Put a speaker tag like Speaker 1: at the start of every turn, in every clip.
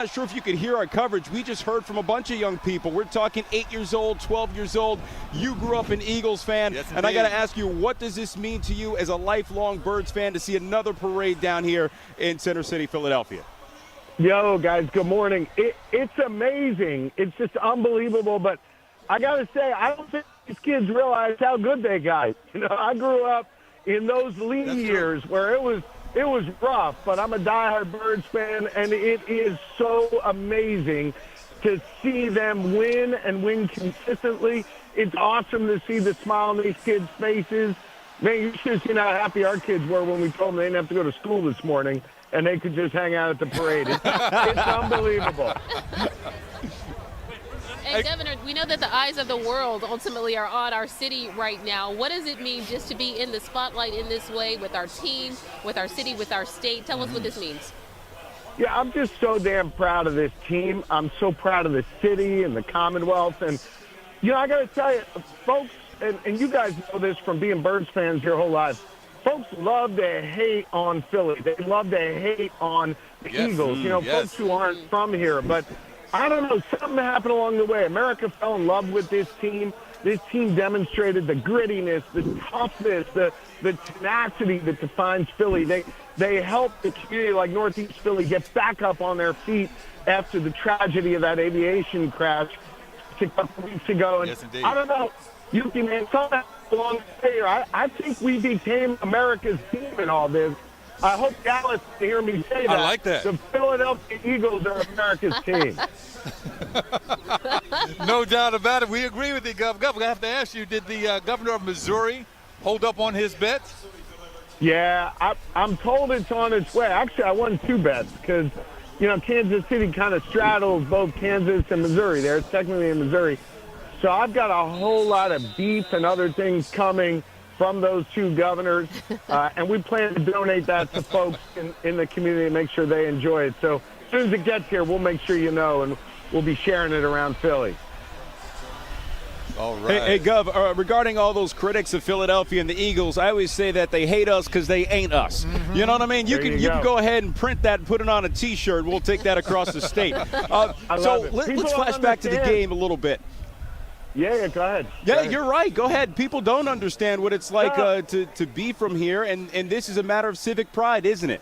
Speaker 1: Not sure if you could hear our coverage. We just heard from a bunch of young people. We're talking 8 years old, 12 years old. You grew up an Eagles fan,
Speaker 2: yes,
Speaker 1: and I got to ask you, what does this mean to you as a lifelong Birds fan to see another parade down here in Center City, Philadelphia?
Speaker 3: Yo, guys, good morning. It's amazing. It's just unbelievable. But I got to say, I don't think these kids realize how good they got. You know, I grew up in those lean years where it was rough, but I'm a diehard Birds fan, and it is so amazing to see them win and win consistently. It's awesome to see the smile on these kids' faces. Man, you should have seen how happy our kids were when we told them they didn't have to go to school this morning and they could just hang out at the parade. It's unbelievable.
Speaker 4: And Governor, we know that the eyes of the world ultimately are on our city right now. What does it mean just to be in the spotlight in this way with our team, with our city, with our state? Tell us what this means.
Speaker 3: Yeah, I'm just so damn proud of this team. I'm so proud of the city and the Commonwealth. And, you know, I got to tell you, folks, and you guys know this from being Birds fans your whole lives, folks love to hate on Philly. They love to hate on the Eagles. You know, folks who aren't from here. But I don't know, something happened along the way. America fell in love with this team. This team demonstrated the grittiness, the toughness, the tenacity that defines Philly. They helped the community like Northeast Philly get back up on their feet after the tragedy of that aviation crash a couple weeks ago. And
Speaker 2: yes, indeed.
Speaker 3: I don't know, Yuki, man, something along the way here. I think we became America's team in all this. I hope Dallas can hear me say that.
Speaker 2: I like that.
Speaker 3: The Philadelphia Eagles are America's team.
Speaker 2: No doubt about it. We agree with you, Governor. I have to ask you, did the governor of Missouri hold up on his bets?
Speaker 3: Yeah, I'm told it's on its way. Actually, I won 2 bets because, you know, Kansas City kind of straddles both Kansas and Missouri. They're technically in Missouri. So I've got a whole lot of beef and other things coming from those 2 governors, and we plan to donate that to folks in the community and make sure they enjoy it. So as soon as it gets here, we'll make sure you know, and we'll be sharing it around Philly.
Speaker 2: All right.
Speaker 1: Hey Gov, regarding all those critics of Philadelphia and the Eagles, I always say that they hate us because they ain't us. Mm-hmm. You know what I mean? You can go ahead and print that and put it on a T-shirt. We'll take that across the state. So let's flash back to the game a little bit.
Speaker 3: Yeah, go ahead.
Speaker 1: Yeah, you're right. Go ahead. People don't understand what it's like to be from here, and this is a matter of civic pride, isn't it?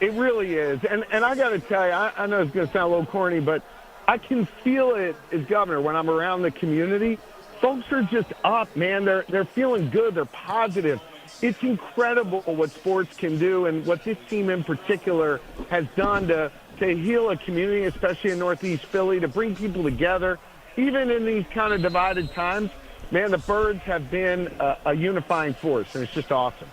Speaker 3: It really is. And I got to tell you, I know it's going to sound a little corny, but I can feel it as governor when I'm around the community. Folks are just up, man. They're feeling good. They're positive. It's incredible what sports can do and what this team in particular has done to heal a community, especially in Northeast Philly, to bring people together. Even in these kind of divided times, man, the Birds have been a unifying force, and it's just awesome.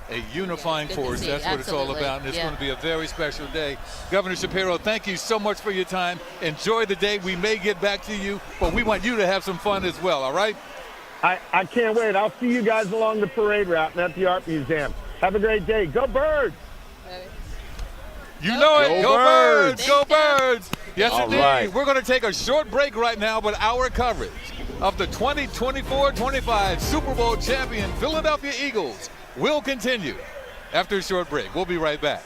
Speaker 2: A unifying force, that's what it's all about, and it's going to be a very special day. Governor Shapiro, thank you so much for your time. Enjoy the day. We may get back to you, but we want you to have some fun as well, all right?
Speaker 3: I can't wait. I'll see you guys along the parade route and at the Art Museum. Have a great day. Go Birds!
Speaker 2: You know it. Go Birds! Go Birds! Yes,
Speaker 1: all
Speaker 2: indeed.
Speaker 1: Right.
Speaker 2: We're going to take a short break right now, but our coverage of the 2024-25 Super Bowl champion Philadelphia Eagles will continue after a short break. We'll be right back.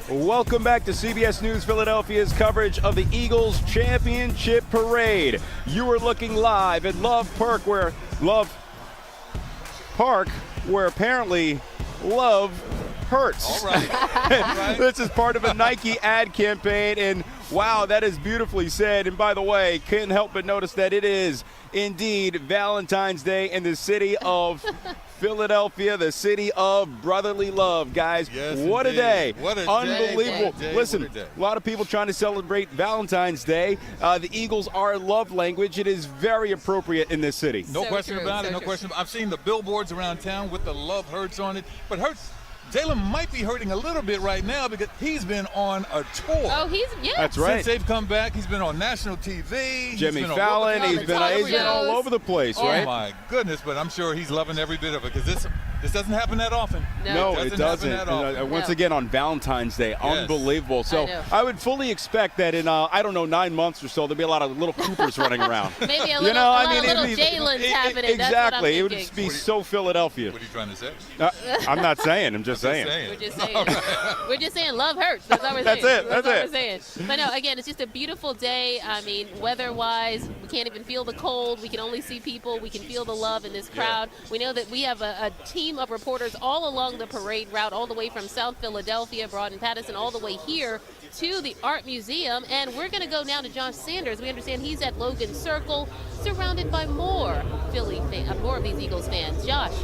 Speaker 1: Welcome back to CBS News Philadelphia's coverage of the Eagles Championship Parade. You are looking live at Love Park, where apparently love hurts.
Speaker 2: All right.
Speaker 1: This is part of a Nike ad campaign, and wow, that is beautifully said. And by the way, couldn't help but notice that it is indeed Valentine's Day in the city of Philadelphia, the city of brotherly love, guys.
Speaker 2: Yes,
Speaker 1: what
Speaker 2: indeed.
Speaker 1: a day.
Speaker 2: What a
Speaker 1: Unbelievable.
Speaker 2: day.
Speaker 1: Listen,
Speaker 2: What a day.
Speaker 1: a lot of people trying to celebrate Valentine's Day. The Eagles are a love language. It is very appropriate in this city.
Speaker 2: No
Speaker 4: So
Speaker 2: question
Speaker 4: true,
Speaker 2: about
Speaker 4: so
Speaker 2: it. No
Speaker 4: true.
Speaker 2: question. I've seen the billboards around town with the Love Hurts on it. But Jalen might be hurting a little bit right now because he's been on a tour.
Speaker 4: Oh,
Speaker 1: That's right.
Speaker 2: Since they've come back, he's been on national TV.
Speaker 1: Jimmy
Speaker 2: he's been
Speaker 1: Fallon,
Speaker 2: on
Speaker 1: he's been all over the place,
Speaker 2: Oh
Speaker 1: right?
Speaker 2: my goodness! But I'm sure he's loving every bit of it because this doesn't happen that often.
Speaker 1: No, it doesn't.
Speaker 2: Happen that often.
Speaker 1: Once
Speaker 4: No.
Speaker 1: again on Valentine's Day, unbelievable.
Speaker 4: I
Speaker 1: So
Speaker 4: know.
Speaker 1: I would fully expect that in 9 months or so there'll be a lot of little Coopers running around.
Speaker 4: Maybe a
Speaker 1: You
Speaker 4: little,
Speaker 1: know,
Speaker 4: a
Speaker 1: I
Speaker 4: lot
Speaker 1: mean,
Speaker 4: of little
Speaker 1: it'd be-
Speaker 4: Jalen's happening.
Speaker 1: Exactly.
Speaker 4: That's what I'm
Speaker 1: It would
Speaker 4: thinking.
Speaker 1: just be so Philadelphia.
Speaker 2: What are you trying to say?
Speaker 1: I'm not saying. I'm just saying.
Speaker 4: We're just saying. We're just saying love hurts. That's all we're
Speaker 1: That's
Speaker 4: saying.
Speaker 1: it. That's
Speaker 4: all
Speaker 1: it.
Speaker 4: we're saying. But no, again, it's just a beautiful day. I mean, weather-wise, we can't even feel the cold. We can only see people. We can feel the love in this crowd. We know that we have a team of reporters all along the parade route, all the way from South Philadelphia, Broad and Patterson, all the way here to the Art Museum. And we're going to go now to Josh Sanders. We understand he's at Logan Circle, surrounded by more more of these Eagles fans. Josh.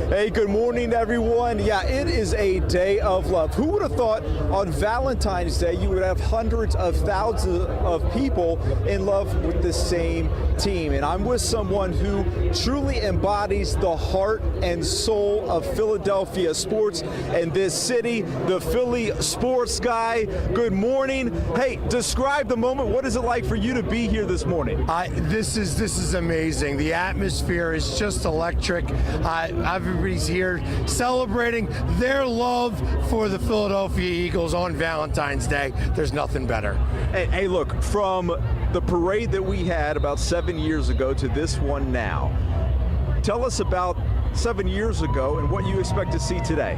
Speaker 5: Hey, good morning, everyone. Yeah, it is a day of love. Who would have thought on Valentine's Day you would have hundreds of thousands of people in love with the same team? And I'm with someone who truly embodies the heart and soul of Philadelphia sports and this city, the Philly sports guy. Good morning. Hey, describe the moment. What is it like for you to be here this morning?
Speaker 6: This is amazing. The atmosphere is just electric. Everybody's here celebrating their love for the Philadelphia Eagles on Valentine's Day. There's nothing better.
Speaker 5: Hey, look, from the parade that we had about 7 years ago to this one now, tell us about 7 years ago and what you expect to see today.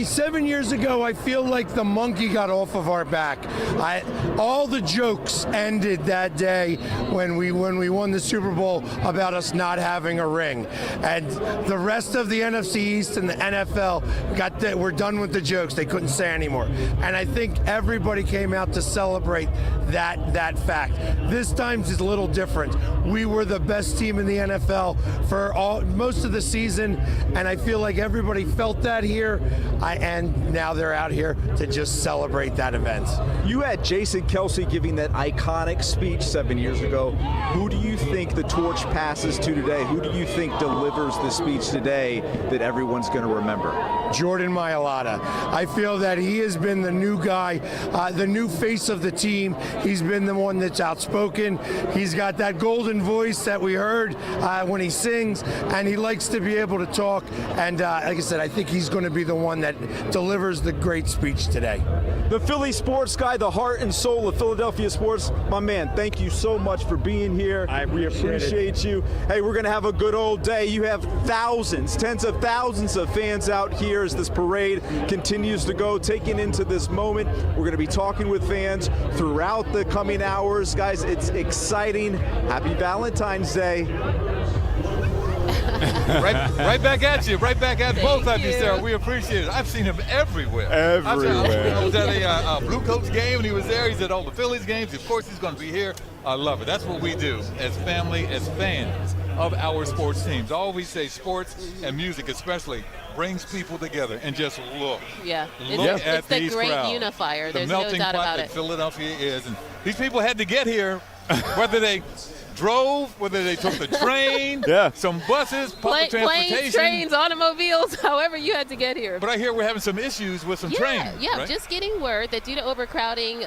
Speaker 6: 7 years ago, I feel like the monkey got off of our back. All the jokes ended that day when we won the Super Bowl about us not having a ring, and the rest of the NFC East and the NFL we're done with the jokes. They couldn't say anymore, and I think everybody came out to celebrate that fact. This time is a little different. We were the best team in the NFL for most of the season. And I feel like everybody felt that here, and now they're out here to just celebrate that event.
Speaker 5: You had Jason Kelce giving that iconic speech 7 years ago. Who do you think the torch passes to today? Who do you think delivers the speech today that everyone's going to remember?
Speaker 6: Jordan Mailata. I feel that he has been the new guy, the new face of the team. He's been the one that's outspoken. He's got that golden voice that we heard when he sings, and he likes to be able to talk. And like I said, I think he's going to be the one that delivers the great speech today.
Speaker 5: The Philly sports guy, the heart and soul of Philadelphia sports. My man, thank you so much for being here. We appreciate you. Hey, we're going to have a good old day. You have thousands, tens of thousands of fans out here as this parade continues to go, taking into this moment. We're going to be talking with fans throughout the coming hours. Guys, it's exciting. Happy Valentine's Day.
Speaker 2: right back at you. Right back at both of you,
Speaker 4: you.
Speaker 2: Sarah. We appreciate it. I've seen him everywhere.
Speaker 1: Everywhere.
Speaker 2: I was at a Blue Coats game, and he was there. He's at all the Phillies games. Of course, he's going to be here. I love it. That's what we do as family, as fans of our sports teams. I always say sports and music especially brings people together. And just look.
Speaker 4: Yeah.
Speaker 2: Look at
Speaker 4: it's the
Speaker 2: these
Speaker 4: great
Speaker 2: crowds.
Speaker 4: unifier.
Speaker 2: The
Speaker 4: There's no
Speaker 2: melting
Speaker 4: doubt
Speaker 2: pot
Speaker 4: about
Speaker 2: that
Speaker 4: it.
Speaker 2: Philadelphia is. And these people had to get here, whether they drove, whether they took the train, some buses, public transportation.
Speaker 4: Planes, trains, automobiles, however you had to get here.
Speaker 2: But I hear we're having some issues with some trains.
Speaker 4: Yeah,
Speaker 2: right?
Speaker 4: just getting word that due to overcrowding,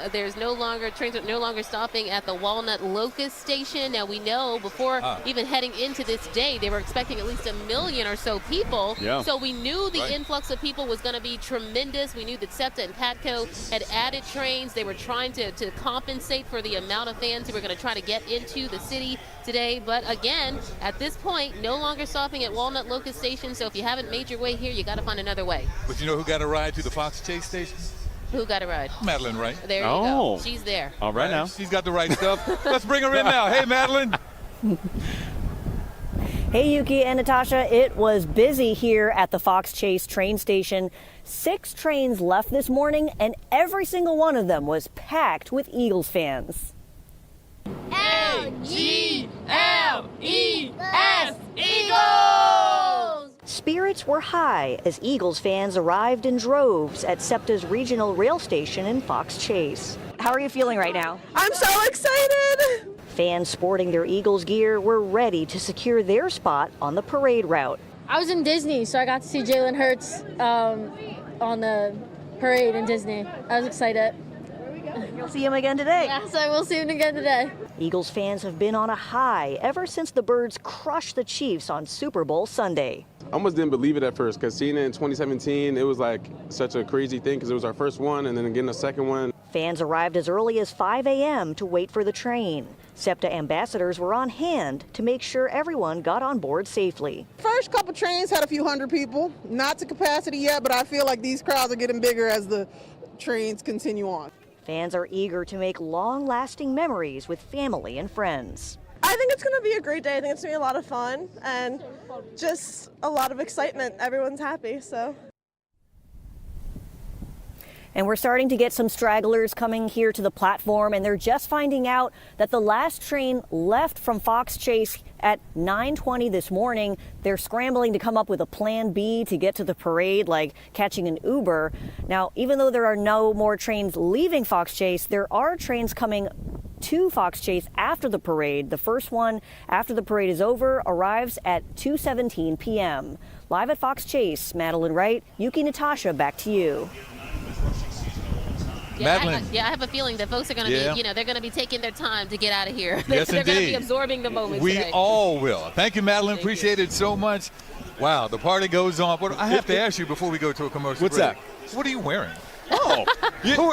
Speaker 4: trains are no longer stopping at the Walnut Locust station. Now we know before even heading into this day, they were expecting at least 1 million or so people.
Speaker 1: Yeah.
Speaker 4: So we knew the influx of people was going to be tremendous. We knew that SEPTA and PATCO had added trains. They were trying to compensate for the amount of fans who were going to try to get into the city. city today. But again, at this point, no longer stopping at Walnut Locust Station. So if you haven't made your way here, you got to find another way.
Speaker 2: But you know who got a ride to the Fox Chase station?
Speaker 4: Who got a ride?
Speaker 2: Madeline Wright.
Speaker 4: There you go. She's there.
Speaker 1: All right now.
Speaker 2: She's got the right stuff. Let's bring her in now. Hey, Madeline.
Speaker 7: Hey, Yuki and Natasha. It was busy here at the Fox Chase train station. 6 trains left this morning, and every single one of them was packed with Eagles fans.
Speaker 8: L-G-L-E-S, Eagles!
Speaker 7: Spirits were high as Eagles fans arrived in droves at SEPTA's regional rail station in Fox Chase. How are you feeling right now?
Speaker 8: I'm so excited!
Speaker 7: Fans sporting their Eagles gear were ready to secure their spot on the parade route.
Speaker 9: I was in Disney, so I got to see Jalen Hurts on the parade in Disney. I was excited.
Speaker 7: You'll see him again today.
Speaker 9: Yes, I will see him again today.
Speaker 7: Eagles fans have been on a high ever since the Birds crushed the Chiefs on Super Bowl Sunday.
Speaker 10: I almost didn't believe it at first because seeing it in 2017, it was like such a crazy thing because it was our first one and then getting a second one.
Speaker 7: Fans arrived as early as 5 a.m. to wait for the train. SEPTA ambassadors were on hand to make sure everyone got on board safely.
Speaker 8: First couple trains had a few hundred people, not to capacity yet, but I feel like these crowds are getting bigger as the trains continue on.
Speaker 7: Fans are eager to make long-lasting memories with family and friends.
Speaker 11: I think it's going to be a great day. I think it's going to be a lot of fun and just a lot of excitement. Everyone's happy, so.
Speaker 7: And we're starting to get some stragglers coming here to the platform, and they're just finding out that the last train left from Fox Chase at 9:20 this morning. They're scrambling to come up with a plan B to get to the parade, like catching an Uber. Now, even though there are no more trains leaving Fox Chase, there are trains coming to Fox Chase after the parade. The first one after the parade is over arrives at 2:17 p.m. Live at Fox Chase, Madeline Wright, Yuki, Natasha, back to you.
Speaker 2: Madeline.
Speaker 4: I have a feeling that folks are going to be, they're going to be taking their time to get out of here.
Speaker 2: Yes,
Speaker 4: they're going to be
Speaker 2: indeed.
Speaker 4: absorbing the moment
Speaker 2: We
Speaker 4: today.
Speaker 2: all will. Thank you, Madeline. Appreciate it so much. Wow, the party goes on. But I have to ask you before we go to a commercial
Speaker 1: What's
Speaker 2: break.
Speaker 1: that?
Speaker 2: What are you wearing?
Speaker 1: Oh,
Speaker 2: Who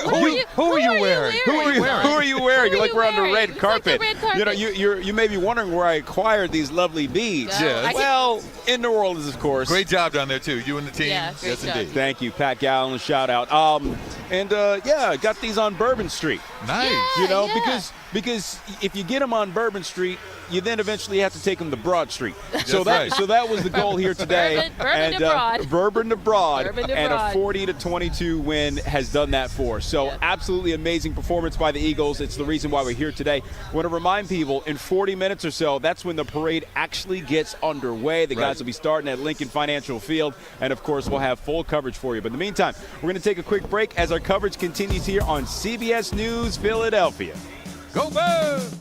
Speaker 2: are you wearing?
Speaker 1: Who are you wearing? You're like we're on the red
Speaker 4: It's
Speaker 1: carpet.
Speaker 4: like the red carpet.
Speaker 1: You may be wondering where I acquired these lovely beads.
Speaker 2: Yes.
Speaker 1: Well, in New Orleans, of course.
Speaker 2: Great job down there, too. You and the team.
Speaker 4: Yeah, great
Speaker 2: yes,
Speaker 4: job.
Speaker 2: indeed.
Speaker 1: Thank you, Pat Gallen. Shout out. Got these on Bourbon Street.
Speaker 2: Nice.
Speaker 4: Yeah.
Speaker 1: Because if you get them on Bourbon Street, you then eventually have to take them to Broad Street. So
Speaker 2: right.
Speaker 1: that was the goal here today.
Speaker 4: Bourbon to Broad.
Speaker 1: Bourbon to Broad.
Speaker 4: Bourbon to
Speaker 1: And
Speaker 4: Broad.
Speaker 1: a 40-22 win has done that for us. So absolutely amazing performance by the Eagles. It's the reason why we're here today. I want to remind people, in 40 minutes or so, that's when the parade actually gets underway. The guys will be starting at Lincoln Financial Field, and of course we'll have full coverage for you. But in the meantime, we're going to take a quick break as our coverage continues here on CBS News Philadelphia.
Speaker 2: Go Birds!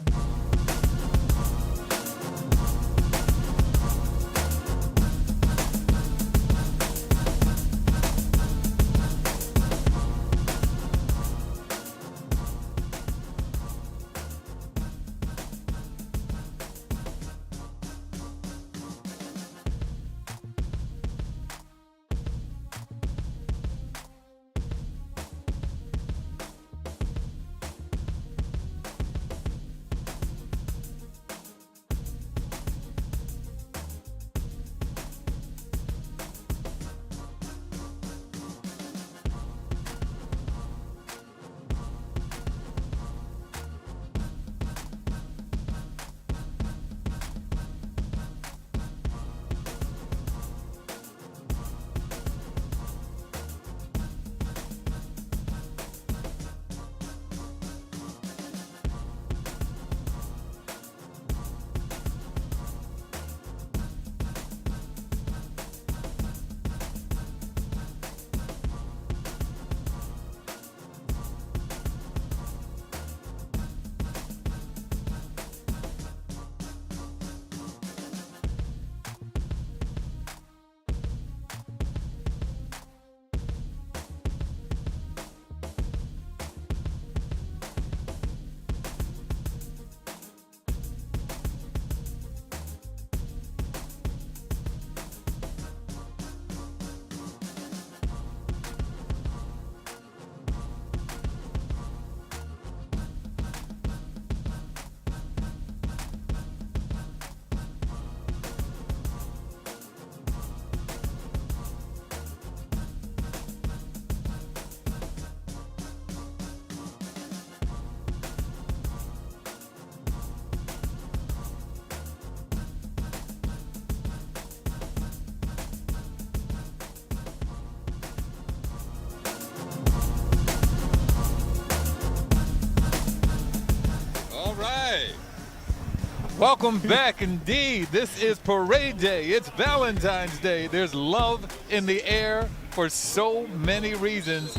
Speaker 2: Welcome back indeed. This is Parade Day. It's Valentine's Day. There's love in the air for so many reasons.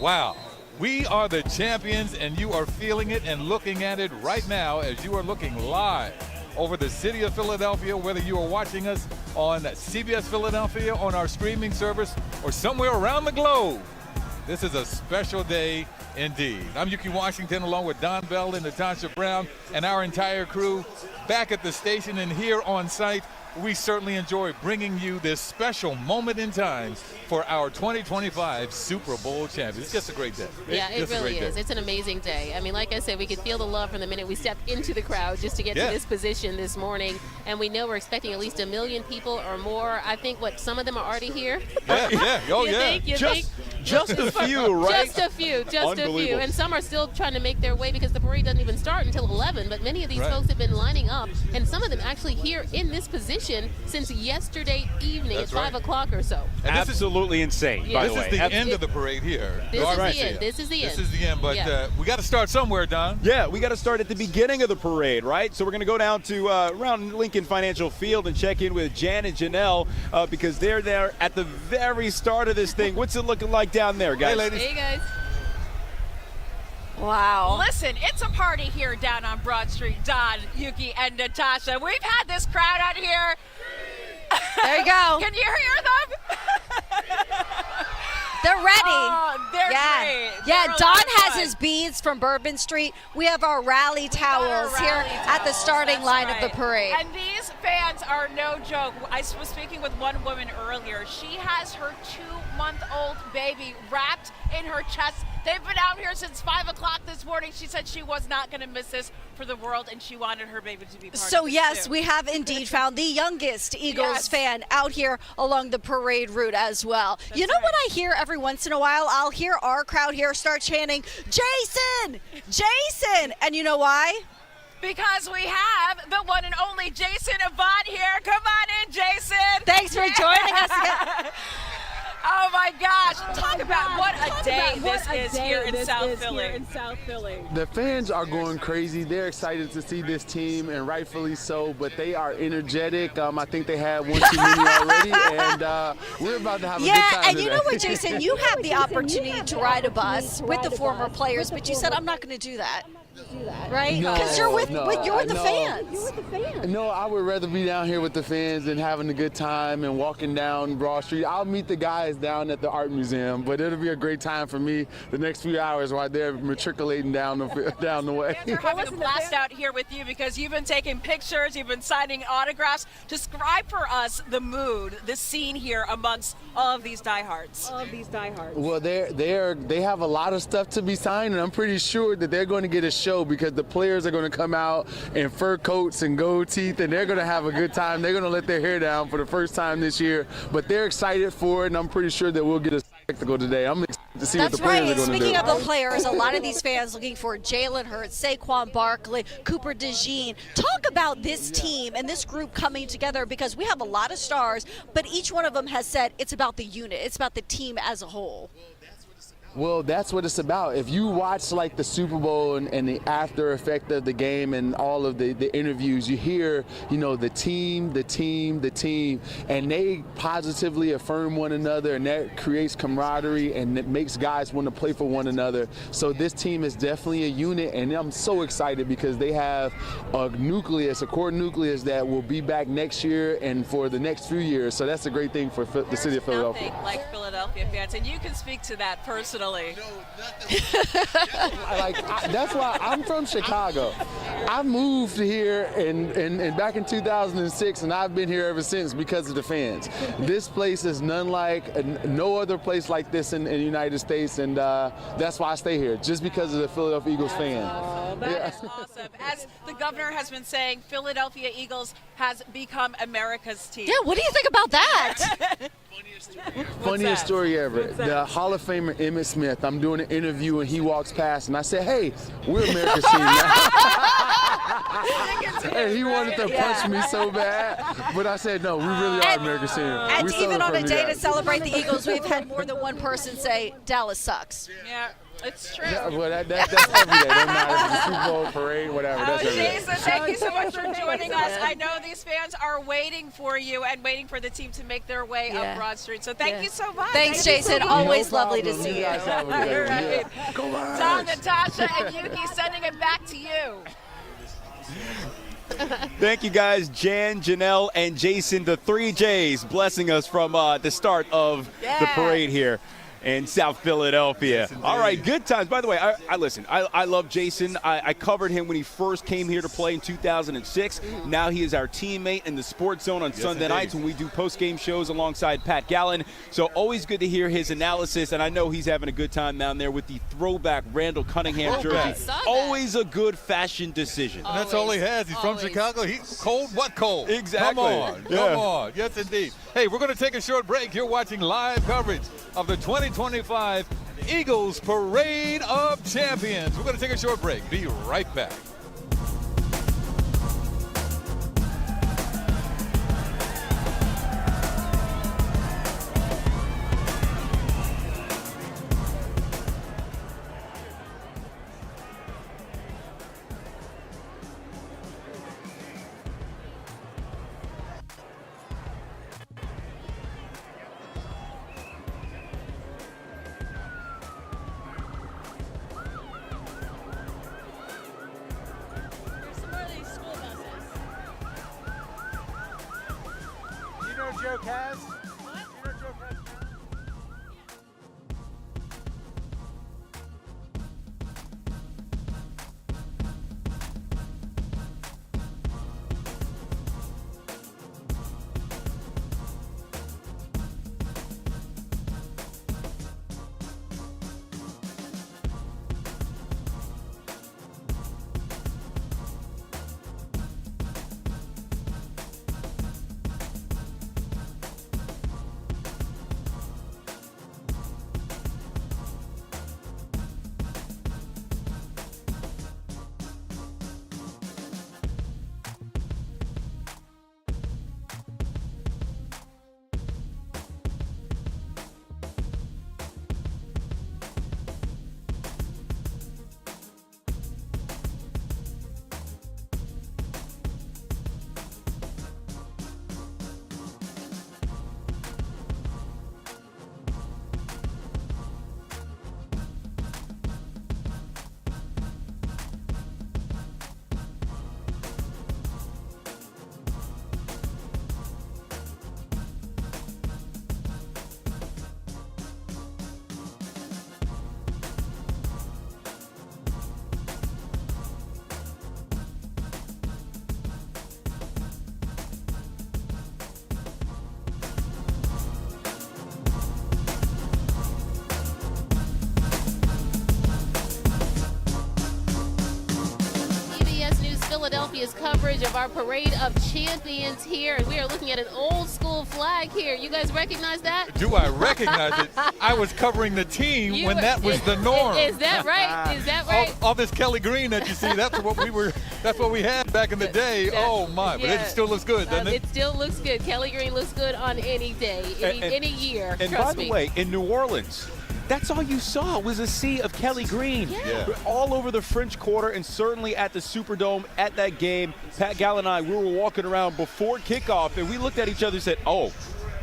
Speaker 2: Wow. We are the champions, and you are feeling it and looking at it right now as you are looking live over the city of Philadelphia, whether you are watching us on CBS Philadelphia, on our streaming service, or somewhere around the globe. This is a special day indeed. I'm Yuki Washington, along with Don Bell and Natasha Brown and our entire crew back at the station and here on site. We certainly enjoy bringing you this special moment in time for our 2025 Super Bowl champions. It's just a great day.
Speaker 4: Yeah, it really is. It's an amazing day. I mean, like I said, we could feel the love from the minute we stepped into the crowd just to get to this position this morning. And we know we're expecting at least 1 million people or more. I think, some of them are already here?
Speaker 2: Yeah. Oh, yeah.
Speaker 1: Just a few, right?
Speaker 4: Just a few. And some are still trying to make their way because the parade doesn't even start until 11. But many of these folks have been lining up, and some of them actually here in this position since yesterday evening at 5 o'clock or so.
Speaker 1: Absolutely insane, by the way.
Speaker 2: This is the end of the parade here.
Speaker 4: This is the end,
Speaker 2: but we got to start somewhere, Don.
Speaker 1: Yeah, we got to start at the beginning of the parade, right? So we're going to go down to around Lincoln Financial Field and check in with Jan and Janelle because they're there at the very start of this thing. What's it looking like down there, guys?
Speaker 2: Hey, ladies.
Speaker 4: Hey, guys.
Speaker 12: Wow. Listen, it's a party here down on Broad Street. Don, Yuki, and Natasha. We've had this crowd out here.
Speaker 13: There you go.
Speaker 12: Can you hear them?
Speaker 13: They're ready.
Speaker 12: Oh, they're great.
Speaker 13: Yeah,
Speaker 12: They're
Speaker 13: Don has his beads from Bourbon Street. We have our rally towels here at the starting line of the parade.
Speaker 12: And these fans are no joke. I was speaking with one woman earlier. She has her 2-month-old baby wrapped in her chest. They've been out here since 5 o'clock this morning. She said she was not going to miss this for the world, and she wanted her baby to be part of this too.
Speaker 13: We have indeed found the youngest Eagles fan out here along the parade route as well. That's what I hear every once in a while? I'll hear our crowd here start chanting, Jason! Jason! And you know why?
Speaker 12: Because we have the one and only Jason Avant here. Come on in, Jason.
Speaker 13: Thanks for joining us again.
Speaker 12: Oh my gosh, talk about what a day this is here in South Philly.
Speaker 10: The fans are going crazy. They're excited to see this team, and rightfully so, but they are energetic. I think they had one too many already, and we're about to have a good time
Speaker 13: and
Speaker 10: today.
Speaker 13: You know what, Jason? You have the opportunity to ride a bus with the former players, but you said, I'm not going to do that. Right? Because you're with the fans.
Speaker 10: No, I would rather be down here with the fans and having a good time and walking down Broad Street. I'll meet the guys down at the art museum, but it'll be a great time for me the next few hours while they're matriculating down the way.
Speaker 12: Fans are having a blast out here with you because you've been taking pictures, you've been signing autographs. Describe for us the mood, the scene here amongst all of these diehards.
Speaker 10: Well, they have a lot of stuff to be signed, and I'm pretty sure that they're going to get a show because the players are going to come out in fur coats and gold teeth, and they're going to have a good time. They're going to let their hair down for the first time this year, but they're excited for it, and I'm pretty sure that we'll get a spectacle today. I'm excited to see what the players are going to do.
Speaker 13: Speaking of the players, a lot of these fans looking for Jalen Hurts, Saquon Barkley, Cooper DeJean. Talk about this team and this group coming together because we have a lot of stars, but each one of them has said it's about the unit. It's about the team as a whole.
Speaker 10: Well, that's what it's about. If you watch like the Super Bowl and the after effect of the game and all of the interviews, you hear, the team, and they positively affirm one another, and that creates camaraderie and it makes guys want to play for one another. So this team is definitely a unit, and I'm so excited because they have a core nucleus that will be back next year and for the next few years. So that's a great thing for the city of Philadelphia.
Speaker 12: Nothing like Philadelphia fans, and you can speak to that personally.
Speaker 10: That's why I'm from Chicago. I moved here and back in 2006, and I've been here ever since because of the fans. This place is no other place like this in the United States, and that's why I stay here, just because of the Philadelphia Eagles fan.
Speaker 12: That is awesome. As the governor has been saying, Philadelphia Eagles has become America's team.
Speaker 13: Yeah, what do you think about that?
Speaker 10: Funniest story ever. The Hall of Famer Emmitt Smith, I'm doing an interview and he walks past and I said, hey, we're America's team now. And he wanted to punch me so bad, but I said, no, we really are America's team.
Speaker 13: And even on a day to celebrate the Eagles, we've had more than one person say Dallas sucks.
Speaker 12: Yeah. It's true.
Speaker 10: Yeah, well, that's every day. Doesn't matter if it's a Super Bowl, parade, whatever. That's every day.
Speaker 12: Jason, thank you so much for joining us. I know these fans are waiting for you and waiting for the team to make their way up Broad Street. So thank you so much.
Speaker 13: Thanks, Jason. Always lovely to see you.
Speaker 12: All right. Tom, Natasha, and Yuki sending it back to you.
Speaker 1: Thank you guys, Jan, Janelle, and Jason, the 3 J's, blessing us from the start of the parade here in South Philadelphia. All right, good times. By the way, I love Jason. I covered him when he first came here to play in 2006. Now he is our teammate in the Sports Zone on Sunday nights when we do post-game shows alongside Pat Gallen. So always good to hear his analysis, and I know he's having a good time down there with the throwback Randall Cunningham jersey.
Speaker 2: Always
Speaker 1: a good fashion decision.
Speaker 2: And that's all he has. He's from Chicago. He's cold. What cold?
Speaker 1: Exactly.
Speaker 2: Come on. Come on. Yes, indeed. Hey, we're going to take a short break. You're watching live coverage of the 2025 Eagles Parade of Champions. We're going to take a short break. Be right back.
Speaker 14: Joke has? What? You know Joke has?
Speaker 4: Philadelphia's coverage of our Parade of Champions here, and we are looking at an old school flag here. You guys recognize that?
Speaker 2: Do I recognize it? I was covering the team when that was the norm.
Speaker 4: Is that right? Is that right?
Speaker 2: All this Kelly Green that you see, that's what we had back in the day. Oh my, but it still looks good, doesn't it?
Speaker 4: It still looks good. Kelly Green looks good on any day, any year.
Speaker 1: And by the way, in New Orleans, that's all you saw was a sea of Kelly Green.
Speaker 4: Yeah.
Speaker 1: All over the French Quarter and certainly at the Superdome at that game. Pat Gallen and I, we were walking around before kickoff, and we looked at each other and said, oh,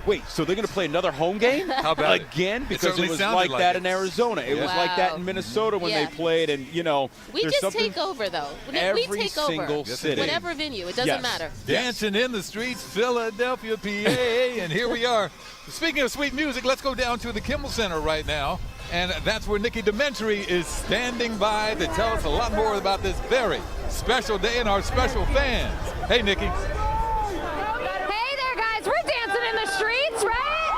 Speaker 1: wait, so they're going to play another home game?
Speaker 2: How about
Speaker 1: again?
Speaker 2: it?
Speaker 1: Because it was like that in Arizona. It was like that in Minnesota when they played, and, you know.
Speaker 4: We just take over, though.
Speaker 1: Every
Speaker 4: we take
Speaker 1: single
Speaker 4: over.
Speaker 1: city.
Speaker 4: Whatever venue. It doesn't matter.
Speaker 2: Dancing in the streets, Philadelphia, PA, and here we are. Speaking of sweet music, let's go down to the Kimmel Center right now. And that's where Nikki Dementri is standing by to tell us a lot more about this very special day and our special fans. Hey, Nikki.
Speaker 15: Hey there, guys. We're dancing in the streets, right?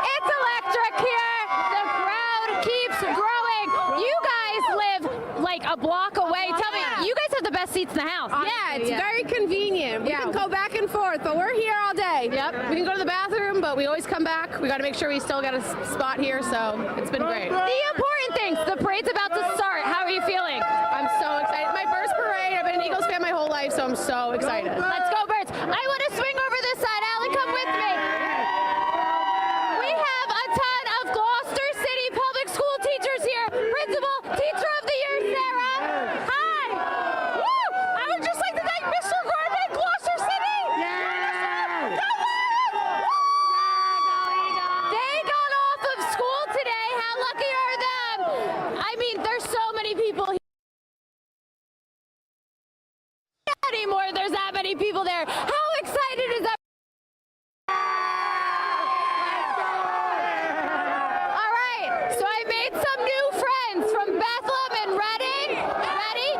Speaker 15: It's electric here. The crowd keeps growing. You guys live like a block away. Tell me, you guys have the best seats in the house.
Speaker 16: Yeah, it's very convenient. We can go back and forth, but we're here all day.
Speaker 15: Yep. We can go to the bathroom, but we always come back. We got to make sure we still got a spot here, so it's been great. The important things, the parade's about to start. How are you feeling?
Speaker 16: I'm so excited. My first parade. I've been an Eagles fan my whole life, so I'm so excited.
Speaker 15: Let's go, Birds. I want to swing over this side. Allie, come with me. We have a ton of gloss anymore. There's that many people there. How excited is that? All right, so I made some new friends from Bethlehem and Reading. Ready?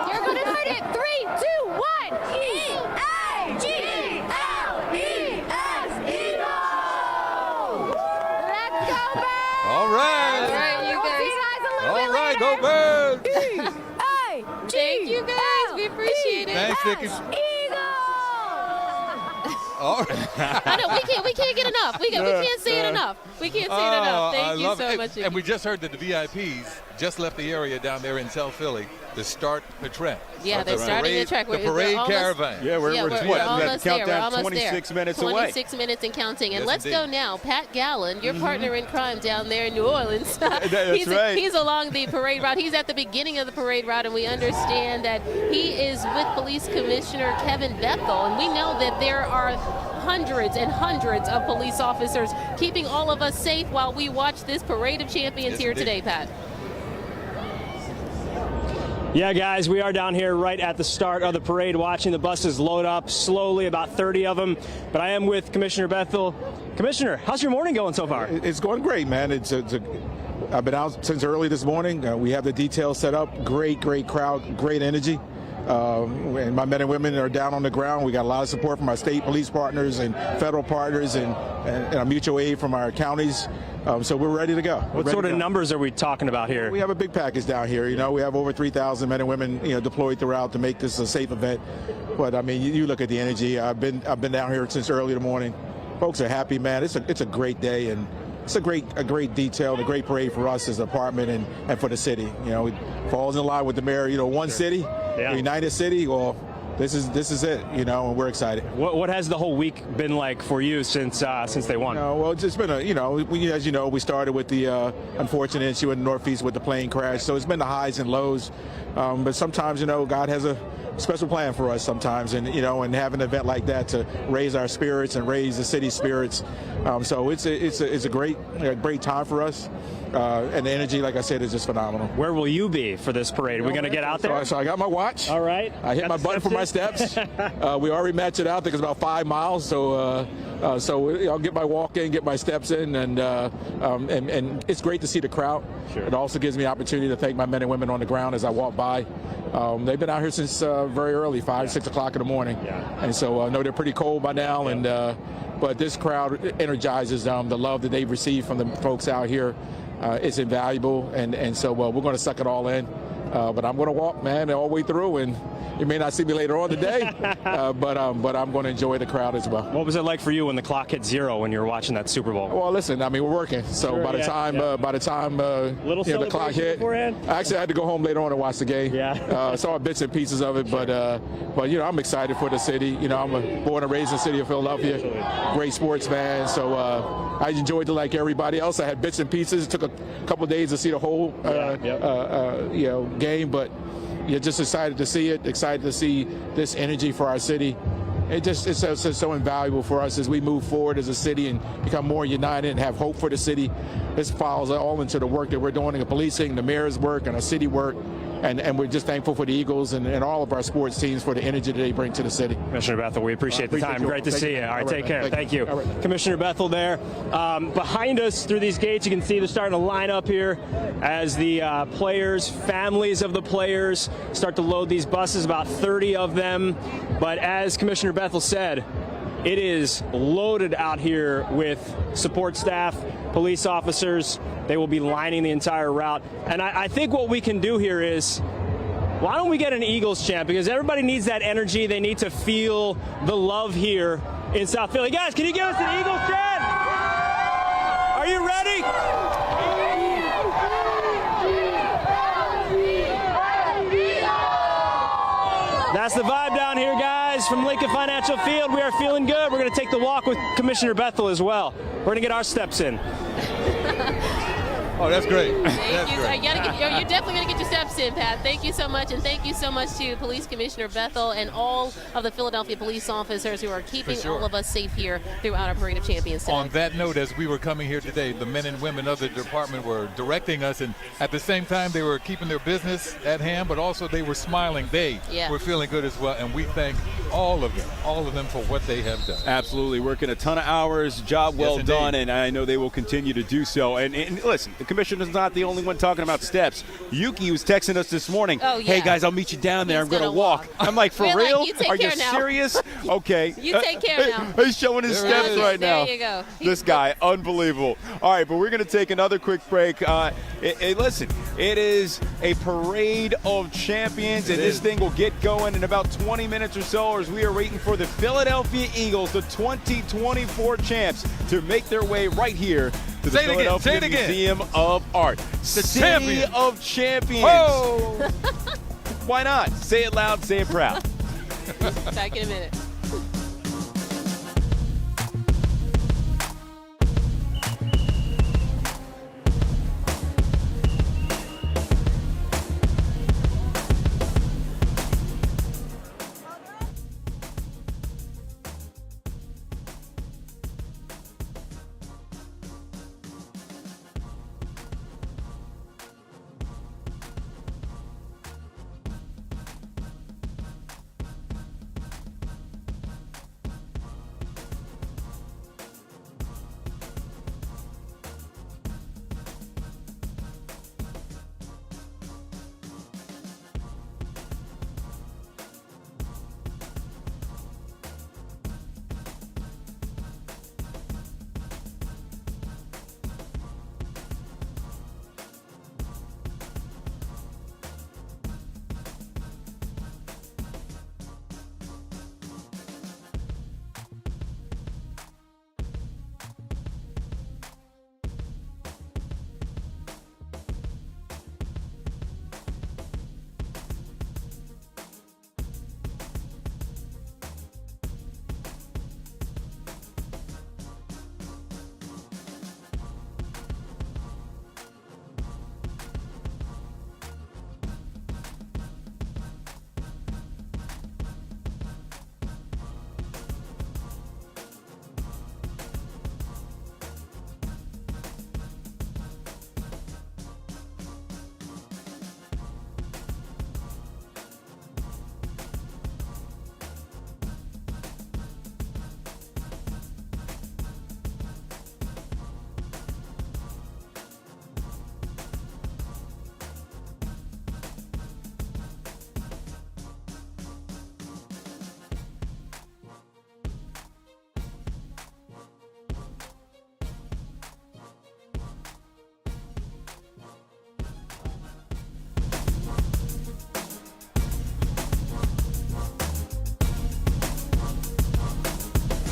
Speaker 15: You're going to start it. 3, 2, 1. E-A-G-L-E-S, Eagles! Let's go, Birds!
Speaker 2: All right.
Speaker 4: All right, you
Speaker 15: We'll see
Speaker 4: guys.
Speaker 15: you guys a little
Speaker 2: All
Speaker 15: bit
Speaker 2: right,
Speaker 15: later.
Speaker 2: go Birds.
Speaker 4: Thank you guys. We appreciate it.
Speaker 2: Thanks, Vicky. All right.
Speaker 4: I know we can't get enough. We can't say it enough. We can't say it enough. Thank you so much.
Speaker 2: And we just heard that the VIPs just left the area down there in South Philly to start the trek.
Speaker 4: Yeah, they're starting the trek.
Speaker 2: The parade caravan.
Speaker 1: Yeah, we're
Speaker 4: almost there. We're almost
Speaker 1: 26
Speaker 4: there.
Speaker 1: minutes away.
Speaker 4: 26 minutes and counting. And
Speaker 2: Yes,
Speaker 4: let's
Speaker 2: indeed.
Speaker 4: go now. Pat Gallen, your partner in crime down there in New Orleans.
Speaker 1: That's right.
Speaker 4: He's along the parade route. He's at the beginning of the parade route, and we understand that he is with Police Commissioner Kevin Bethel. And we know that there are hundreds and hundreds of police officers keeping all of us safe while we watch this parade of champions
Speaker 2: Yes,
Speaker 4: here
Speaker 2: indeed.
Speaker 4: today, Pat.
Speaker 17: Yeah, guys, we are down here right at the start of the parade watching the buses load up slowly, about 30 of them. But I am with Commissioner Bethel. Commissioner, how's your morning going so far?
Speaker 18: It's going great, man. I've been out since early this morning. We have the details set up. Great crowd, great energy. And my men and women are down on the ground. We got a lot of support from our state police partners and federal partners and a mutual aid from our counties. So we're ready to go.
Speaker 17: What sort of numbers are we talking about here?
Speaker 18: We have a big package down here. You know, we have over 3,000 men and women, deployed throughout to make this a safe event. But I mean, you look at the energy. I've been down here since early in the morning. Folks are happy, man. It's a great day, and it's a great detail, a great parade for us as a department and for the city. It falls in line with the mayor. One city, a united city. Well, this is it. And we're excited.
Speaker 17: What has the whole week been like for you since they won?
Speaker 18: Well, it's just been as you know, we started with the unfortunate issue in the Northeast with the plane crash. So it's been the highs and lows. But sometimes, God has a special plan for us sometimes, and have an event like that to raise our spirits and raise the city's spirits. So it's a great time for us. And the energy, like I said, is just phenomenal.
Speaker 17: Where will you be for this parade? Are we going to get out there?
Speaker 18: So I got my watch.
Speaker 17: All right.
Speaker 18: I hit my button for my steps. We already matched it out. I think it's about 5 miles. So I'll get my walk in, get my steps in, and it's great to see the crowd. Sure. It also gives me an opportunity to thank my men and women on the ground as I walk by. They've been out here since very early, 5, 6 o'clock in the morning. Yeah. And so I know they're pretty cold by now. Yeah. And but this crowd energizes them. The love that they've received from the folks out here is invaluable. And so we're going to suck it all in. But I'm going to walk, man, all the way through. And you may not see me later on today, but I'm going to enjoy the crowd as well.
Speaker 17: What was it like for you when the clock hit 0 when you were watching that Super Bowl?
Speaker 18: Well, listen, I mean, we're working, so
Speaker 17: sure,
Speaker 18: by the time the clock hit,
Speaker 17: beforehand?
Speaker 18: Actually I had to go home later on and watch the game.
Speaker 17: Yeah.
Speaker 18: Saw bits and pieces of it, but I'm excited for the city. I'm born and raised in the city of Philadelphia. Great sports fan, so I enjoyed it like everybody else. I had bits and pieces. It took a couple of days to see the whole game, but you're just excited to see it, excited to see this energy for our city. It's so invaluable for us as we move forward as a city and become more united and have hope for the city. This falls all into the work that we're doing in the policing, the mayor's work, and our city work. And we're just thankful for the Eagles and all of our sports teams for the energy that they bring to the city.
Speaker 17: Commissioner Bethel, we appreciate the time. Great to see you. All right, take care. Thank you.
Speaker 18: Right.
Speaker 17: Commissioner Bethel there. Behind us through these gates, you can see they're starting to line up here as the players, families of the players, start to load these buses, about 30 of them. But as Commissioner Bethel said, it is loaded out here with support staff, police officers. They will be lining the entire route. And I think what we can do here is, why don't we get an Eagles chant? Because everybody needs that energy. They need to feel the love here in South Philly. Guys, can you give us an Eagles chant? Are you ready? That's the vibe down here, guys, from Lincoln Financial Field. We are feeling good. We're going to take the walk with Commissioner Bethel as well. We're going to get our steps in.
Speaker 2: Oh, that's great.
Speaker 4: Thank you. You're definitely going to get your steps in, Pat. Thank you so much. And thank you so much to Police Commissioner Bethel and all of the Philadelphia police officers who are keeping all of us safe here throughout our Parade of Champions today.
Speaker 2: On that note, as we were coming here today, the men and women of the department were directing us, and at the same time they were keeping their business at hand, but also they were smiling. They were feeling good as well, and we thank all of them for what they have done.
Speaker 1: Absolutely. Working a ton of hours, job well done, and I know they will continue to do so. And listen, the commissioner's not the only one talking about steps. Yuki was texting us this morning.
Speaker 4: Oh, yeah.
Speaker 1: Hey, guys, I'll meet you down there. I'm going to walk. I'm like, for
Speaker 4: We're
Speaker 1: real?
Speaker 4: like, you take
Speaker 1: Are you
Speaker 4: care now.
Speaker 1: serious? Okay.
Speaker 4: You take care now.
Speaker 1: He's showing his steps right now.
Speaker 4: There you go.
Speaker 1: This guy, unbelievable. All right, but we're going to take another quick break. Listen, it is a parade of champions, and this thing will get going in about 20 minutes or so as we are waiting for the Philadelphia Eagles, the 2024 champs, to make their way right here to the Philadelphia Museum of Art. City of Champions.
Speaker 4: Whoa.
Speaker 1: Why not? Say it loud, say it proud.
Speaker 4: Back in a minute.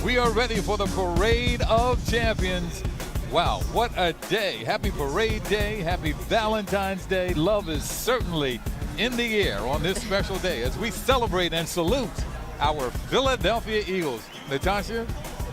Speaker 2: We are ready for the Parade of Champions. Wow, what a day. Happy Parade Day. Happy Valentine's Day. Love is certainly in the air on this special day as we celebrate and salute our Philadelphia Eagles. Natasha,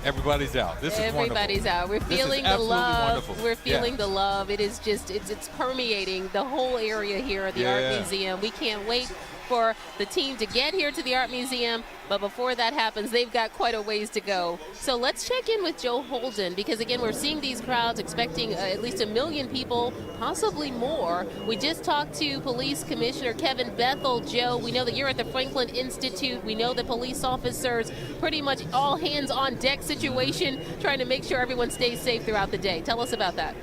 Speaker 2: everybody's out. This is wonderful.
Speaker 4: Everybody's out. We're feeling the love.
Speaker 2: Wonderful.
Speaker 4: We're feeling the love. It is just, it's permeating the whole area here at the Art Museum. We can't wait for the team to get here to the Art Museum, but before that happens, they've got quite a ways to go. So let's check in with Joe Holden, because again, we're seeing these crowds expecting at least 1 million people, possibly more. We just talked to Police Commissioner Kevin Bethel. Joe, we know that you're at the Franklin Institute. We know that police officers, pretty much all hands on deck situation, trying to make sure everyone stays safe throughout the day. Tell us about that.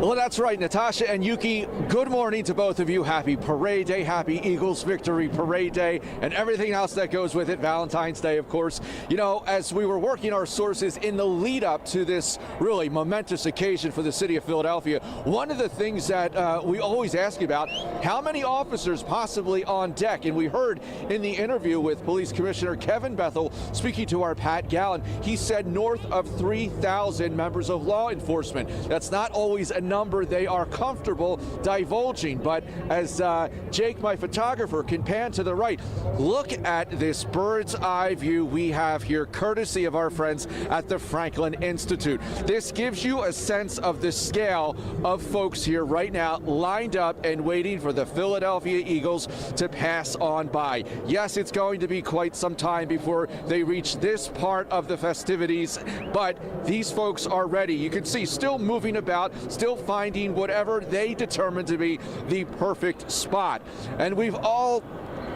Speaker 5: Well, that's right, Natasha and Yuki. Good morning to both of you. Happy Parade Day, happy Eagles Victory Parade Day, and everything else that goes with it. Valentine's Day, of course. You know, as we were working our sources in the lead up to this really momentous occasion for the city of Philadelphia, one of the things that we always ask about, how many officers possibly on deck? And we heard in the interview with Police Commissioner Kevin Bethel speaking to our Pat Gallen, he said north of 3,000 members of law enforcement. That's not always enough
Speaker 19: number they are comfortable divulging. But as Jake, my photographer, can pan to the right, look at this bird's eye view we have here, courtesy of our friends at the Franklin Institute. This gives you a sense of the scale of folks here right now lined up and waiting for the Philadelphia Eagles to pass on by. Yes, it's going to be quite some time before they reach this part of the festivities, but these folks are ready. You can see still moving about, still finding whatever they determine to be the perfect spot. And we've all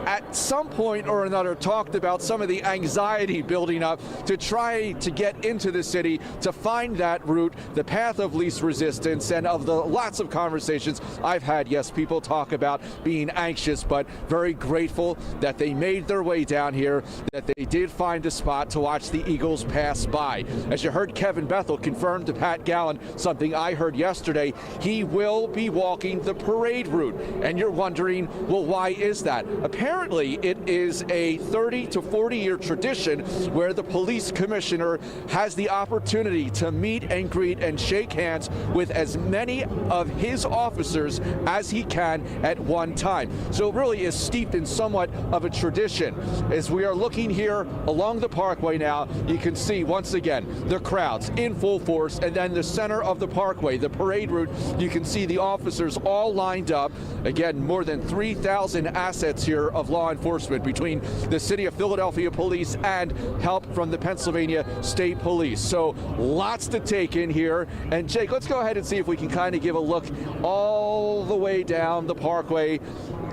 Speaker 19: at some point or another talked about some of the anxiety building up to try to get into the city, to find that route, the path of least resistance. And of the lots of conversations I've had, yes, people talk about being anxious, but very grateful that they made their way down here, that they did find a spot to watch the Eagles pass by. As you heard Kevin Bethel confirm to Pat Gallen something I heard yesterday, he will be walking the parade route. And you're wondering, well, why is that? Apparently, it is a 30 to 40-year tradition where the police commissioner has the opportunity to meet and greet and shake hands with as many of his officers as he can at one time. So it really is steeped in somewhat of a tradition. As we are looking here along the parkway now, you can see once again the crowds in full force, and then the center of the parkway, the parade route, you can see the officers all lined up. Again, more than 3,000 assets here of law enforcement between the City of Philadelphia Police and help from the Pennsylvania State Police. So lots to take in here. And Jake, let's go ahead and see if we can kind of give a look all the way down the parkway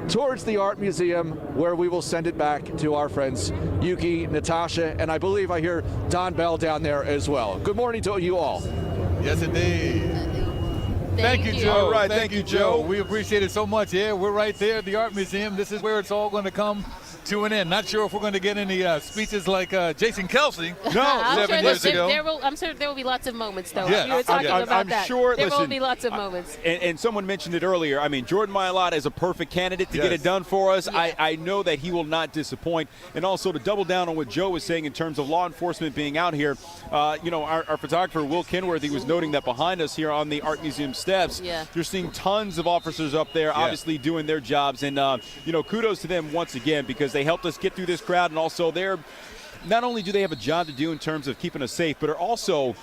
Speaker 19: towards the Art Museum, where we will send it back to our friends Yuki, Natasha, and I believe I hear Don Bell down there as well. Good morning to you all.
Speaker 2: Yes, indeed. Thank you, Joe.
Speaker 1: All right,
Speaker 2: thank you, Joe. We appreciate it so much. Yeah, we're right there at the Art Museum. This is where it's all going to come to an end. Not sure if we're going to get any speeches like Jason Kelce.
Speaker 1: No,
Speaker 2: 7 years ago.
Speaker 4: I'm sure there will be lots of moments, though.
Speaker 2: Yeah,
Speaker 4: You were talking about
Speaker 1: I'm
Speaker 4: that.
Speaker 1: sure.
Speaker 4: There
Speaker 1: Listen,
Speaker 4: will be lots of moments.
Speaker 1: And someone mentioned it earlier. I mean, Jordan Mailata is a perfect candidate to get it done for us.
Speaker 4: Yes.
Speaker 1: I know that he will not disappoint. And also to double down on what Joe was saying in terms of law enforcement being out here, our photographer, Will Kenworthy, was noting that behind us here on the Art Museum steps, you're seeing tons of officers up there, obviously doing their jobs. And, kudos to them once again, because they helped us get through this crowd. And also not only do they have a job to do in terms of keeping us safe, but are also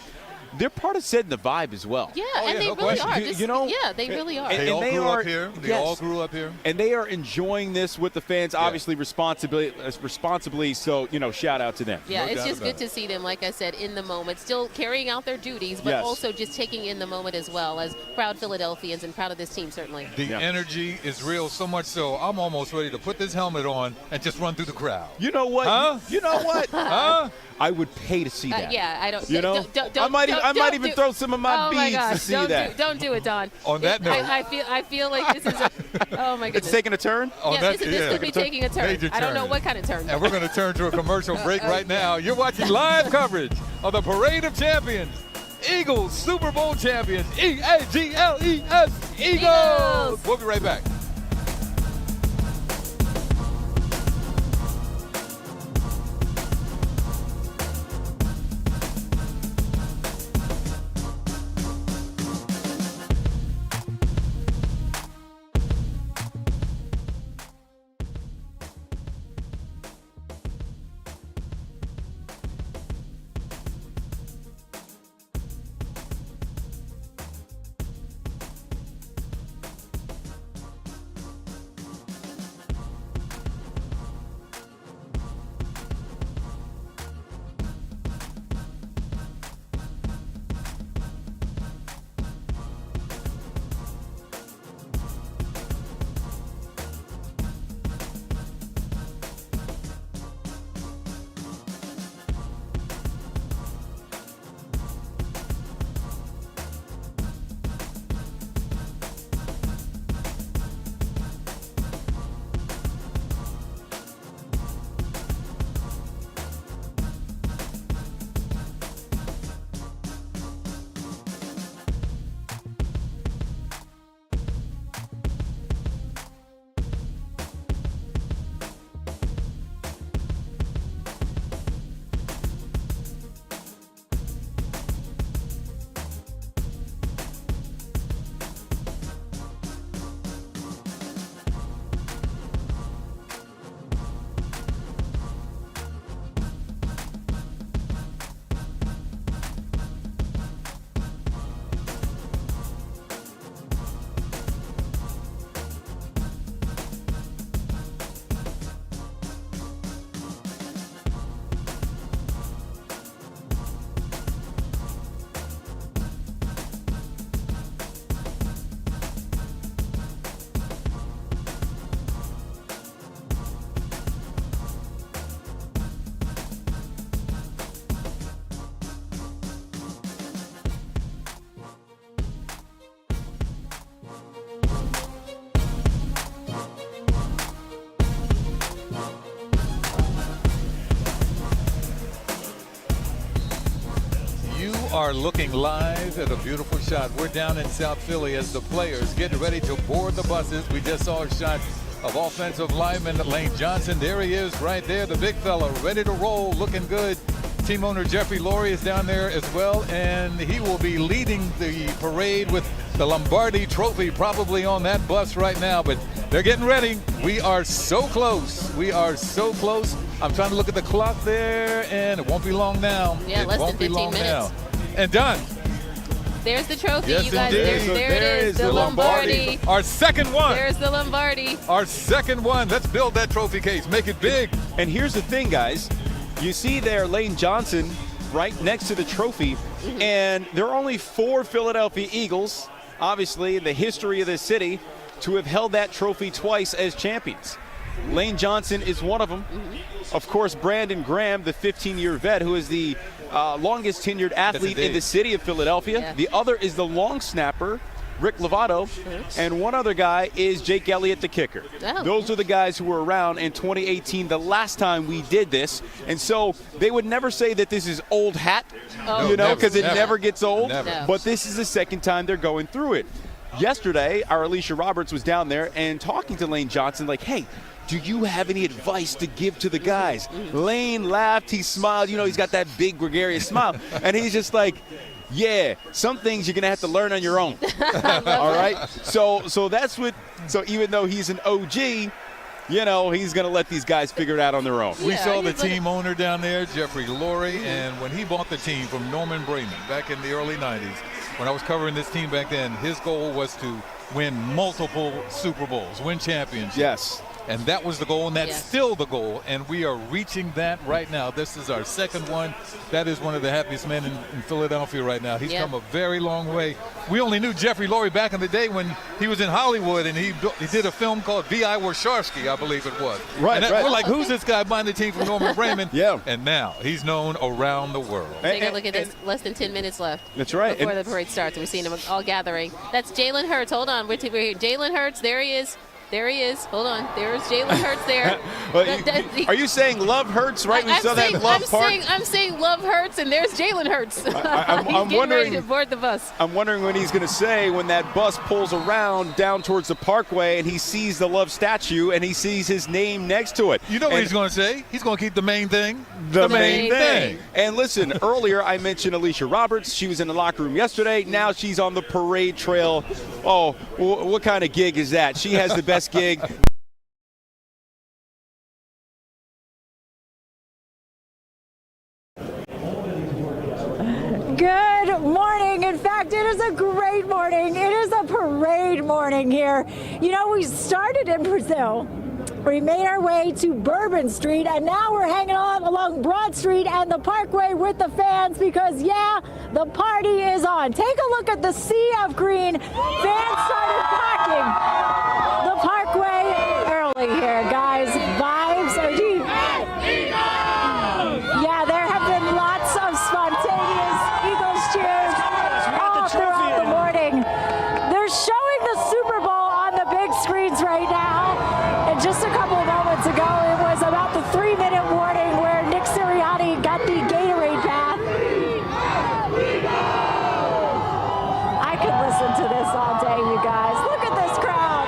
Speaker 1: they're part of setting the vibe as well.
Speaker 4: Yeah, and they really are. They really are.
Speaker 2: They all grew up here. They all grew up here.
Speaker 1: And they are enjoying this with the fans, obviously responsibly. So, shout out to them.
Speaker 4: Yeah, it's just good to see them, like I said, in the moment, still carrying out their duties, but also just taking in the moment as well, as proud Philadelphians and proud of this team, certainly.
Speaker 2: The energy is real, so much so I'm almost ready to put this helmet on and just run through the crowd.
Speaker 1: You know what?
Speaker 2: Huh?
Speaker 1: You know what?
Speaker 2: Huh?
Speaker 1: I would pay to see that.
Speaker 4: I don't.
Speaker 1: I might even throw some of my beads to see that.
Speaker 4: Don't do it, Don.
Speaker 2: On that note,
Speaker 4: I feel like this is oh my goodness.
Speaker 1: It's taking a turn.
Speaker 4: This could be taking a turn.
Speaker 2: Major
Speaker 4: I don't know what kind of turn.
Speaker 2: And we're going to turn to a commercial break right now. You're watching live coverage of the Parade of Champions. Eagles, Super Bowl champions. E-A-G-L-E-S, Eagles. We'll be right back. are looking live at a beautiful shot. We're down in South Philly as the players get ready to board the buses. We just saw a shot of offensive lineman Lane Johnson. There he is right there, the big fella, ready to roll, looking good. Team owner Jeffrey Lurie is down there as well, and he will be leading the parade with the Lombardi Trophy probably on that bus right now, but they're getting ready. We are so close. We are so close. I'm trying to look at the clock there, and it won't be long now.
Speaker 4: Yeah, less than 15 minutes.
Speaker 2: Now. And done.
Speaker 4: There's the trophy,
Speaker 2: Yes,
Speaker 4: you guys.
Speaker 2: indeed.
Speaker 4: There it is, the Lombardi.
Speaker 2: Our second one.
Speaker 4: There's the Lombardi.
Speaker 2: Our second one. Let's build that trophy case. Make it big.
Speaker 1: And here's the thing, guys. You see there Lane Johnson right next to the trophy, and there are only 4 Philadelphia Eagles, obviously in the history of this city, to have held that trophy twice as champions. Lane Johnson is one of them. Of course, Brandon Graham, the 15-year vet, who is the longest tenured athlete in the city of Philadelphia.
Speaker 4: Yeah.
Speaker 1: The other is the long snapper, Rick Lovato, and one other guy is Jake Elliott, the kicker.
Speaker 4: Oh.
Speaker 1: Those are the guys who were around in 2018, the last time we did this. And so they would never say that this is old hat,
Speaker 4: Oh.
Speaker 1: you know,
Speaker 2: never,
Speaker 1: because it
Speaker 2: never.
Speaker 1: never gets old.
Speaker 2: Never.
Speaker 4: No.
Speaker 1: But this is the second time they're going through it. Yesterday, our Alicia Roberts was down there and talking to Lane Johnson like, hey, do you have any advice to give to the guys? Lane laughed, he smiled, you know, he's got that big gregarious smile. And he's just like, yeah, some things you're going to have to learn on your own. All right? So that's what, so even though he's an OG, you know, he's going to let these guys figure it out on their own.
Speaker 2: We saw the team owner down there, Jeffrey Lurie, and when he bought the team from Norman Bremen back in the early 90s, when I was covering this team back then, his goal was to win multiple Super Bowls, win championships.
Speaker 1: Yes.
Speaker 2: And that was the goal, and that's still the goal, and we are reaching that right now. This is our second one. That is one of the happiest men in Philadelphia right now. He's come a very long way. We only knew Jeffrey Lurie back in the day when he was in Hollywood, and he did a film called V.I. Warshawski, I believe it was.
Speaker 1: Right,
Speaker 2: and we're like, who's this guy behind the team from Norman Bremen?
Speaker 1: Yeah.
Speaker 2: And now he's known around the world.
Speaker 4: Take a look at this. Less than 10 minutes left.
Speaker 1: That's right.
Speaker 4: Before the parade starts. We're seeing them all gathering. That's Jalen Hurts. Hold on. We're here. Jalen Hurts. There he is. There he is. Hold on. There's Jalen Hurts there.
Speaker 1: Are you saying love hurts, right? We saw that Love Park.
Speaker 4: I'm saying love hurts, and there's Jalen Hurts.
Speaker 1: I'm
Speaker 4: He's getting
Speaker 1: wondering,
Speaker 4: ready to board the bus.
Speaker 1: I'm wondering what he's going to say when that bus pulls around down towards the Parkway and he sees the Love statue and he sees his name next to it.
Speaker 2: You know what he's going to say? He's going to keep the main thing.
Speaker 1: The main thing. And listen, earlier I mentioned Alicia Roberts. She was in the locker room yesterday. Now she's on the parade trail. Oh, what kind of gig is that? She has the best gig.
Speaker 20: Good morning. In fact, it is a great morning. It is a parade morning here. You know, we started in Brazil. We made our way to Bourbon Street, and now we're hanging on along Broad Street and the Parkway with the fans because, yeah, the party is on. Take a look at the sea of green. Fans started packing the Parkway early here, guys. Vibes are deep. Yeah, there have been lots of spontaneous Eagles cheers all throughout the morning. They're showing the Super Bowl on the big screens right now. And just a couple of moments ago, it was about the 3-minute warning where Nick Sirianni got the Gatorade bath. I could listen to this all day, you guys. Look at this crowd.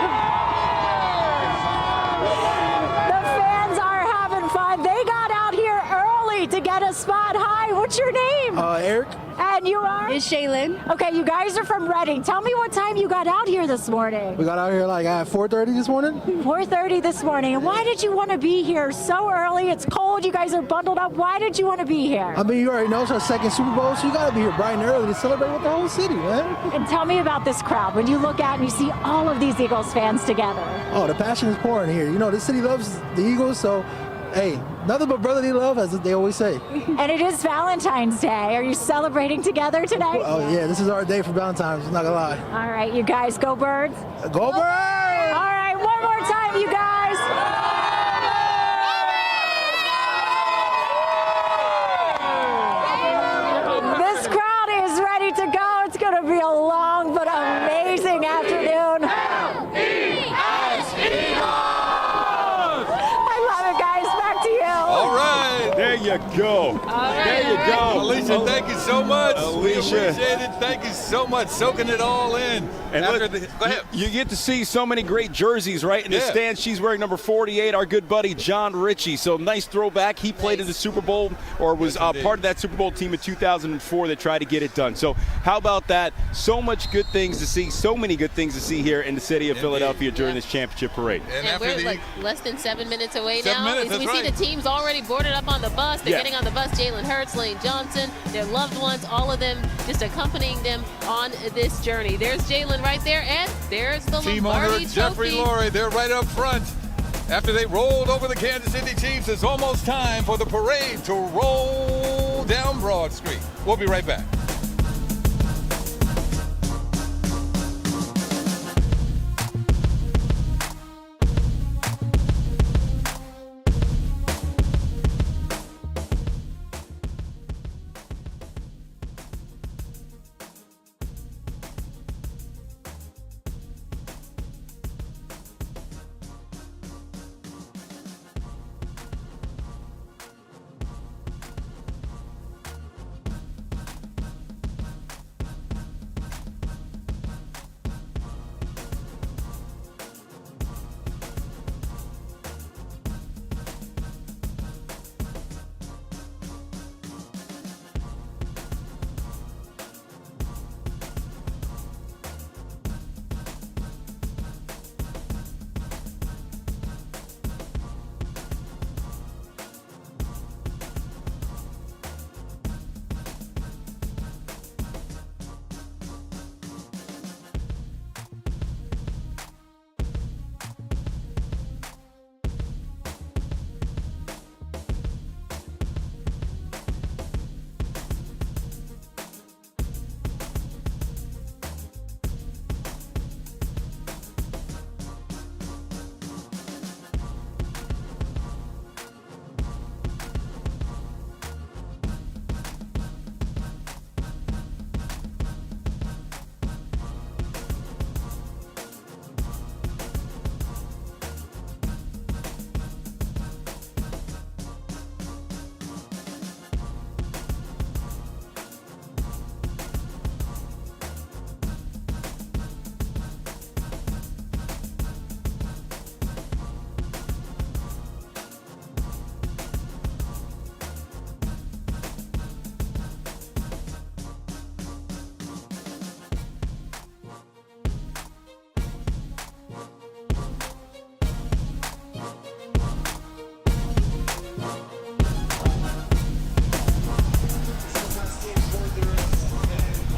Speaker 20: The fans are having fun. They got out here early to get a spot. Hi, what's your name?
Speaker 21: Eric.
Speaker 20: And you are?
Speaker 21: It's Shaylin.
Speaker 20: Okay, you guys are from Reading. Tell me what time you got out here this morning.
Speaker 21: We got out here like at 4:30 this morning.
Speaker 20: 4:30 this morning. And why did you want to be here so early? It's cold. You guys are bundled up. Why did you want to be here?
Speaker 21: I mean, you already know it's our second Super Bowl, so you got to be here bright and early to celebrate with the whole city, man.
Speaker 20: And tell me about this crowd. When you look out and you see all of these Eagles fans together.
Speaker 21: Oh, the passion is pouring here. You know, this city loves the Eagles, so, hey, nothing but brotherly love, as they always say.
Speaker 20: And it is Valentine's Day. Are you celebrating together today?
Speaker 21: Oh, yeah, this is our day for Valentine's, I'm not going to lie.
Speaker 20: All right, you guys, go Birds.
Speaker 21: Go Birds!
Speaker 20: All right, one more time, you guys. This crowd is ready to go. It's going to be a long but amazing afternoon. I love it, guys. Back to you.
Speaker 2: All right.
Speaker 1: There you go. There you go.
Speaker 2: Alicia, thank you so much.
Speaker 1: Alicia.
Speaker 2: We appreciate it. Thank you so much. Soaking it all in.
Speaker 1: And look,
Speaker 2: go ahead.
Speaker 1: You get to see so many great jerseys, right? In the stands, she's wearing number 48, our good buddy John Ritchie. So nice throwback. He played in the Super Bowl, or was part of that Super Bowl team in 2004 that tried to get it done. So how about that? So much good things to see, so many good things to see here in the city of Philadelphia during this championship parade.
Speaker 4: And we're like less than 7 minutes away now.
Speaker 2: 7 minutes,
Speaker 4: we see the teams already boarded up on the bus. They're getting on the bus. Jalen Hurts, Lane Johnson, their loved ones, all of them just accompanying them on this journey. There's Jalen right there, and there's the
Speaker 2: Team
Speaker 4: Lombardi
Speaker 2: owner Jeffrey
Speaker 4: Trophy.
Speaker 2: Lurie, they're right up front. After they rolled over the Kansas City Chiefs, it's almost time for the parade to roll down Broad Street. We'll be right back.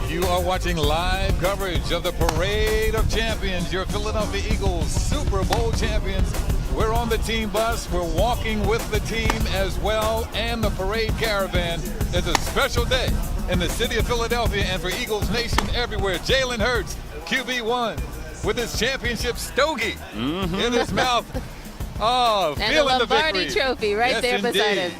Speaker 2: You are watching live coverage of the Parade of Champions, your Philadelphia Eagles Super Bowl champions. We're on the team bus. We're walking with the team as well, and the parade caravan. It's a special day in the city of Philadelphia and for Eagles Nation everywhere. Jalen Hurts, QB1, with his championship stogie in his mouth. Oh,
Speaker 4: and
Speaker 2: feeling
Speaker 4: the Lombardi
Speaker 2: the victory.
Speaker 4: Trophy right there beside him.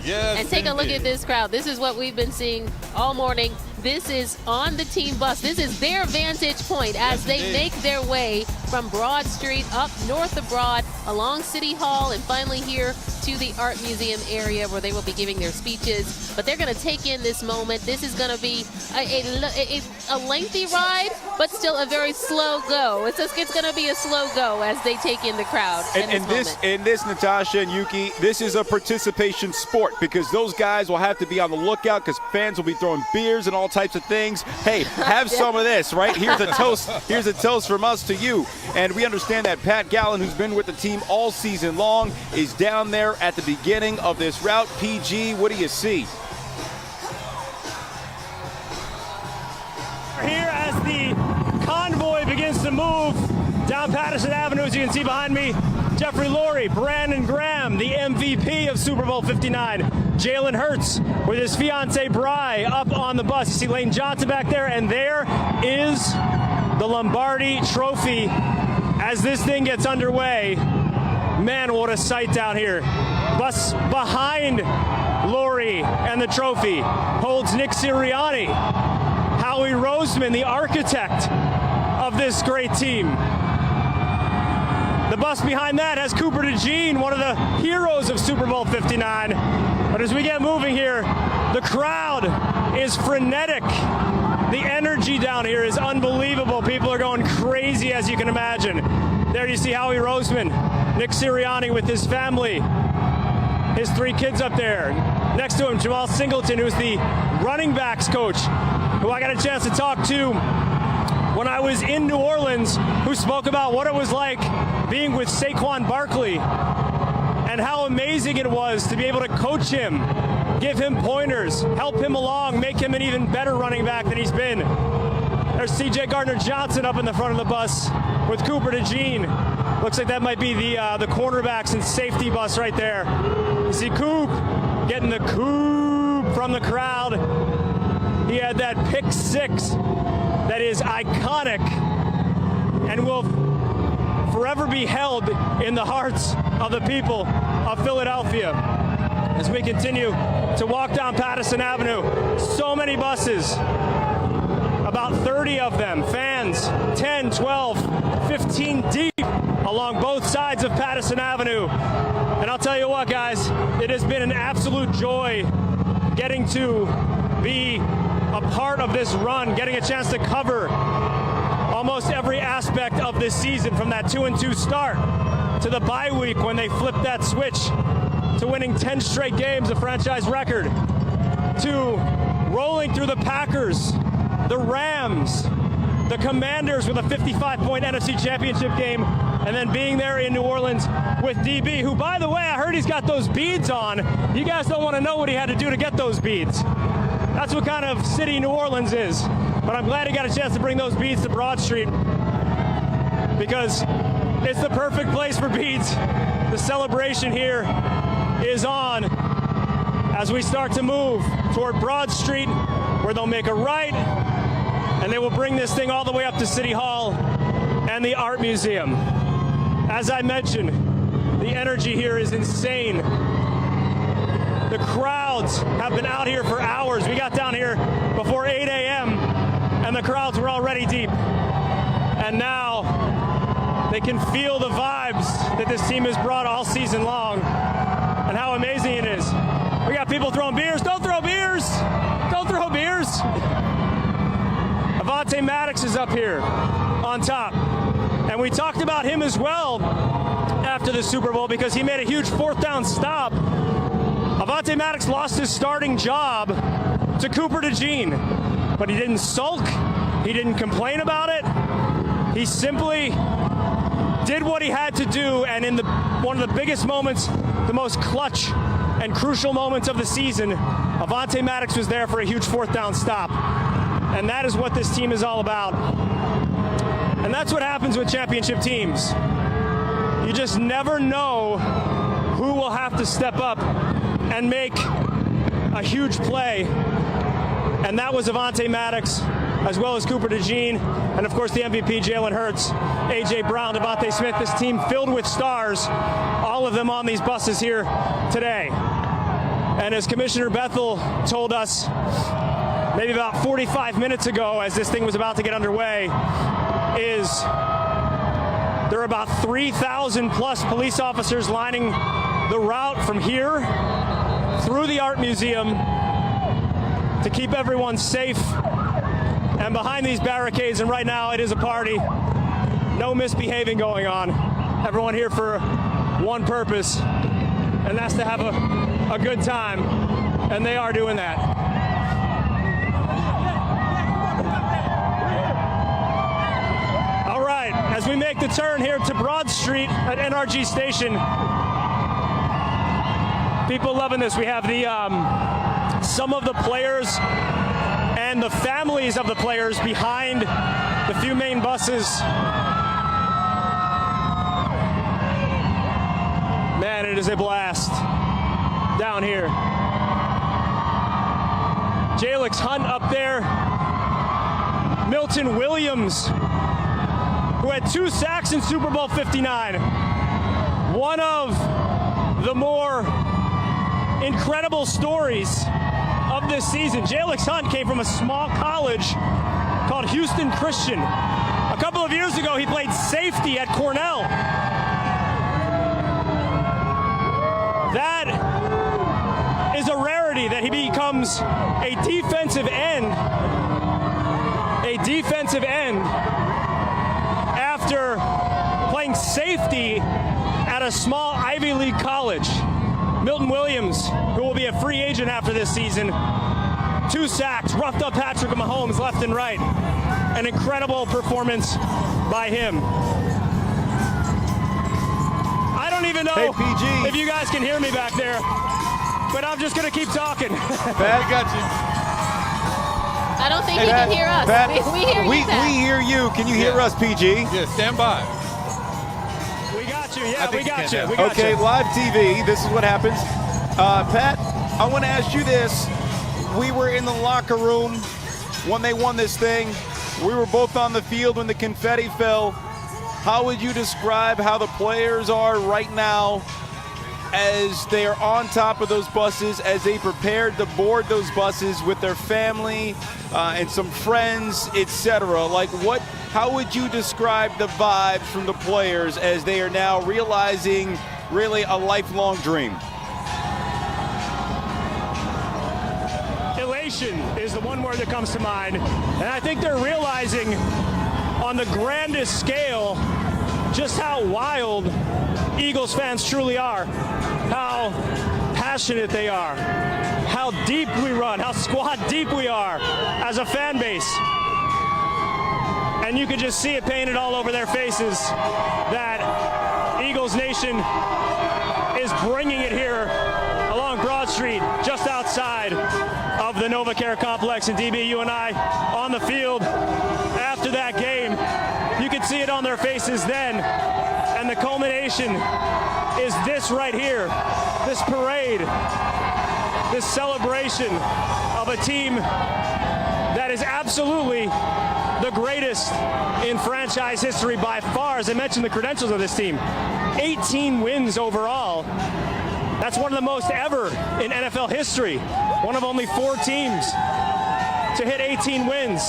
Speaker 2: Yes,
Speaker 4: and take a look at this crowd. This is what we've been seeing all morning. This is on the team bus. This is their vantage point as they make their way from Broad Street up north of Broad, along City Hall, and finally here to the Art Museum area where they will be giving their speeches. But they're going to take in this moment. This is going to be a lengthy ride, but still a very slow go. It's going to be a slow go as they take in the crowd.
Speaker 1: And this, Natasha and Yuki, this is a participation sport because those guys will have to be on the lookout because fans will be throwing beers and all types of things. Hey, have some of this, right? Here's a toast. Here's a toast from us to you. And we understand that Pat Gallen, who's been with the team all season long, is down there at the beginning of this route. PG, what do you see?
Speaker 17: Here as the convoy begins to move down Patterson Avenue, as you can see behind me, Jeffrey Lurie, Brandon Graham, the MVP of Super Bowl 59, Jalen Hurts with his fiancee Bri up on the bus. You see Lane Johnson back there, and there is the Lombardi Trophy as this thing gets underway. Man, what a sight down here. Bus behind Lurie and the trophy holds Nick Sirianni, Howie Roseman, the architect of this great team. The the bus behind that has Cooper DeJean, one of the heroes of Super Bowl 59. But as we get moving here, the crowd is frenetic. The energy down here is unbelievable. People are going crazy, as you can imagine. There you see Howie Roseman, Nick Sirianni with his family, his 3 kids up there. Next to him, Jamal Singleton, who's the running backs coach, who I got a chance to talk to when I was in New Orleans, who spoke about what it was like being with Saquon Barkley and how amazing it was to be able to coach him, give him pointers, help him along, make him an even better running back than he's been. There's C.J. Gardner-Johnson up in the front of the bus with Cooper DeJean. Looks like that might be the cornerbacks and safety bus right there. You see Coop getting the Coop from the crowd. He had that pick 6 that is iconic and will forever be held in the hearts of the people of Philadelphia. As we continue to walk down Patterson Avenue, so many buses, about 30 of them, fans, 10, 12, 15 deep along both sides of Patterson Avenue. And I'll tell you what, guys, it has been an absolute joy getting to be a part of this run, getting a chance to cover almost every aspect of this season, from that 2-2 start to the bye week when they flipped that switch to winning 10 straight games, a franchise record, to rolling through the Packers, the Rams, the Commanders with a 55-point NFC Championship game, and then being there in New Orleans with DB, who, by the way, I heard he's got those beads on. You guys don't want to know what he had to do to get those beads. That's what kind of city New Orleans is. But I'm glad he got a chance to bring those beads to Broad Street, because it's the perfect place for beads. The celebration here is on as we start to move toward Broad Street, where they'll make a right, and they will bring this thing all the way up to City Hall and the Art Museum. As I mentioned, the energy here is insane. The crowds have been out here for hours. We got down here before 8 a.m. and the crowds were already deep. And now they can feel the vibes that this team has brought all season long and how amazing it is. We got people throwing beers. Don't throw beers! Don't throw beers! Avonte Maddox is up here on top. And we talked about him as well after the Super Bowl, because he made a huge 4th down stop. Avonte Maddox lost his starting job to Cooper DeJean, but he didn't sulk. He didn't complain about it. He simply did what he had to do, and in one of the biggest moments, the most clutch and crucial moments of the season, Avonte Maddox was there for a huge 4th down stop. And that is what this team is all about. And that's what happens with championship teams. You just never know who will have to step up and make a huge play. And that was Avonte Maddox, as well as Cooper DeJean, and of course the MVP, Jalen Hurts, A.J. Brown, Devontae Smith. This team filled with stars, all of them on these buses here today. And as Commissioner Bethel told us maybe about 45 minutes ago, as this thing was about to get underway, is there are about 3,000 plus police officers lining the route from here through the Art Museum to keep everyone safe and behind these barricades. And right now it is a party. No misbehaving going on. Everyone here for one purpose, and that's to have a good time. And they are doing that. All right, as we make the turn here to Broad Street at NRG Station, people loving this. We have some of the players and the families of the players behind the few main buses. Man, it is a blast down here. Jalix Hunt up there. Milton Williams, who had 2 sacks in Super Bowl 59. One of the more incredible stories of this season. Jalix Hunt came from a small college called Houston Christian. A couple of years ago, he played safety at Cornell. That is a rarity that he becomes a defensive end. A defensive end after playing safety at a small Ivy League college. Milton Williams, who will be a free agent after this season, 2 sacks, roughed up Patrick Mahomes left and right. An incredible performance by him. I don't even know if you guys can hear me back there, but I'm just going to keep talking.
Speaker 2: Pat, we got you.
Speaker 4: I don't think he can hear us.
Speaker 1: Pat,
Speaker 4: we hear you, Pat.
Speaker 1: We hear you. Can you hear us, PG?
Speaker 2: Yeah, stand by.
Speaker 17: We got you. Yeah, we got you.
Speaker 1: Okay, live TV. This is what happens. Pat, I want to ask you this. We were in the locker room when they won this thing. We were both on the field when the confetti fell. How would you describe how the players are right now as they are on top of those buses, as they prepared to board those buses with their family and some friends, etc.? Like, how would you describe the vibe from the players as they are now realizing really a lifelong dream?
Speaker 17: Elation is the one word that comes to mind. And I think they're realizing on the grandest scale just how wild Eagles fans truly are, how passionate they are, how deep we run, how squad deep we are as a fan base. And you can just see it painted all over their faces that Eagles Nation is bringing it here along Broad Street, just outside of the NovaCare complex. And DB, you and I on the field after that game, you could see it on their faces then. And the culmination is this right here, this parade, this celebration of a team that is absolutely the greatest in franchise history by far. As I mentioned, the credentials of this team, 18 wins overall. That's one of the most ever in NFL history. One of only 4 teams to hit 18 wins.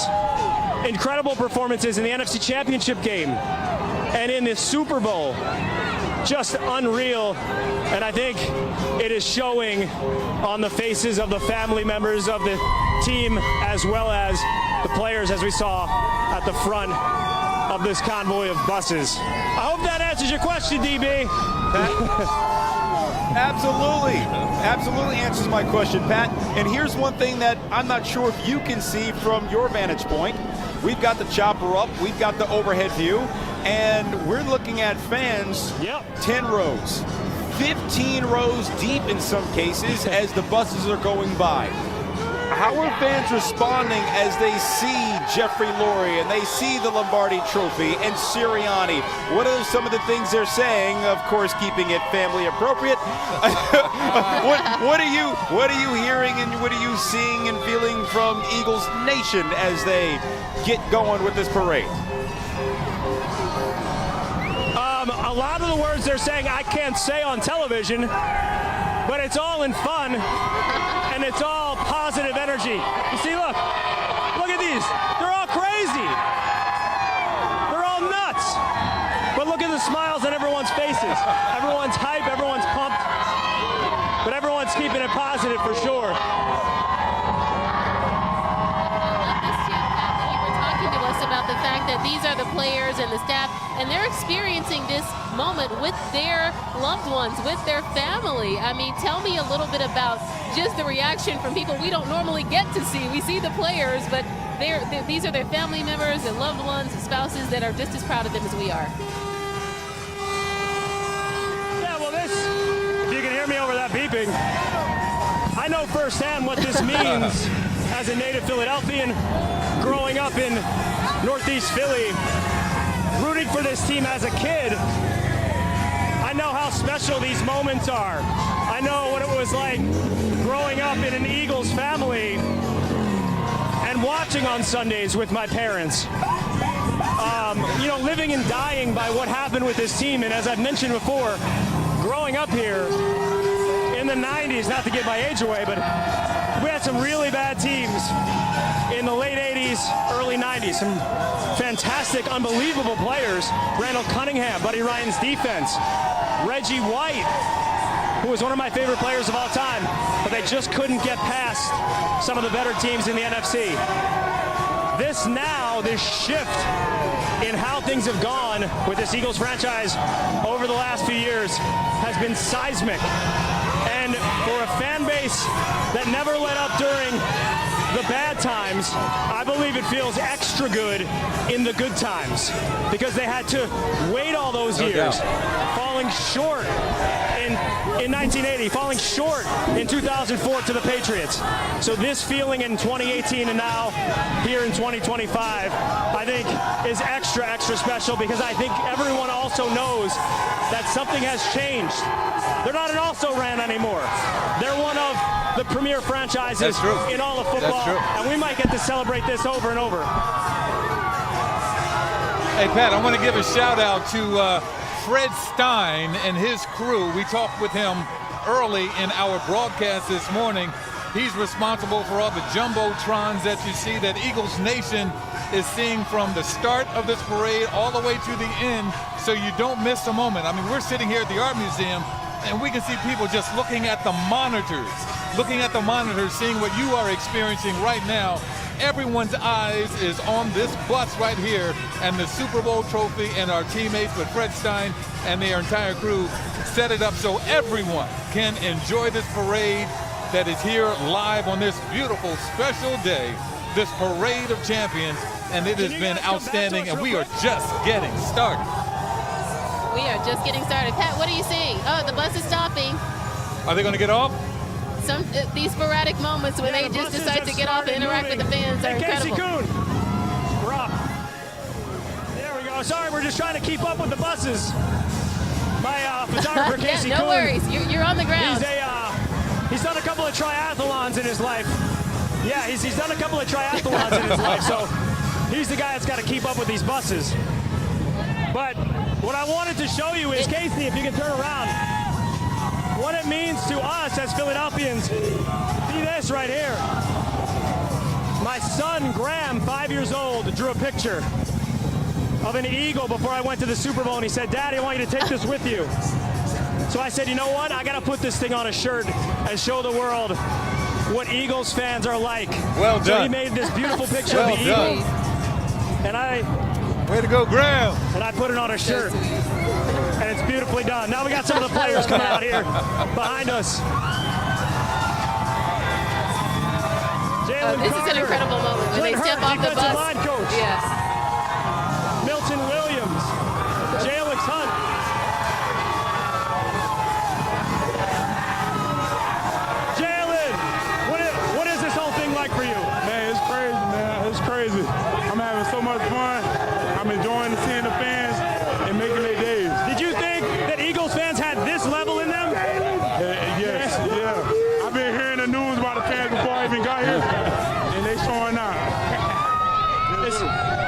Speaker 17: Incredible performances in the NFC Championship game and in the Super Bowl. Just unreal. And I think it is showing on the faces of the family members of the team as well as the players, as we saw at the front of this convoy of buses. I hope that answers your question, DB.
Speaker 1: Absolutely answers my question, Pat. And here's one thing that I'm not sure if you can see from your vantage point. We've got the chopper up, we've got the overhead view, and we're looking at fans 10 rows, 15 rows deep in some cases as the buses are going by. How are fans responding as they see Jeffrey Lurie and they see the Lombardi Trophy and Sirianni? What are some of the things they're saying? Of course, keeping it family appropriate. What are you hearing and what are you seeing and feeling from Eagles Nation as they get going with this parade?
Speaker 17: A lot of the words they're saying I can't say on television, but it's all in fun and it's all positive energy. You see, look at these. They're all crazy. They're all nuts. But look at the smiles on everyone's faces. Everyone's hype, everyone's pumped, but everyone's keeping it positive for sure.
Speaker 4: About the fact that these are the players and the staff, and they're experiencing this moment with their loved ones, with their family. I mean, tell me a little bit about just the reaction from people we don't normally get to see. We see the players, but these are their family members, their loved ones, the spouses that are just as proud of them as we are.
Speaker 17: Yeah, well, this, if you can hear me over that beeping, I know firsthand what this means as a native Philadelphian, growing up in Northeast Philly, rooting for this team as a kid. I know how special these moments are. I know what it was like growing up in an Eagles family and watching on Sundays with my parents. Living and dying by what happened with this team. And as I've mentioned before, growing up here in the 90s, not to give my age away, but we had some really bad teams in the late 80s, early 90s. Some fantastic, unbelievable players. Randall Cunningham, Buddy Ryan's defense. Reggie White, who was one of my favorite players of all time, but they just couldn't get past some of the better teams in the NFC. This shift in how things have gone with this Eagles franchise over the last few years has been seismic. And for a fan base that never let up during the bad times, I believe it feels extra good in the good times because they had to wait all those years, falling short in 1980, falling short in 2004 to the Patriots. So this feeling in 2018 and now here in 2025, I think is extra, extra special because I think everyone also knows that something has changed. They're not an also-ran anymore. They're one of the premier franchises in all of football, and we might get to celebrate this over and over.
Speaker 2: Hey, Pat, I want to give a shout-out to Fred Stein and his crew. We talked with him early in our broadcast this morning. He's responsible for all the jumbotrons that you see that Eagles Nation is seeing from the start of this parade all the way to the end, so you don't miss a moment. I mean, we're sitting here at the Art Museum, and we can see people just looking at the monitors, seeing what you are experiencing right now. Everyone's eyes is on this bus right here and the Super Bowl trophy, and our teammates with Fred Stein and their entire crew set it up so everyone can enjoy this parade that is here live on this beautiful special day, this Parade of Champions, and it has been outstanding, and we are just getting started.
Speaker 4: We are just getting started. Pat, what are you seeing? Oh, the bus is stopping.
Speaker 2: Are they going to get off?
Speaker 4: These sporadic moments when they just decide to get off and interact with the fans are incredible.
Speaker 17: Casey Kuhn. We're up. There we go. Sorry, we're just trying to keep up with the buses. My photographer, Casey Kuhn.
Speaker 4: No worries. You're on the ground.
Speaker 17: He's done a couple of triathlons in his life. Yeah, he's done a couple of triathlons in his life, so he's the guy that's got to keep up with these buses. But what I wanted to show you is, Casey, if you can turn around, what it means to us as Philadelphians. See this right here. My son, Graham, 5 years old, drew a picture of an eagle before I went to the Super Bowl, and he said, "Daddy, I want you to take this with you." So I said, you know what? I got to put this thing on a shirt and show the world what Eagles fans are like.
Speaker 2: Well done.
Speaker 17: So he made this beautiful picture of the eagle. And
Speaker 2: way to go, Graham.
Speaker 17: And I put it on a shirt. And it's beautifully done. Now we got some of the players coming out here behind us.
Speaker 4: This is an incredible moment when they step off the bus.
Speaker 17: Line coach.
Speaker 4: Yes.
Speaker 17: Milton Williams. Jalen Hurts. Jalen, what is this whole thing like for you?
Speaker 14: Man, it's crazy, man. It's crazy. I'm having so much fun. I'm enjoying seeing the fans and making their days.
Speaker 17: Did you think that Eagles fans had this level in them?
Speaker 14: Yes, yeah. I've been hearing the news about the fans before I even got here, and they showing out.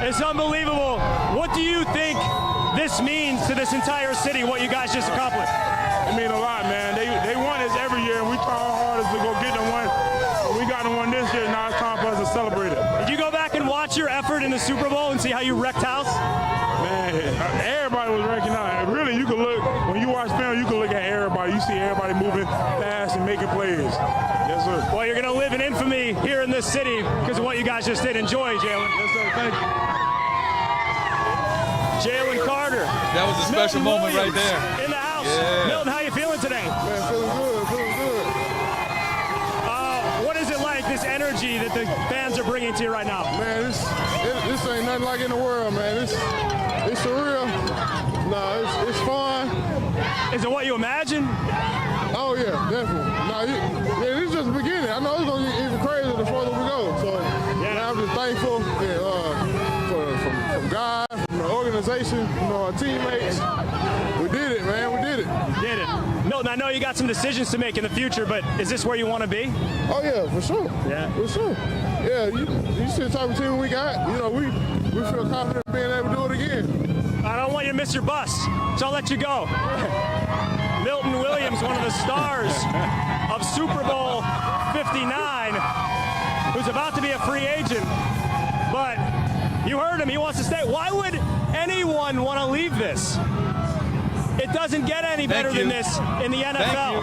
Speaker 17: It's unbelievable. What do you think this means to this entire city, what you guys just accomplished?
Speaker 14: It means a lot, man. They won this every year, and we try our hardest to go get them one. But we got them one this year, now it's time for us to celebrate it.
Speaker 17: Did you go back and watch your effort in the Super Bowl and see how you wrecked house?
Speaker 14: Man, everybody was wrecking out. Really, you can look, when you watch film, you can look at everybody. You see everybody moving fast and making plays. Yes, sir.
Speaker 17: Well, you're going to live in infamy here in this city because of what you guys just did. Enjoy, Jalen.
Speaker 14: Yes, sir. Thank you.
Speaker 17: Jalen Carter.
Speaker 2: That was a special moment right there.
Speaker 17: In the house.
Speaker 2: Yeah.
Speaker 17: Milton, how you feeling today?
Speaker 14: Man, feeling good, feeling good.
Speaker 17: What is it like, this energy that the fans are bringing to you right now?
Speaker 14: Man, this ain't nothing like in the world, man. It's surreal. No, it's fun.
Speaker 17: Is it what you imagine?
Speaker 14: Oh, yeah, definitely. No, this is just the beginning. I know it's going to get even crazier the further we go. So, man, I'm just thankful from God, from the organization, our teammates. We did it, man. We did it.
Speaker 17: You did it. Milton, I know you got some decisions to make in the future, but is this where you want to be?
Speaker 14: Oh, yeah, for sure.
Speaker 17: Yeah.
Speaker 14: For sure. Yeah, you see the type of team we got. You know, we feel confident being able to do it again.
Speaker 17: I don't want you to miss your bus, so I'll let you go. Milton Williams, one of the stars of Super Bowl 59, who's about to be a free agent. But you heard him, he wants to stay. Why would anyone want to leave this? It doesn't get any better than this in the NFL.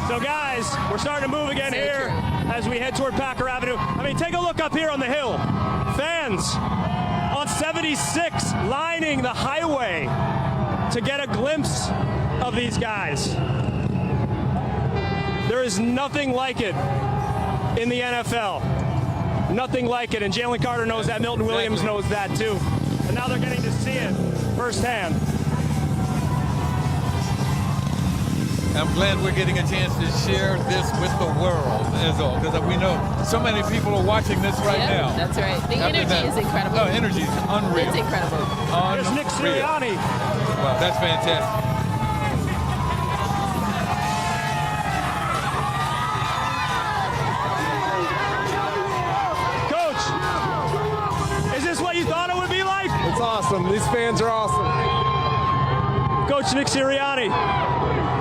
Speaker 17: So guys, we're starting to move again here as we head toward Packer Avenue. I mean, take a look up here on the hill. Fans on 76 lining the highway to get a glimpse of these guys. There is nothing like it in the NFL. Nothing like it, and Jalen Carter knows that. Milton Williams knows that too. And now they're getting to see it firsthand.
Speaker 2: I'm glad we're getting a chance to share this with the world, as all, because we know so many people are watching this right now.
Speaker 4: That's right. The energy is incredible.
Speaker 2: No, energy is unreal.
Speaker 4: It's incredible.
Speaker 17: There's Nick Sirianni.
Speaker 2: Wow, that's fantastic.
Speaker 17: Coach, is this what you thought it would be like?
Speaker 3: It's awesome. These fans are awesome.
Speaker 17: Coach Nick Sirianni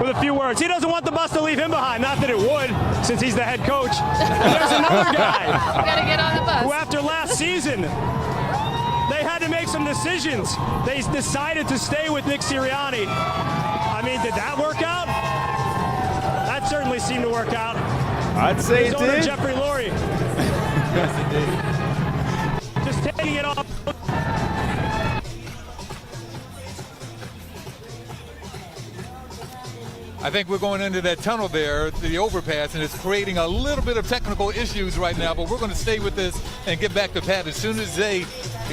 Speaker 17: with a few words. He doesn't want the bus to leave him behind. Not that it would, since he's the head coach. And there's another guy.
Speaker 4: You gotta get on the bus.
Speaker 17: Who, after last season, they had to make some decisions. They decided to stay with Nick Sirianni. I mean, did that work out? That certainly seemed to work out.
Speaker 1: I'd say
Speaker 17: His
Speaker 1: it
Speaker 17: owner,
Speaker 1: did.
Speaker 17: Jeffrey Lurie.
Speaker 2: Yes, it did.
Speaker 17: Just taking it off.
Speaker 2: I think we're going into that tunnel there, the overpass, and it's creating a little bit of technical issues right now, but we're going to stay with this and get back to Pat as soon as they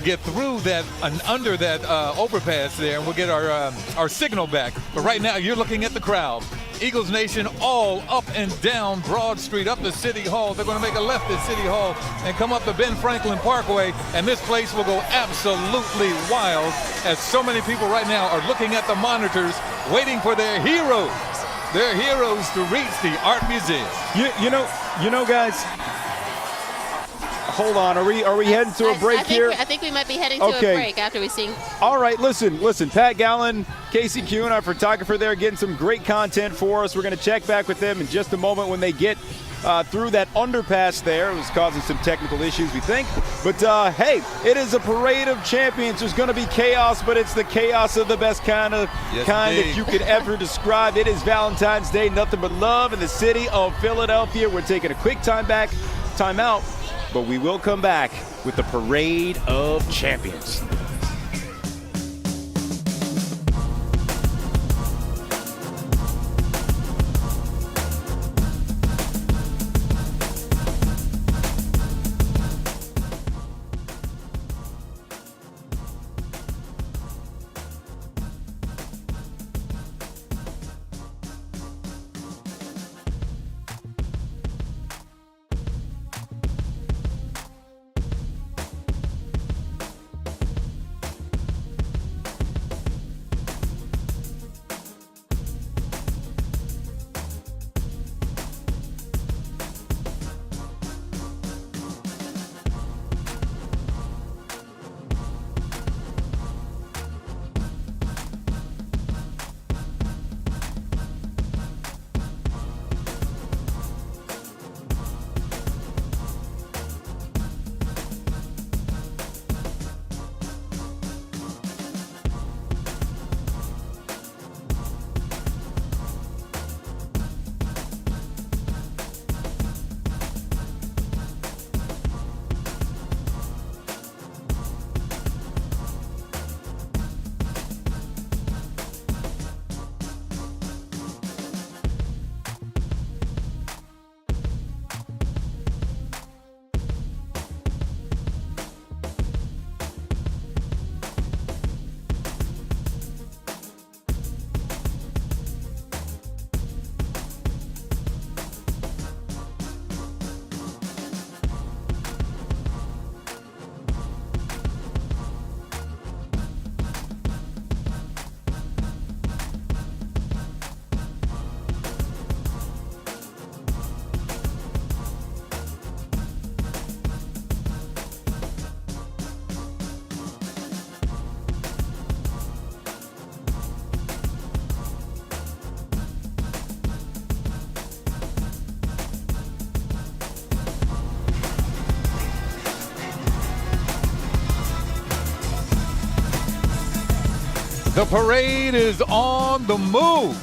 Speaker 2: get through that and under that overpass there, and we'll get our signal back. But right now, you're looking at the crowd. Eagles Nation all up and down Broad Street, up to City Hall. They're going to make a left at City Hall and come up the Ben Franklin Parkway, and this place will go absolutely wild as so many people right now are looking at the monitors, waiting for their heroes. Their heroes to reach the art museum.
Speaker 1: You know, guys. Hold on. Are we heading to a break here?
Speaker 4: I think we might be heading to a break after we sing.
Speaker 1: All right, listen. Pat Gallen, Casey Kuhn, our photographer there, getting some great content for us. We're going to check back with them in just a moment when they get through that underpass there. It was causing some technical issues, we think. But, hey, it is a parade of champions. There's going to be chaos, but it's the chaos of the best kind that you could ever describe. It is Valentine's Day, nothing but love in the city of Philadelphia. We're taking a quick time out, but we will come back with the parade of champions.
Speaker 2: The parade is on the move.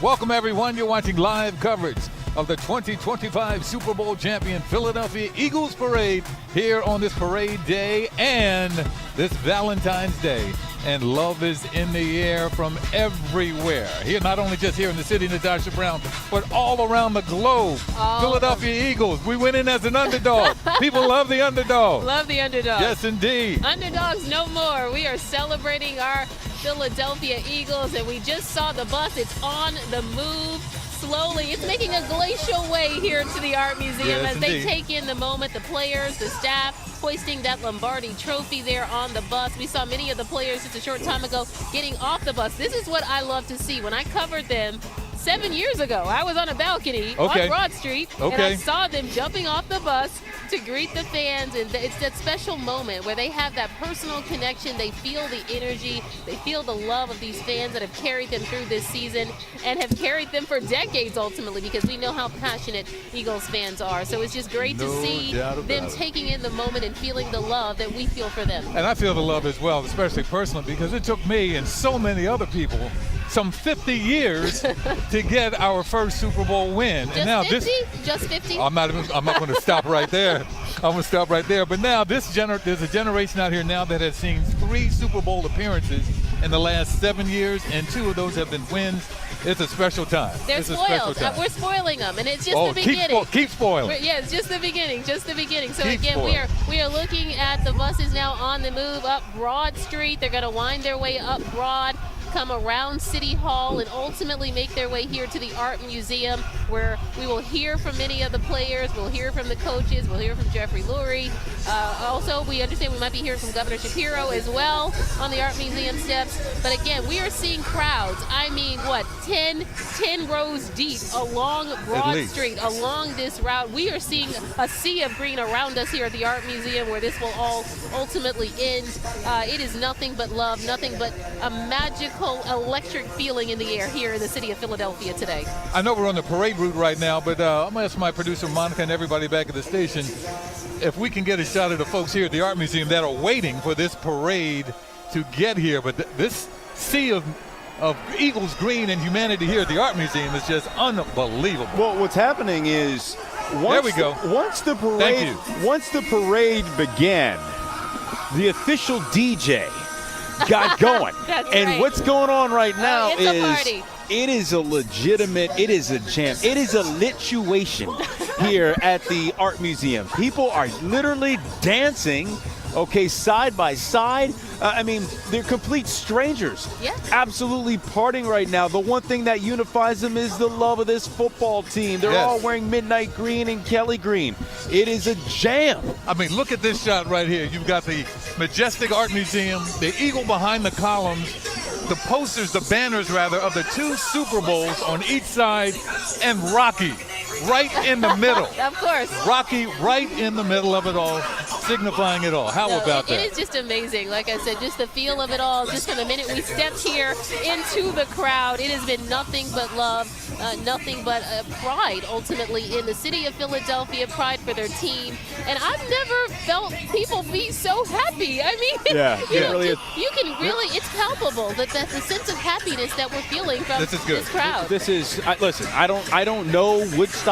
Speaker 2: Welcome, everyone. You're watching live coverage of the 2025 Super Bowl champion Philadelphia Eagles parade here on this parade day and this Valentine's Day. And love is in the air from everywhere. Here, not only just here in the city, Natasha Brown, but all around the globe. Philadelphia Eagles, we went in as an underdog. People love the underdog.
Speaker 4: Love the underdog.
Speaker 2: Yes, indeed.
Speaker 4: Underdogs no more. We are celebrating our Philadelphia Eagles, and we just saw the bus. It's on the move. Slowly, it's making a glacial way here to the Art Museum as they take in the moment, the players, the staff, hoisting that Lombardi trophy there on the bus. We saw many of the players just a short time ago getting off the bus. This is what I love to see. When I covered them 7 years ago, I was on a balcony on Broad Street, and I saw them jumping off the bus to greet the fans, and it's that special moment where they have that personal connection. They feel the energy, they feel the love of these fans that have carried them through this season and have carried them for decades ultimately, because we know how passionate Eagles fans are. So it's just great to see them taking in the moment and feeling the love that we feel for them.
Speaker 2: And I feel the love as well, especially personally, because it took me and so many other people some 50 years to get our first Super Bowl win.
Speaker 4: Just
Speaker 2: and now
Speaker 4: 50? Just 50?
Speaker 2: I'm not going to stop right there. I'm going to stop right there. But now there's a generation out here now that has seen 3 Super Bowl appearances in the last 7 years, and 2 of those have been wins. It's a special time.
Speaker 4: They're spoiled. We're spoiling them, and it's just the beginning.
Speaker 2: Keep spoiling.
Speaker 4: Yeah, it's just the beginning. Just the beginning. So
Speaker 2: Keep
Speaker 4: again,
Speaker 2: spoiling.
Speaker 4: we are looking at the buses now on the move up Broad Street. They're going to wind their way up Broad, come around City Hall, and ultimately make their way here to the Art Museum, where we will hear from many of the players, we'll hear from the coaches, we'll hear from Jeffrey Lurie. Also, we understand we might be hearing from Governor Shapiro as well on the Art Museum steps. But again, we are seeing crowds, I mean, 10 rows deep along Broad Street, along this route. We are seeing a sea of green around us here at the Art Museum, where this will all ultimately end. It is nothing but love, nothing but a magical, electric feeling in the air here in the city of Philadelphia today.
Speaker 2: I know we're on the parade route right now, but I'm going to ask my producer Monica and everybody back at the station if we can get a shot of the folks here at the Art Museum that are waiting for this parade to get here. But this sea of Eagles green and humanity here at the Art Museum is just unbelievable.
Speaker 1: Well, what's happening is once the parade began, the official DJ got going. And what's going on right now is it is a legitimate, it is a jam, it is a lituation here at the Art Museum. People are literally dancing, side by side. I mean, they're complete strangers.
Speaker 4: Yeah.
Speaker 1: Absolutely partying right now. The one thing that unifies them is the love of this football team. They're all wearing midnight green and Kelly green. It is a jam.
Speaker 2: I mean, look at this shot right here. You've got the majestic Art Museum, the eagle behind the columns, the posters, the banners rather, of the 2 Super Bowls on each side, and Rocky right in the middle.
Speaker 4: Of course.
Speaker 2: Rocky right in the middle of it all, signifying it all. How about that?
Speaker 4: It is just amazing. Like I said, just the feel of it all. Just from the minute we stepped here into the crowd, it has been nothing but love, nothing but pride, ultimately, in the city of Philadelphia, pride for their team. And I've never felt people be so happy. I mean, you can really, it's palpable that the sense of happiness that we're feeling from this crowd.
Speaker 1: This is, listen, I don't know Woodstock.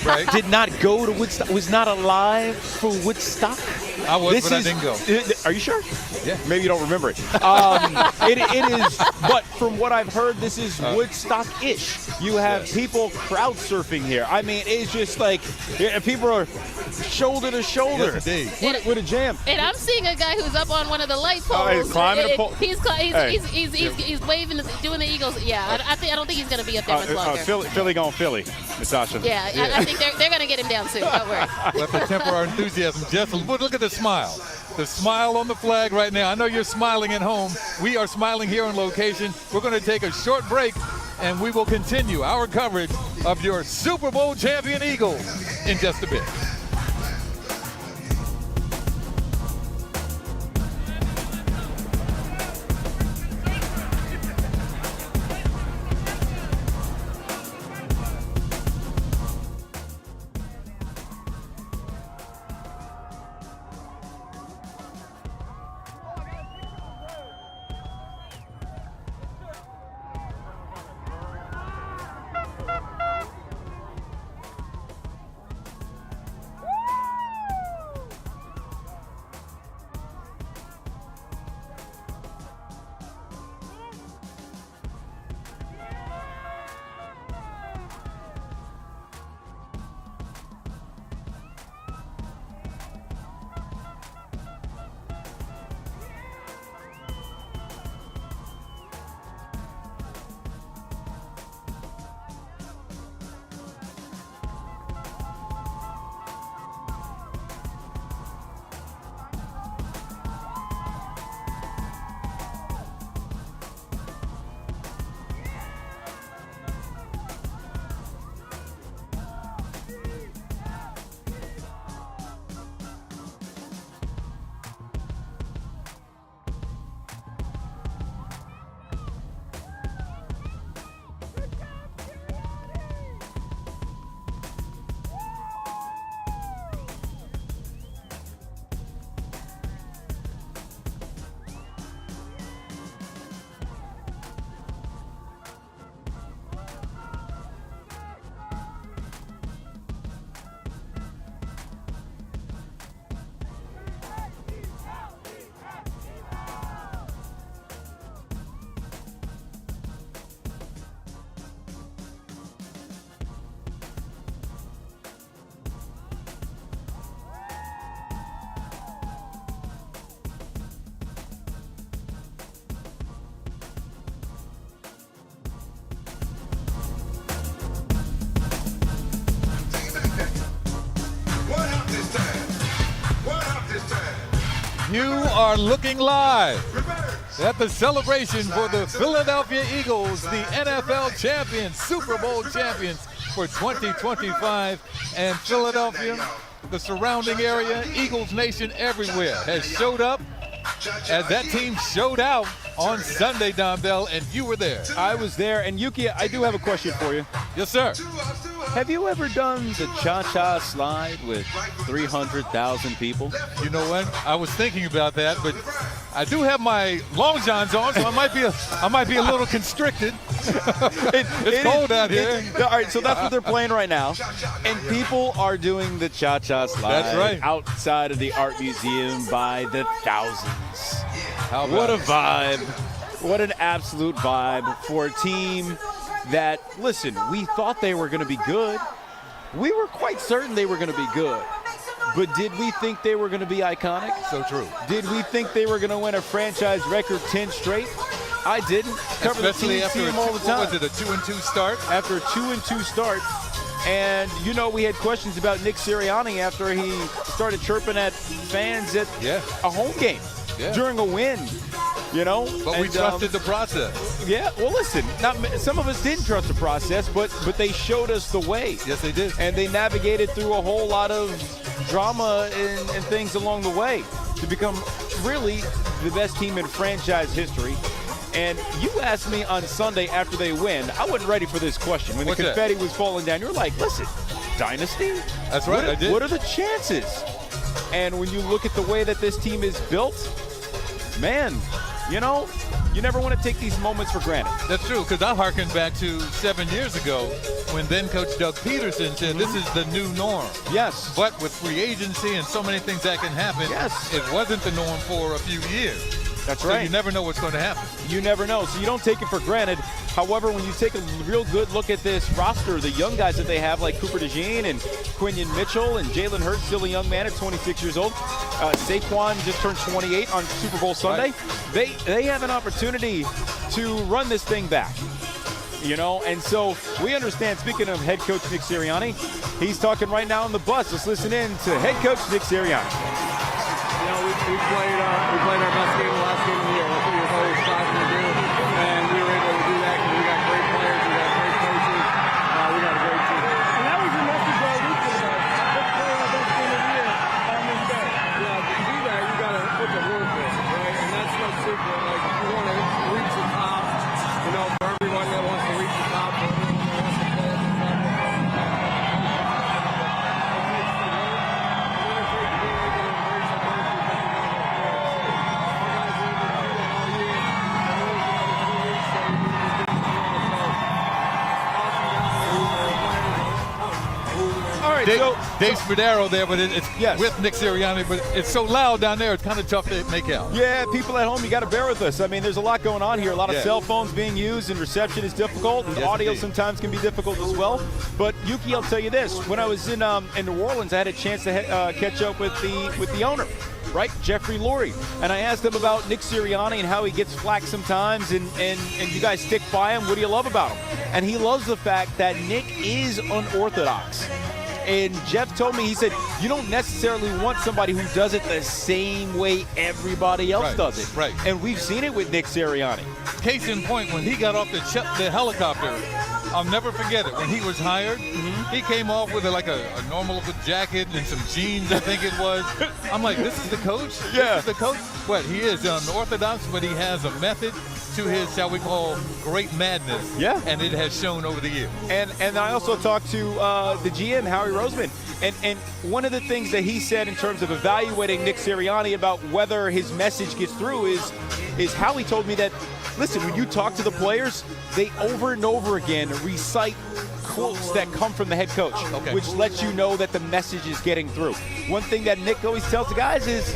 Speaker 1: Right. Did not go to Woodstock. Was not alive for Woodstock.
Speaker 2: I was, but I didn't go.
Speaker 1: Are you sure?
Speaker 2: Yeah.
Speaker 1: Maybe you don't remember it. It is, but from what I've heard, this is Woodstock-ish. You have people crowd surfing here. I mean, it's just like people are shoulder to shoulder.
Speaker 2: Yes, indeed.
Speaker 1: What a jam.
Speaker 4: And I'm seeing a guy who's up on one of the light poles.
Speaker 1: He's climbing a pole.
Speaker 4: He's waving, doing the Eagles. Yeah, I don't think he's going to be up there much longer.
Speaker 1: Philly going Philly, Natasha.
Speaker 4: Yeah, I think they're going to get him down soon. Don't worry.
Speaker 2: Let the temper our enthusiasm just a little. Look at the smile. The smile on the flag right now. I know you're smiling at home. We are smiling here on location. We're going to take a short break, and we will continue our coverage of your Super Bowl champion Eagles in just a bit. You are looking live at the celebration for the Philadelphia Eagles, the NFL champions, Super Bowl champions for 2025. And Philadelphia, the surrounding area, Eagles Nation everywhere has showed up as that team showed out on Sunday, Don Bell, and you were there.
Speaker 1: I was there. And Yuki, I do have a question for you.
Speaker 2: Yes, sir.
Speaker 1: Have you ever done the cha-cha slide with 300,000 people?
Speaker 2: You know what? I was thinking about that, but I do have my long johns on, so I might be a little constricted. It's cold out here.
Speaker 1: All right, so that's what they're playing right now, and people are doing the cha-cha slide.
Speaker 2: That's right.
Speaker 1: Outside of the art museum by the thousands.
Speaker 2: How about
Speaker 1: what a vibe! What an absolute vibe for a team that, listen, we thought they were going to be good. We were quite certain they were going to be good. But did we think they were going to be iconic?
Speaker 2: So true.
Speaker 1: Did we think they were going to win a franchise record 10 straight? I didn't. Cover
Speaker 2: Especially
Speaker 1: the
Speaker 2: after
Speaker 1: team all the time.
Speaker 2: What was it, a 2-2 start?
Speaker 1: After a 2-2 start. And, you know, we had questions about Nick Sirianni after he started chirping at fans at a home game during a win. You know,
Speaker 2: but we trusted the process.
Speaker 1: Yeah, well, listen, some of us didn't trust the process, but they showed us the way.
Speaker 2: Yes, they did.
Speaker 1: And they navigated through a whole lot of drama and things along the way to become really the best team in franchise history. And you asked me on Sunday after they win, I wasn't ready for this question. When the confetti was falling down, you're like, listen, dynasty?
Speaker 2: That's right, I did.
Speaker 1: What are the chances? And when you look at the way that this team is built, man, you know, you never want to take these moments for granted.
Speaker 2: That's true, because I hearken back to 7 years ago when then-coach Doug Peterson said this is the new norm.
Speaker 1: Yes.
Speaker 2: But with free agency and so many things that can happen, it wasn't the norm for a few years.
Speaker 1: That's right.
Speaker 2: So you never know what's going to happen.
Speaker 1: You never know. So you don't take it for granted. However, when you take a real good look at this roster, the young guys that they have, like Cooper DeJean and Quinion Mitchell and Jalen Hurts, still a young man at 26 years old. Saquon just turned 28 on Super Bowl Sunday. Right. They have an opportunity to run this thing back. You know, and so we understand, speaking of head coach Nick Sirianni, he's talking right now on the bus. Let's listen in to head coach Nick Sirianni.
Speaker 3: You know, we played our best game, the last game of the year. That's what we were always striving to do, and we were able to do that because we got great players, we got great coaches, we got a great team. And that was your message all weekend about let's play our best game of the year on this day. Yeah, to do that, you got to put the work in, right? And that's no secret. Like, you want to reach the top, you know, for everyone that wants to reach the top, for everyone that wants to play at the top.
Speaker 2: Dave Spadaro there, but it's with Nick Sirianni, but it's so loud down there, it's kind of tough to make out.
Speaker 1: Yeah, people at home, you got to bear with us. I mean, there's a lot going on here. A lot of cell phones being used, and reception is difficult, and audio sometimes can be difficult as well. But Yuki, I'll tell you this: when I was in New Orleans, I had a chance to catch up with the owner, right, Jeffrey Lurie, and I asked him about Nick Sirianni and how he gets flack sometimes, and you guys stick by him. What do you love about him? And he loves the fact that Nick is unorthodox. And Jeff told me, he said, you don't necessarily want somebody who does it the same way everybody else does it.
Speaker 2: Right.
Speaker 1: And we've seen it with Nick Sirianni.
Speaker 2: Case in point, when he got off the helicopter, I'll never forget it. When he was hired, he came off with a normal jacket and some jeans, I think it was. I'm like, this is the coach?
Speaker 1: Yeah.
Speaker 2: This is the coach? What, he is unorthodox, but he has a method to his, shall we call, great madness.
Speaker 1: Yeah.
Speaker 2: And it has shown over the years.
Speaker 1: And I also talked to the GM, Howie Roseman, and one of the things that he said in terms of evaluating Nick Sirianni about whether his message gets through is how he told me that, listen, when you talk to the players, they over and over again recite quotes that come from the head coach, which lets you know that the message is getting through. One thing that Nick always tells the guys is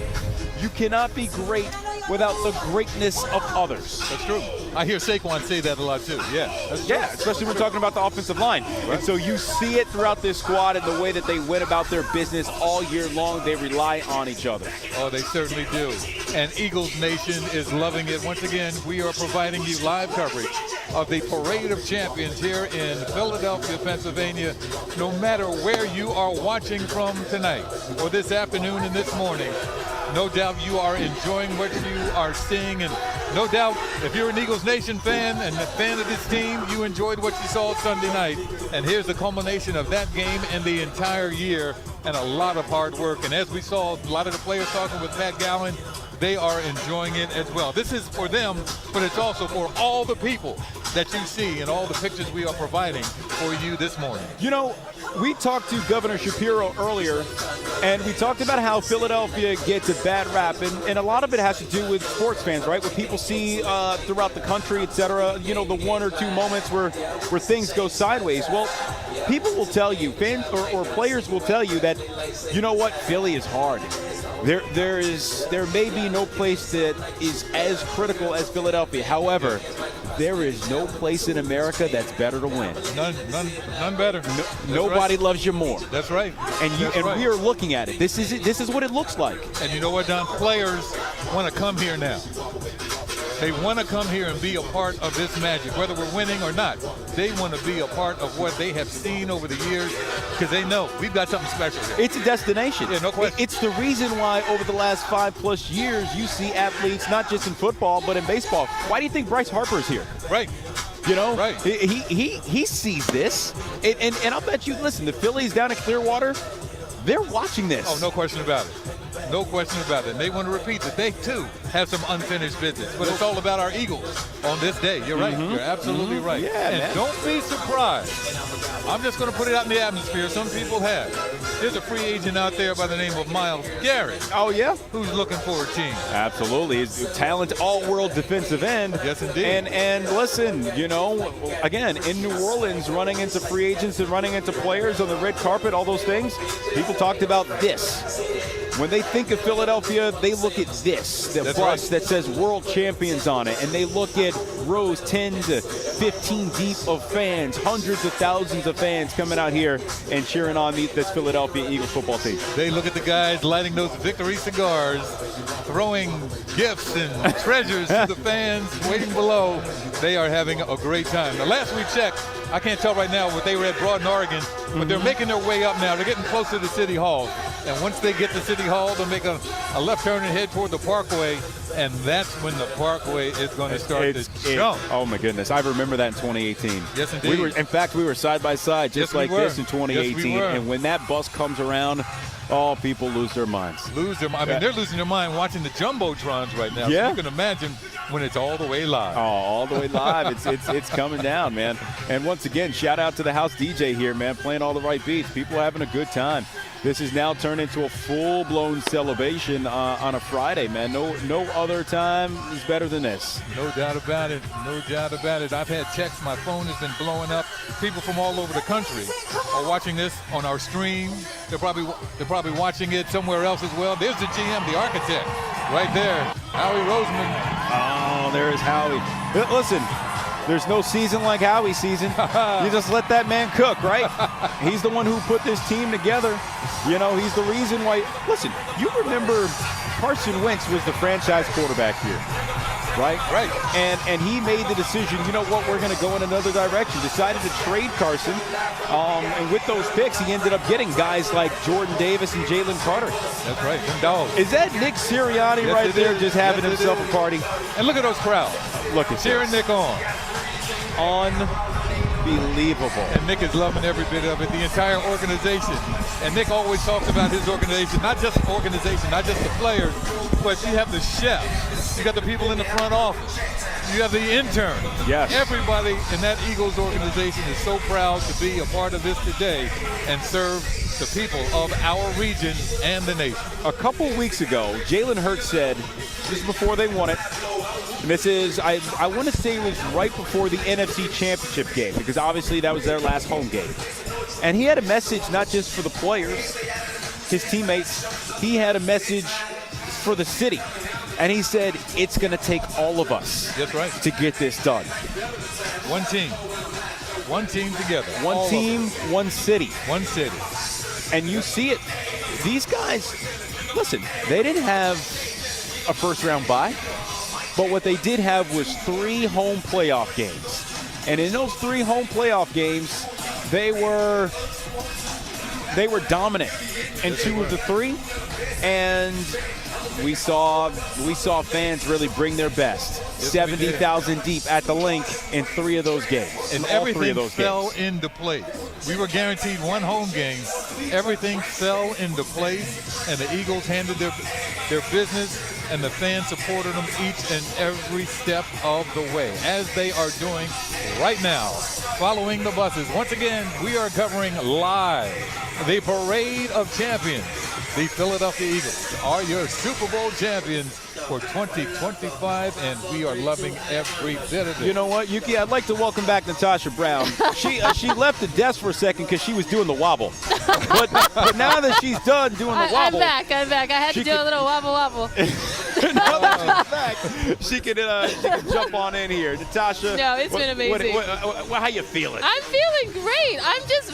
Speaker 1: you cannot be great without the greatness of others.
Speaker 2: That's true. I hear Saquon say that a lot too. Yeah.
Speaker 1: Especially when we're talking about the offensive line. Right. And so you see it throughout this squad and the way that they went about their business all year long. They rely on each other.
Speaker 2: Oh, they certainly do. And Eagles Nation is loving it. Once again, we are providing you live coverage of the Parade of Champions here in Philadelphia, Pennsylvania. No matter where you are watching from tonight or this afternoon and this morning, No doubt you are enjoying what you are seeing, and no doubt if you're an Eagles Nation fan and a fan of this team, you enjoyed what you saw Sunday night. And here's the culmination of that game and the entire year, and a lot of hard work. And as we saw a lot of the players talking with Pat Gallen, they are enjoying it as well. This is for them, but it's also for all the people that you see and all the pictures we are providing for you this morning.
Speaker 1: You know, we talked to Governor Shapiro earlier, and we talked about how Philadelphia gets a bad rap, and a lot of it has to do with sports fans, right? What people see throughout the country, et cetera, you know, the one or two moments where things go sideways. Well, people will tell you, fans or players will tell you that, you know what, Philly is hard. There may be no place that is as critical as Philadelphia. However, there is no place in America that's better to win.
Speaker 2: None better.
Speaker 1: Nobody loves you more.
Speaker 2: That's right.
Speaker 1: And we are looking at it. This is what it looks like.
Speaker 2: And you know what, Don? Players want to come here now. They want to come here and be a part of this magic, whether we're winning or not. They want to be a part of what they have seen over the years because they know we've got something special here.
Speaker 1: It's a destination.
Speaker 2: Yeah, no question.
Speaker 1: It's the reason why over the last 5+ years you see athletes, not just in football, but in baseball. Why do you think Bryce Harper's here?
Speaker 2: Right.
Speaker 1: You know,
Speaker 2: right.
Speaker 1: He sees this. And I'll bet you, listen, the Phillies down at Clearwater, they're watching this.
Speaker 2: Oh, no question about it. No question about it. And they want to repeat that they, too, have some unfinished business. But it's all about our Eagles on this day. You're right. You're absolutely right.
Speaker 1: Yeah,
Speaker 2: and
Speaker 1: man.
Speaker 2: Don't be surprised. I'm just going to put it out in the atmosphere. Some people have. There's a free agent out there by the name of Myles Garrett.
Speaker 1: Oh, yeah?
Speaker 2: Who's looking for a team.
Speaker 1: Absolutely. He's a talented all-world defensive end.
Speaker 2: Yes, indeed.
Speaker 1: And listen, you know, again, in New Orleans, running into free agents and running into players on the red carpet, all those things, people talked about this. When they think of Philadelphia, they look at this, the bus that says world champions on it, and they look at rows 10 to 15 deep of fans, hundreds of thousands of fans coming out here and cheering on this Philadelphia Eagles football team.
Speaker 2: They look at the guys lighting those victory cigars, throwing gifts and treasures to the fans waiting below. They are having a great time. Now, last we checked, I can't tell right now what they were at Broad in Oregon, but they're making their way up now. They're getting close to the City Hall. And once they get to City Hall, they'll make a left turn and head toward the Parkway. And that's when the Parkway is going to start to jump.
Speaker 1: Oh, my goodness. I remember that in 2018.
Speaker 2: Yes, indeed.
Speaker 1: In fact, we were side by side just like this in 2018.
Speaker 2: Yes, we were.
Speaker 1: And when that bus comes around, all people lose their minds.
Speaker 2: I mean, they're losing their mind watching the Jumbotrons right now.
Speaker 1: Yeah.
Speaker 2: So you can imagine when it's all the way live.
Speaker 1: Oh, all the way live. It's coming down, man. And once again, shout out to the house DJ here, man, playing all the right beats. People are having a good time. This has now turned into a full-blown celebration on a Friday, man. No other time is better than this.
Speaker 2: No doubt about it. No doubt about it. I've had texts. My phone has been blowing up. People from all over the country are watching this on our stream. They're probably watching it somewhere else as well. There's the GM, the architect, right there, Howie Roseman.
Speaker 1: Oh, there's Howie. Listen. There's no season like Howie's season. You just let that man cook, right? He's the one who put this team together. You know, he's the reason why. Listen, you remember Carson Wentz was the franchise quarterback here, right?
Speaker 2: Right.
Speaker 1: And he made the decision, you know what, we're going to go in another direction. Decided to trade Carson. And with those picks, he ended up getting guys like Jordan Davis and Jalen Carter.
Speaker 2: That's right. Them dogs.
Speaker 1: Is that Nick Sirianni right there just having himself a party?
Speaker 2: And look at those crowds.
Speaker 1: Look at
Speaker 2: cheering Nick on.
Speaker 1: Unbelievable.
Speaker 2: And Nick is loving every bit of it, the entire organization. And Nick always talks about his organization, not just the organization, not just the players, but you have the chef, you got the people in the front office, you have the intern.
Speaker 1: Yes.
Speaker 2: Everybody in that Eagles organization is so proud to be a part of this today and serve the people of our region and the nation.
Speaker 1: A couple weeks ago, Jalen Hurts said, this is before they won it, and this is, I want to say it was right before the NFC Championship game, because obviously that was their last home game. And he had a message not just for the players, his teammates, he had a message for the city. And he said, it's going to take all of us to get this done.
Speaker 2: One team. One team together.
Speaker 1: One team, one city.
Speaker 2: One city.
Speaker 1: And you see it. These guys, listen, they didn't have a first-round bye. But what they did have was 3 home playoff games. And in those 3 home playoff games, they were dominant in 2 of the 3. And we saw fans really bring their best. 70,000 deep at the link in 3 of those games.
Speaker 2: And
Speaker 1: all 3
Speaker 2: everything
Speaker 1: of those
Speaker 2: fell
Speaker 1: games.
Speaker 2: into place. We were guaranteed 1 home game. Everything fell into place, and the Eagles handled their business, and the fans supported them each and every step of the way, as they are doing right now, following the buses. Once again, we are covering live the Parade of Champions. The Philadelphia Eagles are your Super Bowl champions for 2025, and we are loving every bit of it.
Speaker 1: You know what, Yuki? I'd like to welcome back Natasha Brown. She left the desk for a second because she was doing the wobble. But now that she's done doing the wobble.
Speaker 4: I'm back. I had to do a little wobble.
Speaker 1: Now that she's back, she can jump on in here. Natasha.
Speaker 4: No, it's been amazing.
Speaker 1: How you feeling?
Speaker 4: I'm feeling great. I'm just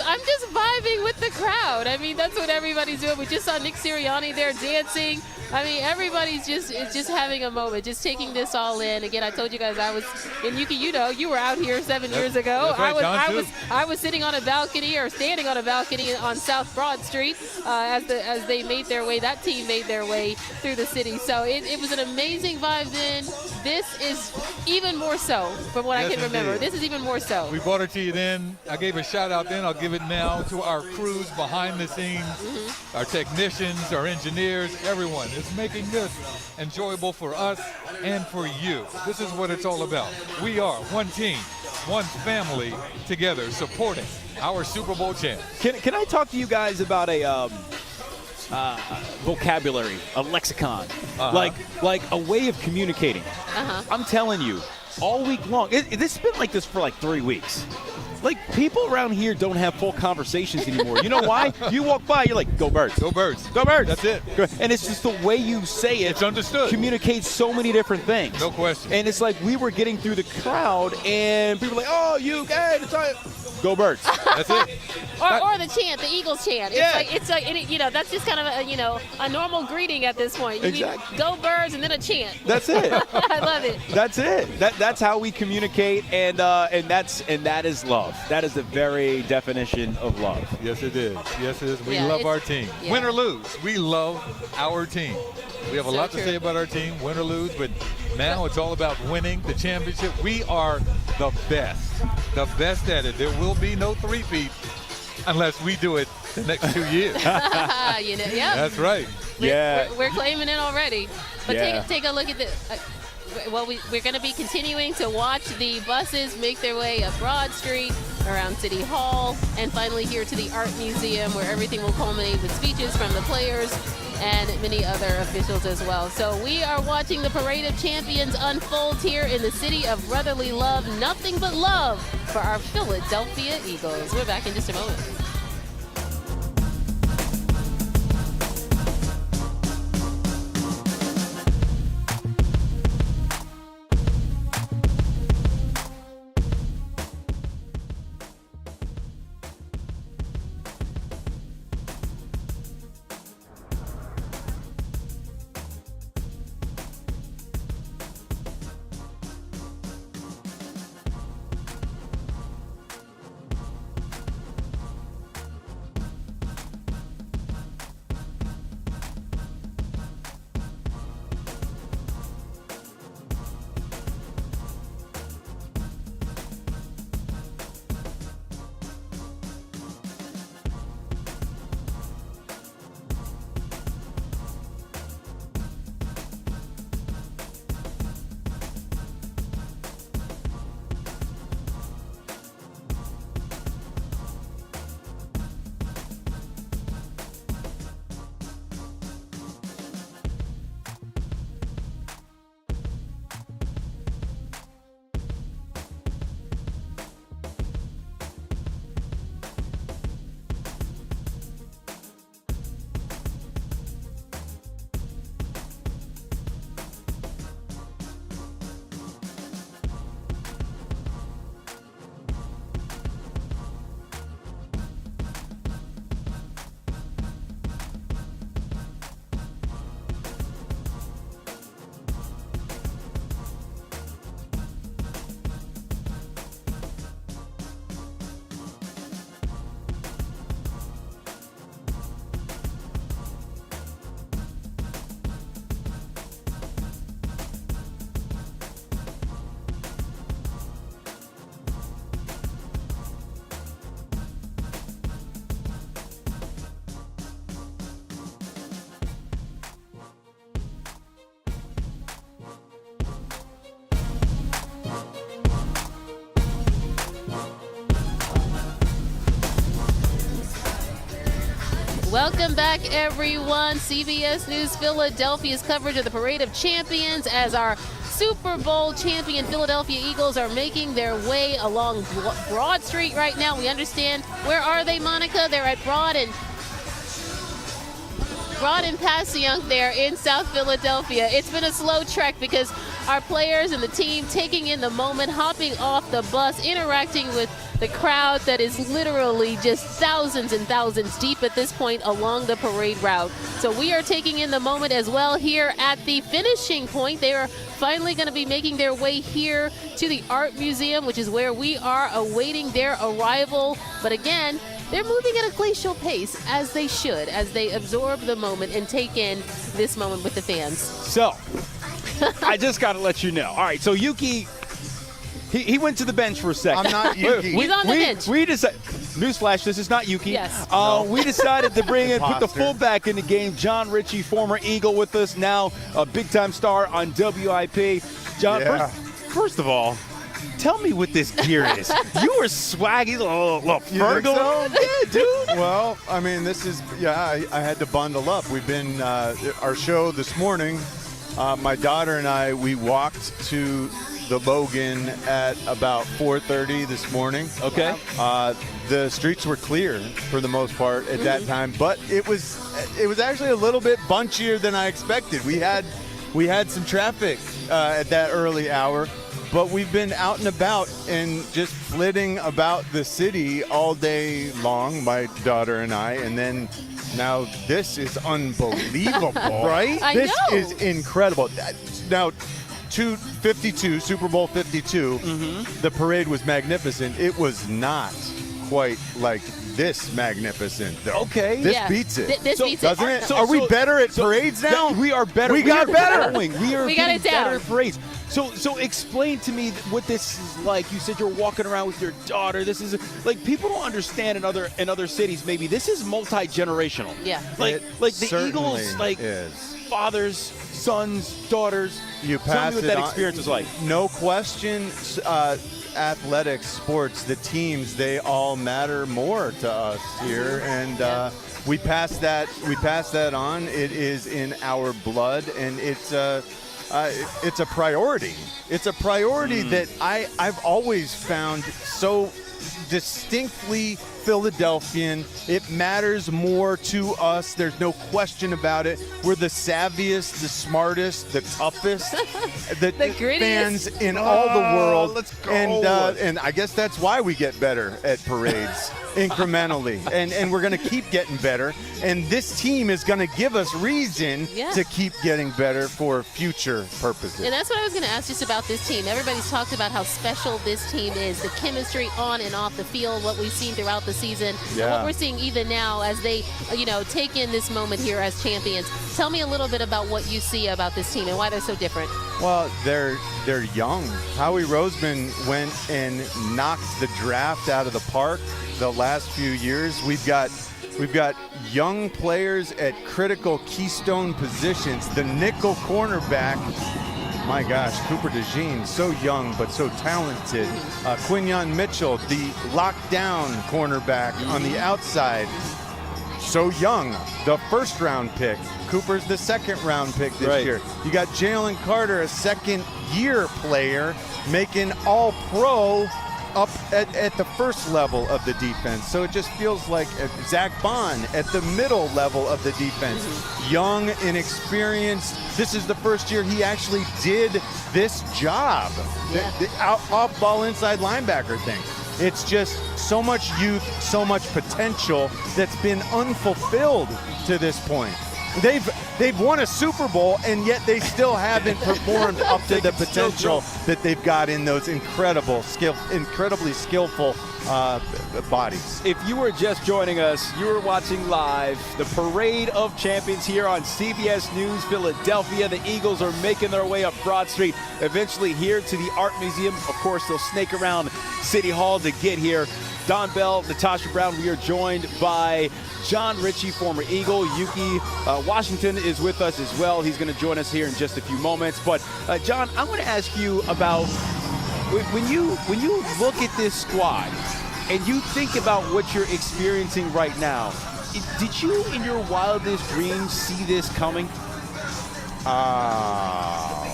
Speaker 4: vibing with the crowd. I mean, that's what everybody's doing. We just saw Nick Sirianni there dancing. I mean, everybody's just having a moment, just taking this all in. Again, I told you guys and Yuki, you were out here 7 years ago.
Speaker 2: That's right,
Speaker 4: I was sitting on a balcony or standing on a balcony on South Broad Street as they made their way. That team made their way through the city. So it was an amazing vibe then. This is even more so from what I can remember. This is even more so.
Speaker 2: We brought it to you then. I gave a shout out then. I'll give it now to our crews behind the scenes, our technicians, our engineers, everyone. It's making this enjoyable for us and for you. This is what it's all about. We are one team, one family together supporting our Super Bowl champ.
Speaker 1: Can I talk to you guys about a vocabulary, a lexicon, like a way of communicating? I'm telling you, all week long. This has been like this for like 3 weeks. Like, people around here don't have full conversations anymore. You know why? You walk by, you're like, go Birds.
Speaker 2: Go Birds.
Speaker 1: Go Birds.
Speaker 2: That's it.
Speaker 1: And it's just the way you say it.
Speaker 2: It's understood.
Speaker 1: Communicates so many different things.
Speaker 2: No question.
Speaker 1: And it's like we were getting through the crowd, and people were like, oh, you guys, go Birds.
Speaker 2: That's it.
Speaker 4: Or the chant, the Eagles chant. It's like that's just kind of a normal greeting at this point. You mean go Birds and then a chant.
Speaker 1: That's it.
Speaker 4: I love it.
Speaker 1: That's it. That's how we communicate, and that is love. That is the very definition of love.
Speaker 2: Yes, it is. Yes, it is. We love our team.
Speaker 4: Yeah.
Speaker 2: Win or lose, we love our team. We have a lot to say about our team, win or lose, but now it's all about winning the championship. We are the best at it. There will be no three-peat unless we do it the next 2 years. That's right.
Speaker 4: We're claiming it already. But take a look at this. We're going to be continuing to watch the buses make their way up Broad Street, around City Hall, and finally here to the Art Museum, where everything will culminate with speeches from the players and many other officials as well. So we are watching the Parade of Champions unfold here in the city of brotherly love. Nothing but love for our Philadelphia Eagles. We're back in just a moment. Welcome back, everyone. CBS News Philadelphia's coverage of the Parade of Champions as our Super Bowl champion Philadelphia Eagles are making their way along Broad Street right now. We understand. Where are they, Monica? They're at Broad and Passyunk there in South Philadelphia. It's been a slow trek because our players and the team taking in the moment, hopping off the bus, interacting with the crowd that is literally just thousands and thousands deep at this point along the parade route. So we are taking in the moment as well here at the finishing point. They are finally going to be making their way here to the Art Museum, which is where we are awaiting their arrival. But again, they're moving at a glacial pace, as they should, as they absorb the moment and take in this moment with the fans. So,
Speaker 1: I just got to let you know. All right, so Yuki, he went to the bench for a second.
Speaker 6: I'm not Yuki.
Speaker 4: He's on the bench.
Speaker 1: We decided, newsflash, this is not Yuki.
Speaker 4: Yes.
Speaker 1: We decided to bring in, put the fullback in the game, John Ritchie, former Eagle with us, now a big-time star on WIP. John, first of all, tell me what this gear is. You were swaggy, little Fergal.
Speaker 6: So?
Speaker 1: Yeah, dude.
Speaker 6: Well, I mean, this is, I had to bundle up. We've been, our show this morning, my daughter and I, we walked to the Logan at about 4:30 this morning.
Speaker 1: Okay.
Speaker 6: The streets were clear for the most part at that time, but it was actually a little bit bunchier than I expected. We had some traffic at that early hour. But we've been out and about and just flitting about the city all day long, my daughter and I, and then now this is unbelievable, right? This is incredible. Now, 52, Super Bowl 52, the parade was magnificent. It was not quite like this magnificent, though.
Speaker 1: Okay.
Speaker 6: This beats it.
Speaker 4: This beats it.
Speaker 6: Doesn't it? Are we better at parades now?
Speaker 1: We are better.
Speaker 6: We got better.
Speaker 1: We are
Speaker 4: We got
Speaker 1: getting
Speaker 4: it down.
Speaker 1: better at parades. So explain to me what this is like. You said you're walking around with your daughter. This is like people don't understand in other cities. Maybe this is multi-generational.
Speaker 4: Yeah.
Speaker 1: Like the
Speaker 6: certainly
Speaker 1: Eagles, like
Speaker 6: is.
Speaker 1: fathers, sons, daughters.
Speaker 6: You
Speaker 1: Tell
Speaker 6: pass
Speaker 1: me what
Speaker 6: it
Speaker 1: that
Speaker 6: on.
Speaker 1: experience was like.
Speaker 6: No question. Athletics, sports, the teams, they all matter more to us here, and we pass that on. It is in our blood, and it's a priority. It's a priority that I've always found so distinctly Philadelphian. It matters more to us. There's no question about it. We're the savviest, the smartest, the toughest, the fans in all the world.
Speaker 1: Let's go.
Speaker 6: And I guess that's why we get better at parades incrementally. And we're going to keep getting better. And this team is going to give us reason to keep getting better for future purposes.
Speaker 4: And that's what I was going to ask just about this team. Everybody's talked about how special this team is, the chemistry on and off the field, what we've seen throughout the season, and what we're seeing even now as they, take in this moment here as champions. Tell me a little bit about what you see about this team and why they're so different.
Speaker 6: Well, they're young. Howie Roseman went and knocked the draft out of the park the last few years. We've got young players at critical keystone positions. The nickel cornerback, my gosh, Cooper DeJean, so young but so talented. Quinyon Mitchell, the lockdown cornerback on the outside, so young. The first-round pick. Cooper's the second-round pick this year. You got Jalen Carter, a second-year player, making all-pro up at the first level of the defense. So it just feels like Zach Bond at the middle level of the defense. Young, inexperienced. This is the first year he actually did this job. The off-ball inside linebacker thing. It's just so much youth, so much potential that's been unfulfilled to this point. They've won a Super Bowl, and yet they still haven't performed up to the potential that they've got in those incredibly skillful bodies.
Speaker 1: If you were just joining us, you were watching live the Parade of Champions here on CBS News Philadelphia. The Eagles are making their way up Broad Street, eventually here to the Art Museum. Of course, they'll snake around City Hall to get here. Don Bell, Natasha Brown, we are joined by John Ritchie, former Eagle. Yuki Washington is with us as well. He's going to join us here in just a few moments. But, John, I want to ask you about when you look at this squad and you think about what you're experiencing right now, Did you, in your wildest dreams, see this coming?
Speaker 6: Wow.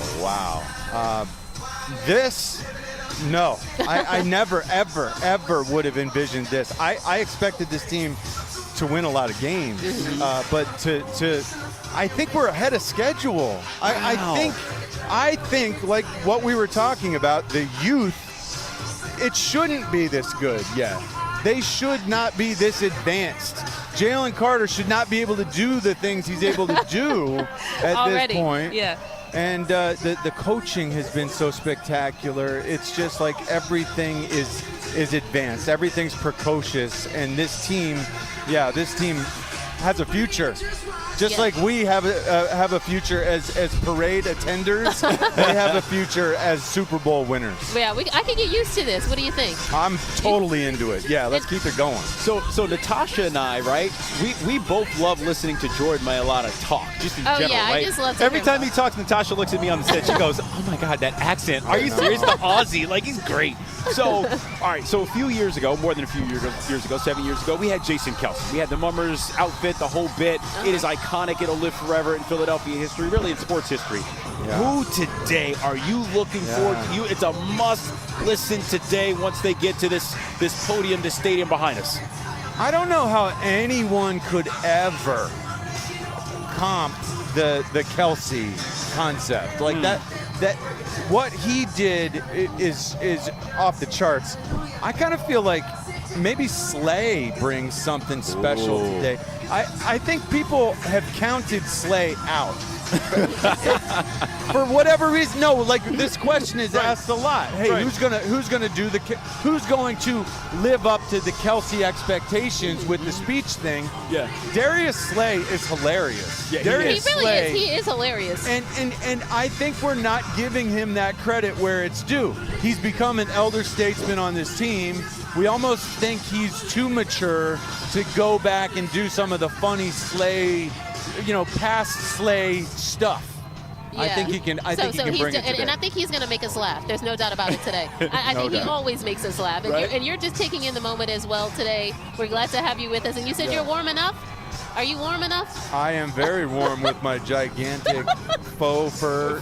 Speaker 6: No. I never, ever would have envisioned this. I expected this team to win a lot of games, but I think we're ahead of schedule.
Speaker 1: Wow.
Speaker 6: I think like what we were talking about, the youth, it shouldn't be this good yet. They should not be this advanced. Jalen Carter should not be able to do the things he's able to do at this point.
Speaker 9: Yeah.
Speaker 6: And the coaching has been so spectacular. It's just like everything is advanced. Everything's precocious. And this team has a future. Just like we have a future as parade attenders, they have a future as Super Bowl winners.
Speaker 4: Yeah, I can get used to this. What do you think?
Speaker 6: I'm totally into it. Yeah, let's keep it going.
Speaker 1: So Natasha and I, right? We both love listening to Jordan Mailata talk, just in general,
Speaker 4: yeah,
Speaker 1: right?
Speaker 4: I just love to
Speaker 1: Every
Speaker 4: hear
Speaker 1: time he talks, Natasha looks at me on the set. She goes, "Oh my God, that accent! Are you serious? The Aussie, like he's great." So, all right. So a few years ago, more than a few years ago, 7 years ago, we had Jason Kelce. We had the Mummers outfit, the whole bit. It is iconic. It'll live forever in Philadelphia history, really in sports history. Yeah. Who today are you looking forward to? It's a must listen today once they get to this podium, this stadium behind us.
Speaker 6: I don't know how anyone could ever comp the Kelce concept like that what he did is off the charts. I kind of feel like maybe Slay brings something special today. I think people have counted Slay out. For whatever reason, no. Like this question is asked a lot. Hey, who's going to live up to the Kelce expectations with the speech thing?
Speaker 1: Yeah,
Speaker 6: Darius Slay is hilarious.
Speaker 4: Yeah, he really is. He is hilarious.
Speaker 6: And I think we're not giving him that credit where it's due. He's become an elder statesman on this team. We almost think he's too mature to go back and do some of the funny Slay, past Slay stuff.
Speaker 4: Yeah.
Speaker 6: I think he can. I think he can bring it today.
Speaker 4: And I think he's going to make us laugh. There's no doubt about it today. I think he always makes us laugh. And you're just taking in the moment as well today. We're glad to have you with us. And you said you're warm enough. Are you warm enough?
Speaker 6: I am very warm with my gigantic faux fur.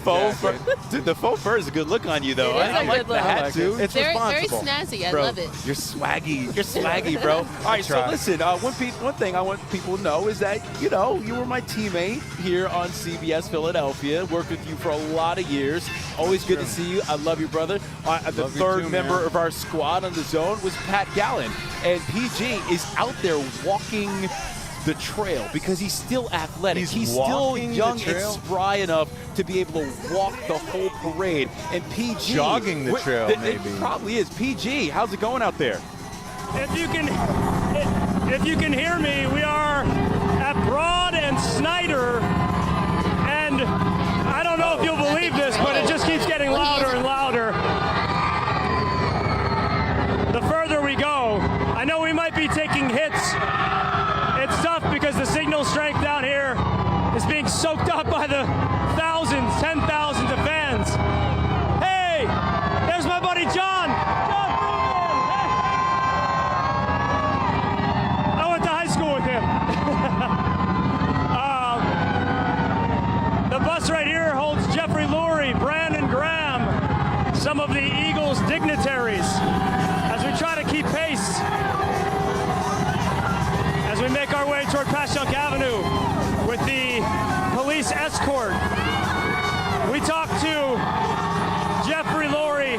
Speaker 1: Dude, the faux fur is a good look on you, though.
Speaker 4: I like the hat,
Speaker 1: too.
Speaker 6: It's
Speaker 4: very
Speaker 6: responsible.
Speaker 4: Very snazzy. I
Speaker 1: bro,
Speaker 4: love it.
Speaker 1: You're swaggy, bro. All right, so listen, one thing I want people to know is that, you were my teammate here on CBS Philadelphia. Worked with you for a lot of years. Always good to see you. I love you, brother. The third member of our squad on the zone was Pat Gallen. And PG is out there walking the trail because he's still athletic. He's still young and spry enough to be able to walk the whole parade. And PG
Speaker 6: jogging the trail, maybe.
Speaker 1: It probably is. PG, how's it going out there?
Speaker 17: If you can hear me, we are at Broad and Snyder, and I don't know if you'll believe this, but it just keeps getting louder and louder. The further we go, I know we might be taking hits. It's tough because the signal strength down here is being soaked up by the thousands, 10,000s of fans. Hey, there's my buddy John. I went to high school with him. The bus right here holds Jeffrey Lurie, Brandon Graham, some of the Eagles dignitaries, as we try to keep pace. As we make our way toward Passyunk Avenue with the police escort. We talked to Jeffrey Lurie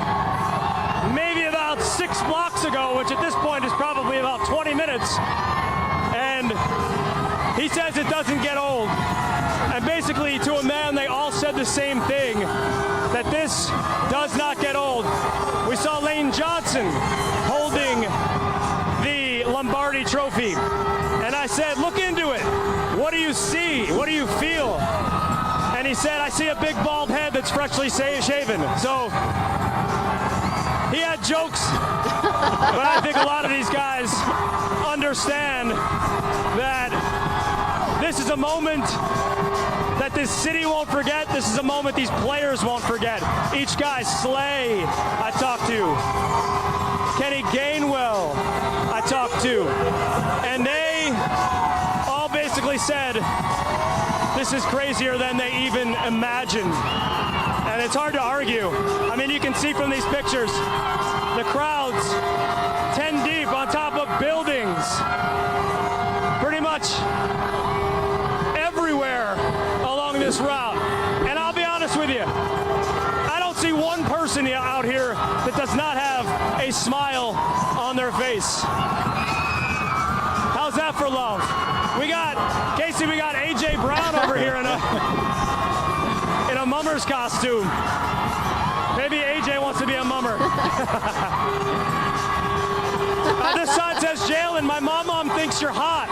Speaker 17: maybe about 6 blocks ago, which at this point is probably about 20 minutes. And he says it doesn't get old. And basically, to a man, they all said the same thing, that this does not get old. We saw Lane Johnson holding the Lombardi Trophy. And I said, look into it. What do you see? What do you feel? And he said, I see a big bald head that's freshly shaven. So he had jokes, but I think a lot of these guys understand that this is a moment that this city won't forget. This is a moment these players won't forget. Each guy, Slay, I talked to. Kenny Gainwell, I talked to. And they said this is crazier than they even imagined. And it's hard to argue. I mean, you can see from these pictures, the crowds 10 deep on top of buildings. Pretty much everywhere along this route. And I'll be honest with you, I don't see one person out here that does not have a smile on their face. How's that for love? Casey, we got A.J. Brown over here in a mummer's costume. Maybe A.J. wants to be a mummer. This sign says, Jalen, my mom thinks you're hot.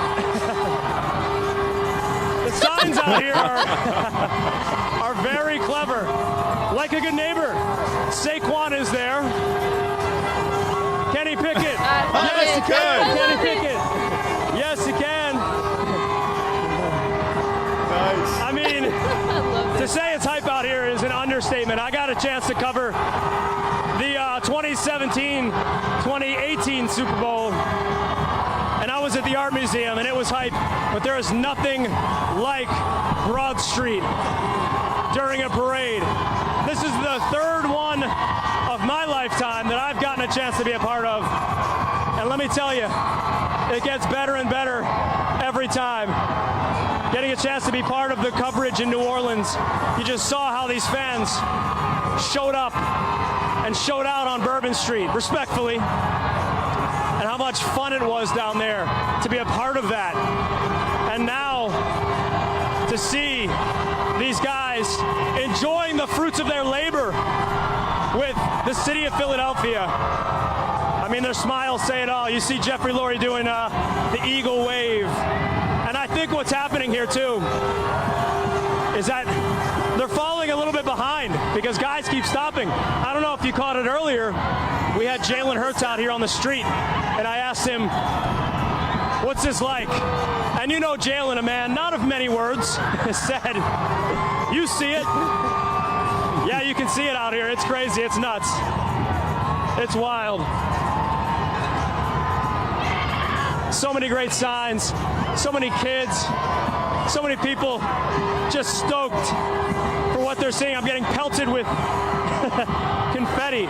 Speaker 17: The signs out here are very clever. Like a good neighbor, Saquon is there. Kenny Pickett. Yes, he can. Kenny Pickett. Yes, he can. Nice. I mean, to say it's hype out here is an understatement. I got a chance to cover the 2017-2018 Super Bowl, and I was at the Art Museum, and it was hype, but there is nothing like Broad Street during a parade. This is the third one of my lifetime that I've gotten a chance to be a part of, and let me tell you, it gets better and better every time. Getting a chance to be part of the coverage in New Orleans, you just saw how these fans showed up and showed out on Bourbon Street, respectfully, and how much fun it was down there to be a part of that. And now to see these guys enjoying the fruits of their labor with the city of Philadelphia. I mean, their smiles say it all. You see Jeffrey Lurie doing the Eagle wave. And I think what's happening here, too, is that they're falling a little bit behind because guys keep stopping. I don't know if you caught it earlier. We had Jalen Hurts out here on the street, and I asked him, what's this like? And you know Jalen, a man not of many words, said, you see it. Yeah, you can see it out here. It's crazy. It's nuts. It's wild. So many great signs, so many kids, so many people just stoked for what they're seeing. I'm getting pelted with confetti.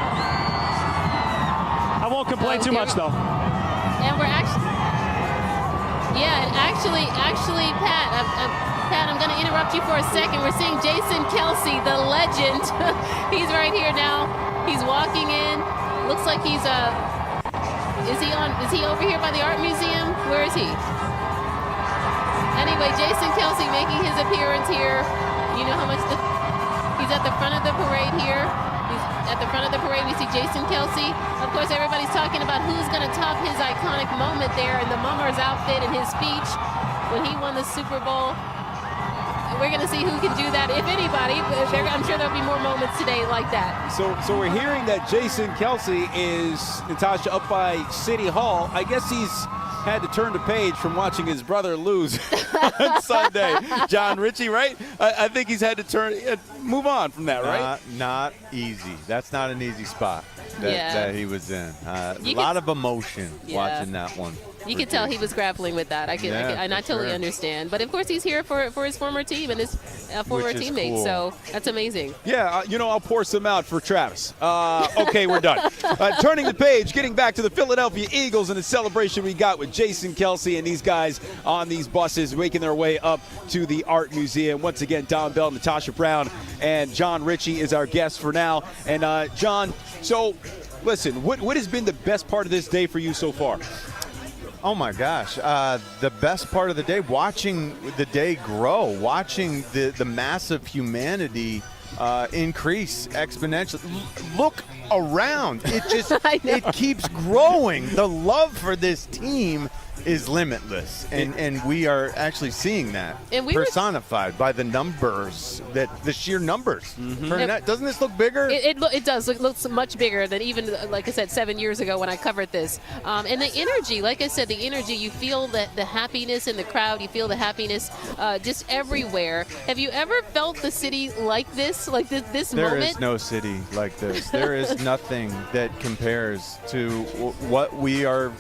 Speaker 17: I won't complain too much, though.
Speaker 4: And we're actually, Pat, I'm going to interrupt you for a second. We're seeing Jason Kelce, the legend. He's right here now. He's walking in. Looks like he's Is he over here by the Art Museum? Where is he? Anyway, Jason Kelce making his appearance here. You know how much he's at the front of the parade here. He's at the front of the parade. We see Jason Kelce. Of course, everybody's talking about who's going to top his iconic moment there in the Mummer's outfit and his speech when he won the Super Bowl. We're going to see who can do that, if anybody. I'm sure there'll be more moments today like that.
Speaker 1: So we're hearing that Jason Kelce is, Natasha, up by City Hall. I guess he's had to turn the page from watching his brother lose on Sunday. John Ritchie, right? I think he's had to move on from that, right?
Speaker 6: Not easy. That's not an easy spot that he was in. A lot of emotion watching that one.
Speaker 4: You could tell he was grappling with that. I totally understand. But of course, he's here for his former team and his former teammates. Cool. So that's amazing.
Speaker 1: Yeah, I'll pour some out for Travis. Okay, we're done. Turning the page, getting back to the Philadelphia Eagles and the celebration we got with Jason Kelce and these guys on these buses making their way up to the Art Museum. Once again, Don Bell, Natasha Brown, and John Ritchie is our guest for now. And John, so listen, what has been the best part of this day for you so far?
Speaker 6: Oh, my gosh. The best part of the day, watching the day grow, watching the massive humanity increase exponentially. Look around. It just it keeps growing. The love for this team is limitless, and we are actually seeing that personified by the numbers, the sheer numbers. Mm-hmm. Doesn't this look bigger?
Speaker 4: It does. It looks much bigger than even, like I said, 7 years ago when I covered this. And the energy, like I said, the energy, you feel the happiness in the crowd. You feel the happiness just everywhere. Have you ever felt the city like this moment?
Speaker 6: There is no city like this. There is nothing that compares to what we are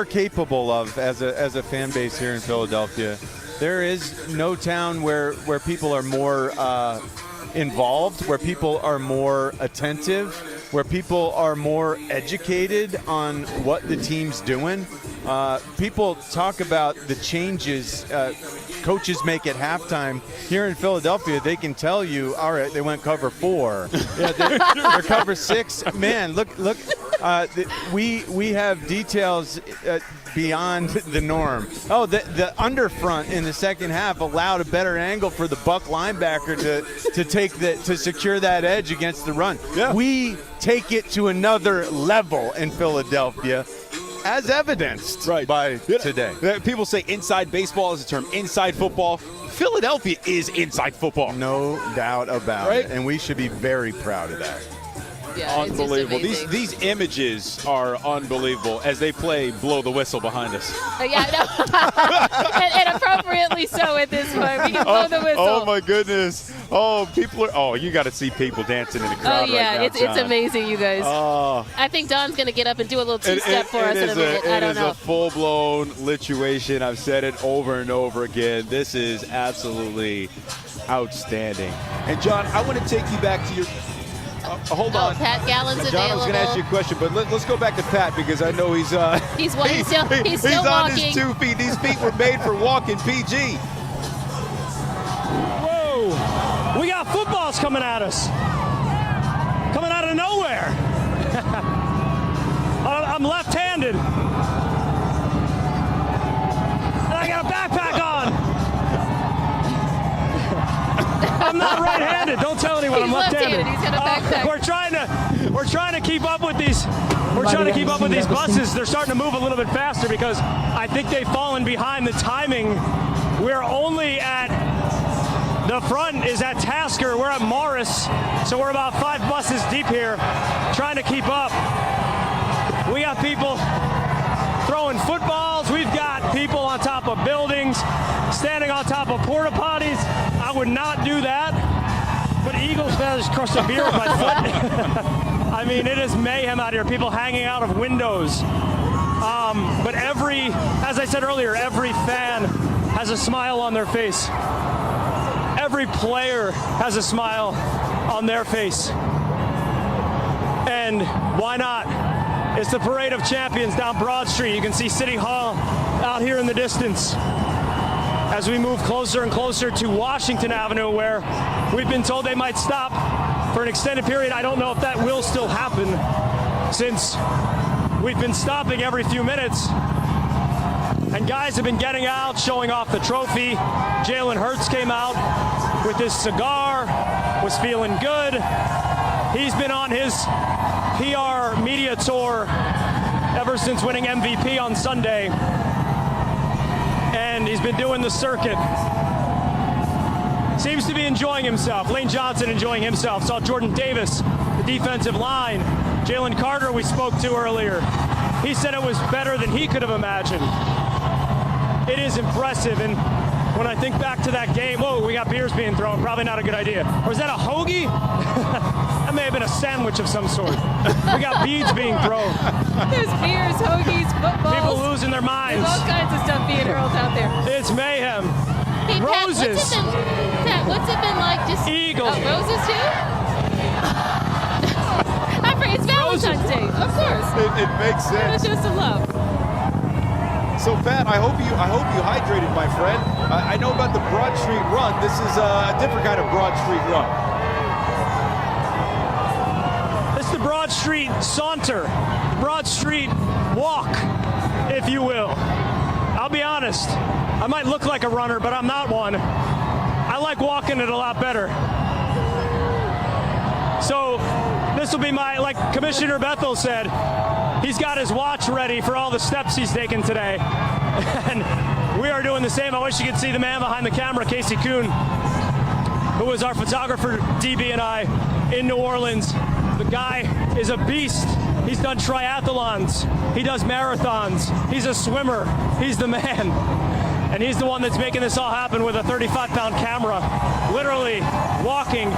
Speaker 6: capable of as a fan base here in Philadelphia. There is no town where people are more involved, where people are more attentive, where people are more educated on what the team's doing. People talk about the changes coaches make at halftime. Here in Philadelphia, they can tell you, all right, they went cover 4. Yeah, they're cover 6. Man, look. We have details beyond the norm. Oh, the underfront in the second half allowed a better angle for the Buck linebacker to secure that edge against the run.
Speaker 1: Yeah.
Speaker 6: We take it to another level in Philadelphia, as evidenced by today.
Speaker 1: People say inside baseball is a term. Inside football. Philadelphia is inside football.
Speaker 6: No doubt about it. And we should be very proud of that.
Speaker 4: Yeah,
Speaker 1: unbelievable.
Speaker 4: It's just
Speaker 1: These images are unbelievable as they play Blow the Whistle behind us.
Speaker 4: Yeah, no. and appropriately so at this point. We can blow the whistle.
Speaker 1: Oh my goodness. Oh, people are. Oh, you got to see people dancing in the crowd.
Speaker 4: Oh yeah,
Speaker 1: right now,
Speaker 4: it's amazing, you guys.
Speaker 1: Oh.
Speaker 4: I think Don's gonna get up and do a little two-step for us in a minute. I don't know.
Speaker 1: It is a full-blown lituation. I've said it over and over again. This is absolutely outstanding. And John, I want to take you back to your. Hold on.
Speaker 4: Pat Gallen's
Speaker 1: John, I was going to ask you a question, but let's go back to Pat because I know he's
Speaker 4: he's still
Speaker 1: on
Speaker 4: walking.
Speaker 1: his 2 feet. These feet were made for walking PG.
Speaker 17: Whoa! We got footballs coming at us. Coming out of nowhere. I'm left-handed. And I got a backpack on. I'm not right-handed. Don't tell anyone I'm left-handed.
Speaker 4: He's got a backpack.
Speaker 17: We're trying to keep up with these. We're trying to keep up with these buses. They're starting to move a little bit faster because I think they've fallen behind the timing. We're only at the front is at Tasker. We're at Morris, so we're about 5 buses deep here, trying to keep up. We got people throwing footballs. We've got people on top of buildings, standing on top of porta potties. I would not do that, but Eagles fans crushed a beer with my foot. I mean, it is mayhem out here. People hanging out of windows. But as I said earlier, every fan has a smile on their face. Every player has a smile on their face. And why not? It's the Parade of Champions down Broad Street. You can see City Hall out here in the distance as we move closer and closer to Washington Avenue, where we've been told they might stop for an extended period. I don't know if that will still happen, since we've been stopping every few minutes. And guys have been getting out, showing off the trophy. Jalen Hurts came out with his cigar, was feeling good. He's been on his PR media tour ever since winning MVP on Sunday. And he's been doing the circuit. Seems to be enjoying himself. Lane Johnson enjoying himself. Saw Jordan Davis, the defensive line. Jalen Carter we spoke to earlier. He said it was better than he could have imagined. It is impressive, and when I think back to that game, whoa, we got beers being thrown. Probably not a good idea. Or was that a hoagie? That may have been a sandwich of some sort. We got beads being thrown.
Speaker 4: There's beers, hoagies, footballs.
Speaker 17: People losing their minds.
Speaker 4: There's all kinds of stuff being hurled out there.
Speaker 17: It's mayhem.
Speaker 4: Hey,
Speaker 17: Roses.
Speaker 4: Pat, what's it been like just...
Speaker 17: Eagles.
Speaker 4: Oh, roses too? I forget, it's Valentine's Day, of course.
Speaker 1: It makes sense.
Speaker 4: It's just some love.
Speaker 1: So Pat, I hope you hydrated, my friend. I know about the Broad Street Run. This is a different kind of Broad Street Run.
Speaker 17: It's the Broad Street Saunter, Broad Street Walk, if you will. I'll be honest, I might look like a runner, but I'm not one. I like walking it a lot better. So this will be my, like Commissioner Bethel said, he's got his watch ready for all the steps he's taken today. And we are doing the same. I wish you could see the man behind the camera, Casey Kuhn, who was our photographer, DB and I, in New Orleans. The guy is a beast. He's done triathlons. He does marathons. He's a swimmer. He's the man. And he's the one that's making this all happen with a 35-pound camera, literally walking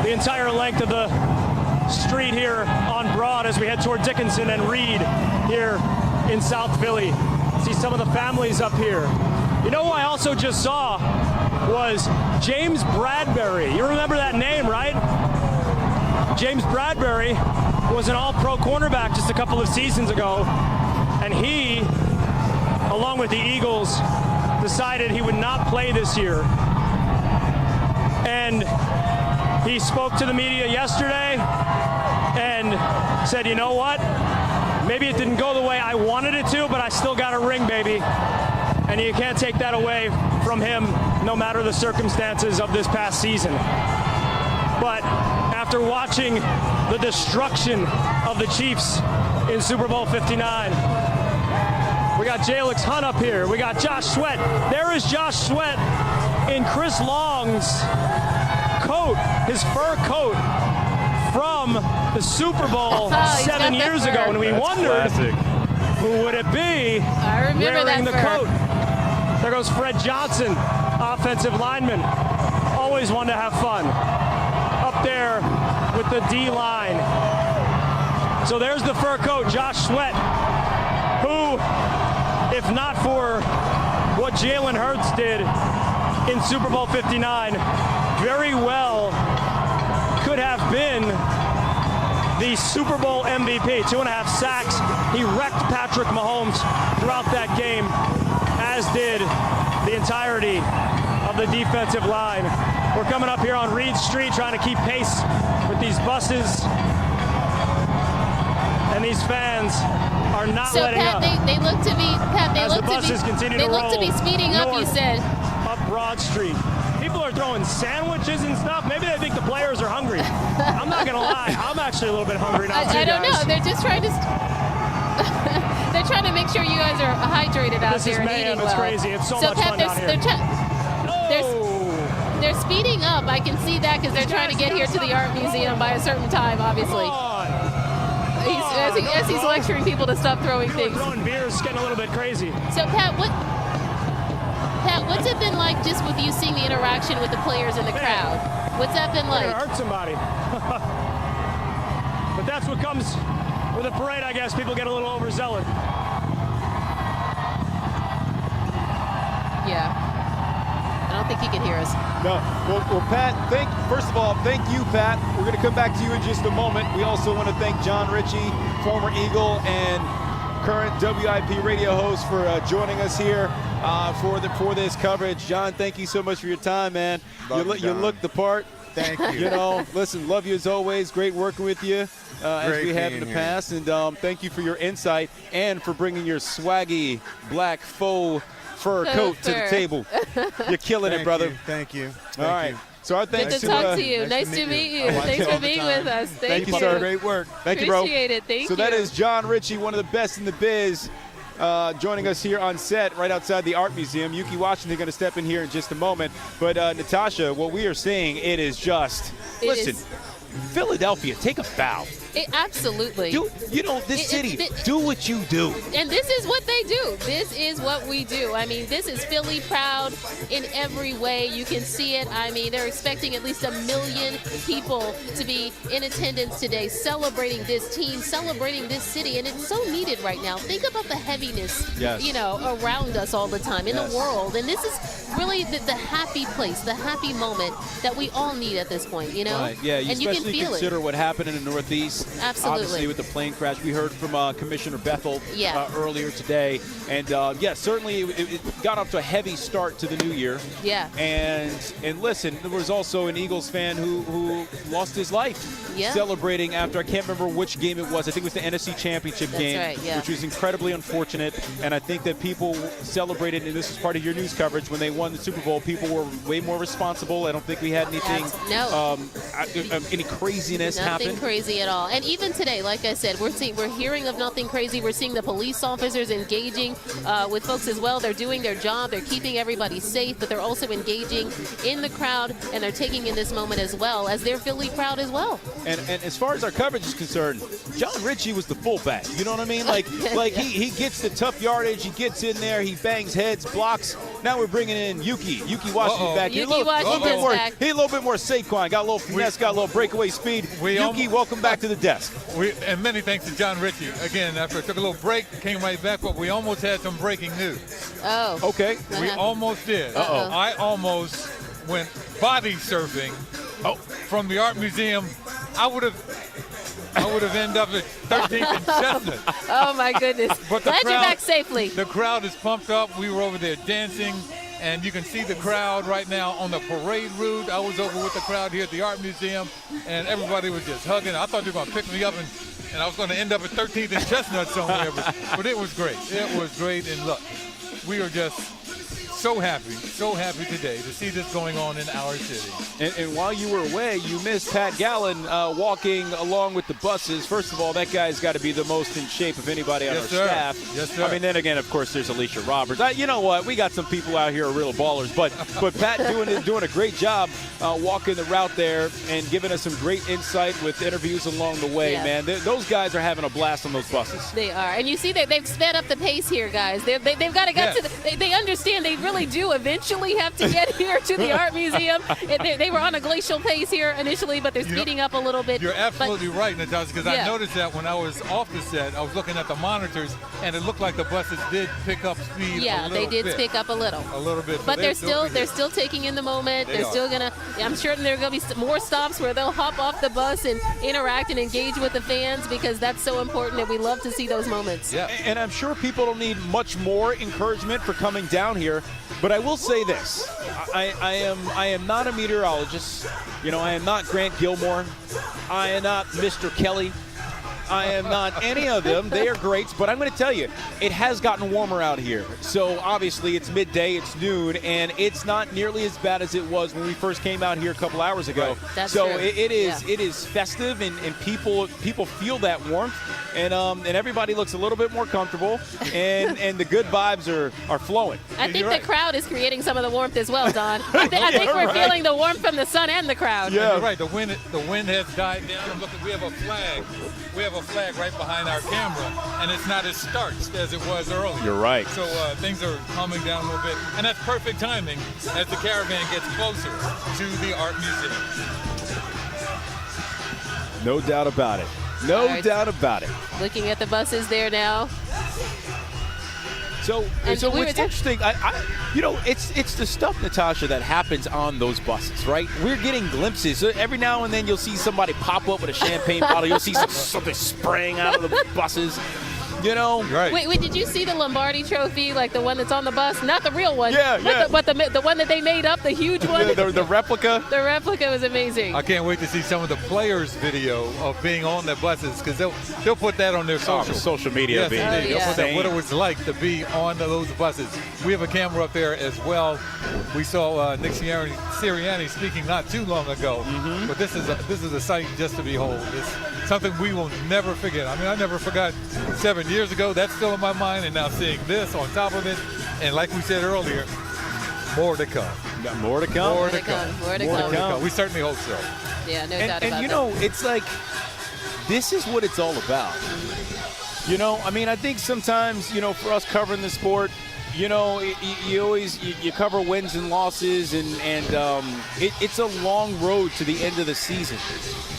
Speaker 17: the entire length of the street here on Broad as we head toward Dickinson and Reed here in South Philly. See some of the families up here. You know who I also just saw was James Bradbury. You remember that name, right? James Bradbury was an all-pro cornerback just a couple of seasons ago, and he, along with the Eagles, decided he would not play this year. And he spoke to the media yesterday and said, you know what? Maybe it didn't go the way I wanted it to, but I still got a ring, baby. And you can't take that away from him, no matter the circumstances of this past season. But after watching the destruction of the Chiefs in Super Bowl 59, we got Jalix Hunt up here. We got Josh Sweat. There is Josh Sweat in Chris Long's coat, his fur coat from the Super Bowl 7 years ago. And we wondered who would it be wearing the coat. There goes Fred Johnson, offensive lineman. Always one to have fun. Up there with the D-line. So there's the fur coat, Josh Sweat, who, if not for what Jalen Hurts did in Super Bowl 59, very well could have been the Super Bowl MVP. 2.5 sacks. He wrecked Patrick Mahomes throughout that game, as did the entirety of the defensive line. We're coming up here on Reed Street trying to keep pace with these buses. And these fans are not letting
Speaker 4: Pat,
Speaker 17: up.
Speaker 4: they look to be, Pat, they
Speaker 17: As
Speaker 4: look
Speaker 17: the buses
Speaker 4: to be,
Speaker 17: continue
Speaker 4: they
Speaker 17: to
Speaker 4: look
Speaker 17: roll
Speaker 4: to be speeding up, you
Speaker 17: north,
Speaker 4: said.
Speaker 17: Up Broad Street. People are throwing sandwiches and stuff. Maybe they think the players are hungry. I'm not going to lie. I'm actually a little bit hungry now,
Speaker 4: I don't know. They're just trying to... They're trying to make sure you guys are hydrated out there and eating well.
Speaker 17: It's crazy. It's so much
Speaker 4: Pat,
Speaker 17: fun down here.
Speaker 4: They're speeding up. I can see that because they're trying to get here to the art museum by a certain time, obviously. As he's lecturing people to stop throwing things.
Speaker 17: Throwing beers, getting a little bit crazy.
Speaker 4: So Pat, what's it been like just with you seeing the interaction with the players in the crowd? What's that been like?
Speaker 17: Hurt somebody. But that's what comes with a parade, I guess. People get a little overzealous.
Speaker 4: Yeah. I don't think he can hear us.
Speaker 1: No. Well, Pat, first of all, thank you, Pat. We're going to come back to you in just a moment. We also want to thank John Ritchie, former Eagle and current WIP radio host, for joining us here for this coverage. John, thank you so much for your time, man. You look the part.
Speaker 6: Thank you.
Speaker 1: You know, listen, love you as always. Great working with you as we have in the past. And thank you for your insight and for bringing your swaggy black faux fur coat to the table. You're killing it, brother.
Speaker 6: Thank you.
Speaker 1: All right. So our thanks
Speaker 4: Good to talk to you. Nice to meet you. Thanks for being with us.
Speaker 1: Thank you, sir.
Speaker 6: Great work.
Speaker 1: Thank you, bro.
Speaker 4: Appreciate it. Thank you.
Speaker 1: So that is John Ritchie, one of the best in the biz, joining us here on set right outside the Art Museum. Yuki Washington going to step in here in just a moment. But Natasha, what we are seeing, it is just, listen, Philadelphia, take a bow.
Speaker 4: Absolutely.
Speaker 1: This city, do what you do.
Speaker 4: And this is what they do. This is what we do. I mean, this is Philly proud in every way. You can see it. I mean, they're expecting at least 1 million people to be in attendance today, celebrating this team, celebrating this city. And it's so needed right now. Think about the heaviness, around us all the time in the world. And this is really the happy place, the happy moment that we all need at this point, you know?
Speaker 1: Right. Yeah,
Speaker 4: and you can feel
Speaker 1: consider what happened in the Northeast.
Speaker 4: Absolutely.
Speaker 1: Obviously, with the plane crash, we heard from Commissioner Bethel earlier today, and certainly it got off to a heavy start to the new year.
Speaker 4: Yeah.
Speaker 1: And listen, there was also an Eagles fan who lost his life celebrating after, I can't remember which game it was. I think it was the NFC Championship game, which was incredibly unfortunate. And I think that people celebrated, and this is part of your news coverage, when they won the Super Bowl. People were way more responsible. I don't think we had anything, any craziness happen.
Speaker 4: Nothing crazy at all. And even today, like I said, we're hearing of nothing crazy. We're seeing the police officers engaging with folks as well. They're doing their job. They're keeping everybody safe, but they're also engaging in the crowd, and they're taking in this moment as well, as they're Philly proud as well.
Speaker 1: And as far as our coverage is concerned, John Ritchie was the fullback. You know what I mean? Like he gets the tough yardage. He gets in there. He bangs heads, blocks. Now we're bringing in Yuki Washington back.
Speaker 4: Yuki Washington's back.
Speaker 1: He's a little bit more Saquon. Got a little finesse. Got a little breakaway speed. Yuki, welcome back to the desk.
Speaker 2: And many thanks to John Ritchie. Again, after I took a little break, came right back, but we almost had some breaking news.
Speaker 4: Oh.
Speaker 1: Okay.
Speaker 2: We almost did.
Speaker 1: Uh-oh.
Speaker 2: I almost went body surfing from the art museum. I would have ended up at 13th and Chestnut.
Speaker 4: Oh, my goodness.
Speaker 2: But the
Speaker 4: Glad you're
Speaker 2: crowd-
Speaker 4: back safely.
Speaker 2: The crowd is pumped up. We were over there dancing, and you can see the crowd right now on the parade route. I was over with the crowd here at the art museum, and everybody was just hugging. I thought they were going to pick me up, and I was going to end up at 13th and Chestnut somewhere. But it was great. It was great. And look, we are just so happy today to see this going on in our city.
Speaker 1: And while you were away, you missed Pat Gallen walking along with the buses. First of all, that guy's got to be the most in shape of anybody on our staff.
Speaker 2: Yes, sir.
Speaker 1: I mean, then again, of course, there's Alicia Roberts. You know what? We got some people out here who are real ballers. But Pat doing a great job walking the route there and giving us some great insight with interviews along the way, man. Those guys are having a blast on those buses.
Speaker 4: They are. And you see that they've sped up the pace here, guys. They've got to get to they understand they really do eventually have to get here to the art museum. They were on a glacial pace here initially, but they're speeding up a little bit.
Speaker 2: You're absolutely right, Natasha, because I noticed that when I was off the set, I was looking at the monitors, and it looked like the buses did pick up speed a little bit.
Speaker 4: They did pick up a little.
Speaker 2: A little bit.
Speaker 4: But they're still taking in the moment. They're still going to, I'm sure there are going to be more stops where they'll hop off the bus and interact and engage with the fans, because that's so important, and we love to see those moments.
Speaker 1: Yeah. And I'm sure people don't need much more encouragement for coming down here. But I will say this: I am not a meteorologist. You know, I am not Grant Gilmore. I am not Mr. Kelly. I am not any of them. They are greats, but I'm going to tell you, it has gotten warmer out here. So obviously it's midday, it's noon, and it's not nearly as bad as it was when we first came out here a couple hours ago.
Speaker 4: Right. That's
Speaker 1: so
Speaker 4: true.
Speaker 1: it is festive, and people feel that warmth, and everybody looks a little bit more comfortable, and the good vibes are flowing.
Speaker 4: I think the crowd is creating some of the warmth as well, Don. I think we're feeling the warmth from the sun and the crowd.
Speaker 2: Yeah, you're right. The wind has died down. Look, we have a flag. We have a flag right behind our camera, and it's not as starched as it was earlier.
Speaker 1: You're right.
Speaker 2: So things are calming down a little bit, and that's perfect timing as the caravan gets closer to the art museum.
Speaker 1: No doubt about it. No doubt about it.
Speaker 4: Looking at the buses there now.
Speaker 1: So what's interesting, it's the stuff, Natasha, that happens on those buses, right? We're getting glimpses. Every now and then you'll see somebody pop up with a champagne bottle. You'll see something spraying out of the buses. You know,
Speaker 2: right.
Speaker 4: Wait, did you see the Lombardi trophy, like the one that's on the bus? Not the real one.
Speaker 1: Yeah.
Speaker 4: But the one that they made up, the huge one.
Speaker 1: the replica.
Speaker 4: The replica was amazing.
Speaker 2: I can't wait to see some of the players' video of being on the buses, because they'll put that on their
Speaker 1: social media.
Speaker 2: Yes, they'll put that, what it was like to be on those buses. We have a camera up there as well. We saw Nick Sirianni speaking not too long ago, but this is a sight just to behold. It's something we will never forget. I mean, I never forgot 7 years ago. That's still in my mind, and now seeing this on top of it, and like we said earlier, more to come.
Speaker 1: More to come.
Speaker 4: More to come.
Speaker 2: We certainly hope so.
Speaker 4: Yeah, no doubt about that.
Speaker 1: And you know, it's like, this is what it's all about. You know, I mean, I think sometimes, you know, for us covering the sport, you know, you always cover wins and losses, and it's a long road to the end of the season.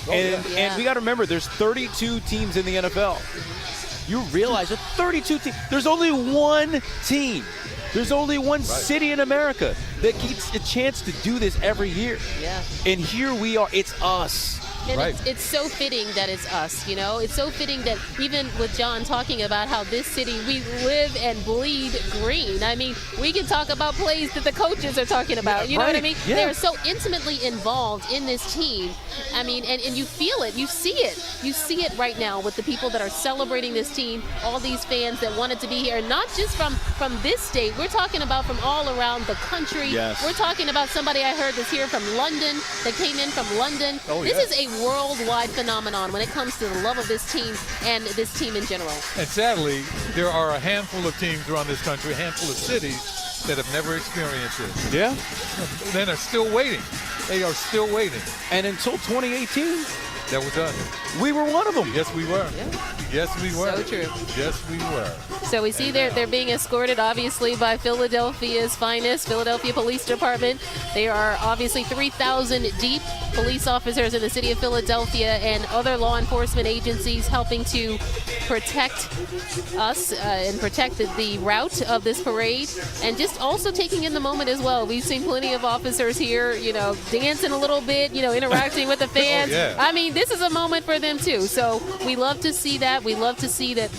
Speaker 1: And we got to remember, there's 32 teams in the NFL. You realize that 32 teams. There's only one team. There's only one city in America that gets a chance to do this every year.
Speaker 4: Yeah.
Speaker 1: And here we are. It's us.
Speaker 4: And it's so fitting that it's us, you know. It's so fitting that even with John talking about how this city, we live and bleed green. I mean, we can talk about plays that the coaches are talking about. You know what I mean?
Speaker 1: Yeah.
Speaker 4: They're so intimately involved in this team. I mean, and you feel it. You see it. You see it right now with the people that are celebrating this team, all these fans that wanted to be here, not just from this state. We're talking about from all around the country.
Speaker 1: Yes.
Speaker 4: We're talking about somebody I heard that's here from London, that came in from London.
Speaker 2: Oh,
Speaker 4: this is a worldwide phenomenon when it comes to the love of this team and this team in general.
Speaker 2: And sadly, there are a handful of teams around this country, a handful of cities that have never experienced it.
Speaker 1: Yeah.
Speaker 2: Then are still waiting. They are still waiting.
Speaker 1: And until 2018,
Speaker 2: that was us.
Speaker 1: We were one of them.
Speaker 2: Yes, we were. Yes, we were.
Speaker 4: So true.
Speaker 2: Yes, we were.
Speaker 4: So we see they're being escorted, obviously, by Philadelphia's finest, Philadelphia Police Department. They are obviously 3,000 deep, police officers in the city of Philadelphia and other law enforcement agencies helping to protect us and protect the route of this parade, and just also taking in the moment as well. We've seen plenty of officers here, dancing a little bit, interacting with the fans.
Speaker 2: Oh, yeah.
Speaker 4: I mean, this is a moment for them too. So we love to see that. We love to see that